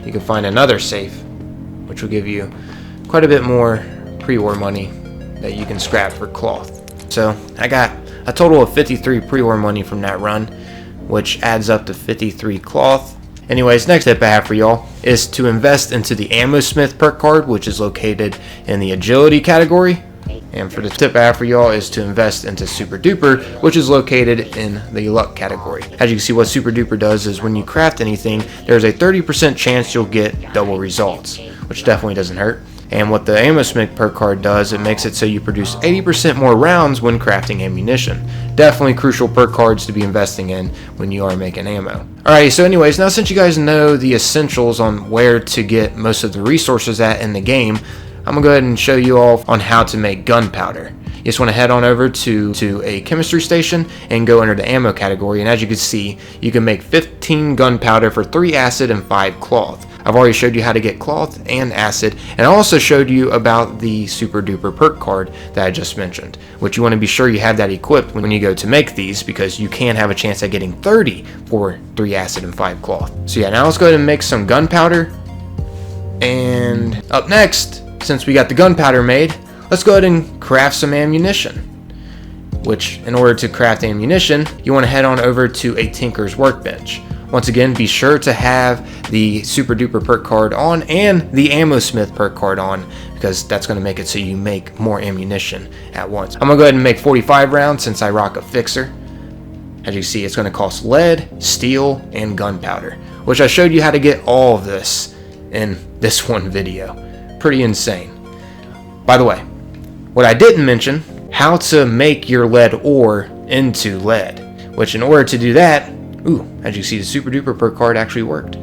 You can find another safe, which will give you quite a bit more pre-war money that you can scrap for cloth. So I got a total of 53 pre-war money from that run, which adds up to 53 cloth. Anyways, next tip I have for y'all is to invest into the Ammosmith perk card, which is located in the agility category. And for the tip I have for y'all is to invest into Super Duper, which is located in the luck category. As you can see, what Super Duper does is when you craft anything, there's a 30% chance you'll get double results, which definitely doesn't hurt. And what the Ammosmith perk card does, it makes it so you produce 80% more rounds when crafting ammunition. Definitely crucial perk cards to be investing in when you are making ammo. Alright, so anyways, now since you guys know the essentials on where to get most of the resources at in the game, I'm going to go ahead and show you all on how to make gunpowder. You just want to head on over to a chemistry station and go under the ammo category, and as you can see, you can make 15 gunpowder for 3 acid and 5 cloth. I've already showed you how to get cloth and acid, and I also showed you about the Super Duper perk card that I just mentioned, which you want to be sure you have that equipped when you go to make these, because you can have a chance at getting 30 for 3 acid and 5 cloth. So yeah, now let's go ahead and make some gunpowder. And up next, since we got the gunpowder made, let's go ahead and craft some ammunition. Which, in order to craft ammunition, you want to head on over to a Tinker's Workbench. Once again, be sure to have the Super Duper perk card on and the Ammosmith perk card on, because that's going to make it so you make more ammunition at once. I'm going to go ahead and make 45 rounds since I rock a fixer. As you see, it's going to cost lead, steel, and gunpowder, which I showed you how to get all of this in this one video. Pretty insane. By the way, what I didn't mention, how to make your lead ore into lead, which in order to do that, as you see, the Super Duper perk card actually worked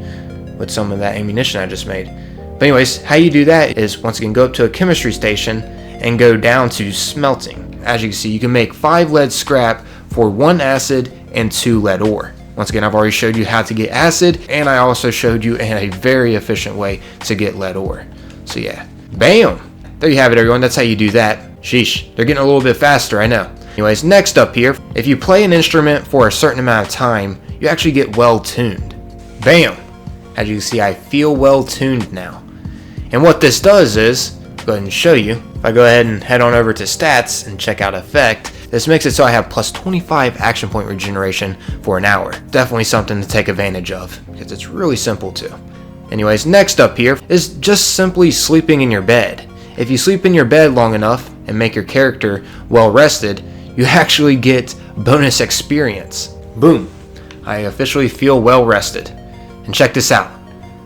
with some of that ammunition I just made. But anyways, how you do that is, once again, go up to a chemistry station and go down to smelting. As you can see, you can make 5 lead scrap for 1 acid and 2 lead ore. Once again, I've already showed you how to get acid, and I also showed you a very efficient way to get lead ore. So yeah, bam! There you have it, everyone. That's how you do that. Sheesh, they're getting a little bit faster, I know. Anyways, next up here, if you play an instrument for a certain amount of time, you actually get well tuned. Bam! As you can see, I feel well tuned now. And what this does is, go ahead and show you. If I go ahead and head on over to stats and check out effect, this makes it so I have plus 25 action point regeneration for an hour. Definitely something to take advantage of, because it's really simple too. Anyways, next up here is just simply sleeping in your bed. If you sleep in your bed long enough and make your character well rested, you actually get bonus experience. Boom! I officially feel well rested. And check this out.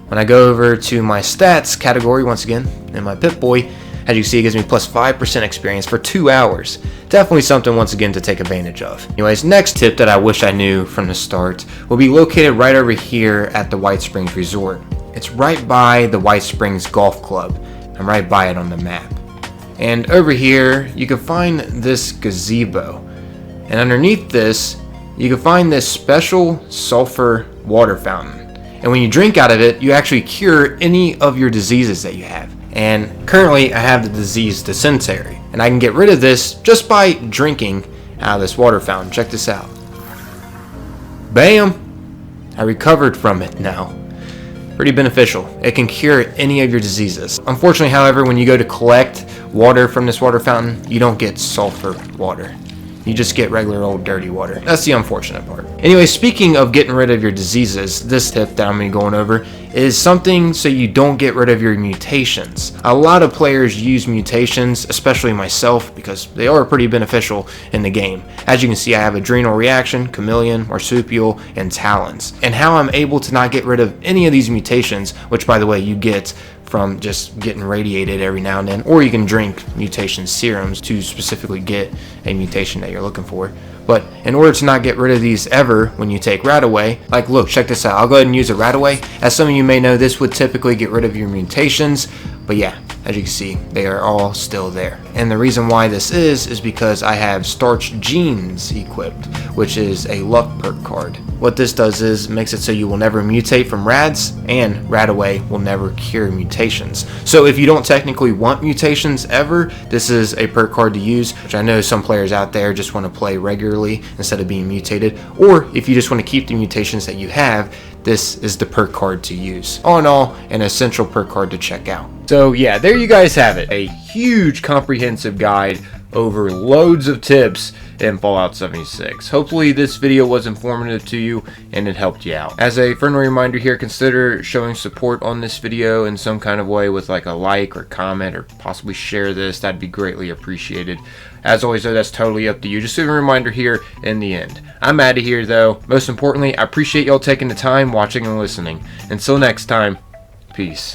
When I go over to my stats category once again, in my Pip-Boy, as you see, it gives me plus 5% experience for 2 hours. Definitely something once again to take advantage of. Anyways, next tip that I wish I knew from the start will be located right over here at the Whitespring Resort. It's right by the Whitesprings Golf Club. I'm right by it on the map. And over here, you can find this gazebo. And underneath this, you can find this special sulfur water fountain. And when you drink out of it, you actually cure any of your diseases that you have. And currently, I have the disease dysentery. And I can get rid of this just by drinking out of this water fountain. Check this out. Bam! I recovered from it now. Pretty beneficial. It can cure any of your diseases. Unfortunately, however, when you go to collect water from this water fountain, you don't get sulfur water. You just get regular old dirty water. That's the unfortunate part. Anyway, speaking of getting rid of your diseases, this tip that I'm going to be going over is something so you don't get rid of your mutations. A lot of players use mutations, especially myself, because they are pretty beneficial in the game. As you can see, I have Adrenal Reaction, Chameleon, Marsupial, and Talons. And how I'm able to not get rid of any of these mutations, which by the way you get from just getting radiated every now and then, or you can drink mutation serums to specifically get a mutation that you're looking for. But in order to not get rid of these ever when you take Radaway, like look, check this out. I'll go ahead and use a Radaway. As some of you may know, this would typically get rid of your mutations, but yeah, as you can see, they are all still there. And the reason why this is because I have Starched Genes equipped, which is a luck perk card. What this does is makes it so you will never mutate from rads, and Radaway will never cure mutations. So if you don't technically want mutations ever, this is a perk card to use, which I know some players out there just want to play regularly instead of being mutated, or if you just want to keep the mutations that you have, this is the perk card to use. All in all, an essential perk card to check out. So yeah, there you guys have it. A huge comprehensive guide over loads of tips in Fallout 76. Hopefully this video was informative to you and it helped you out. As a friendly reminder here, consider showing support on this video in some kind of way with like a like or comment or possibly share this. That'd be greatly appreciated. As always though, that's totally up to you. Just a reminder here in the end. I'm out of here though. Most importantly, I appreciate y'all taking the time watching and listening. Until next time, peace.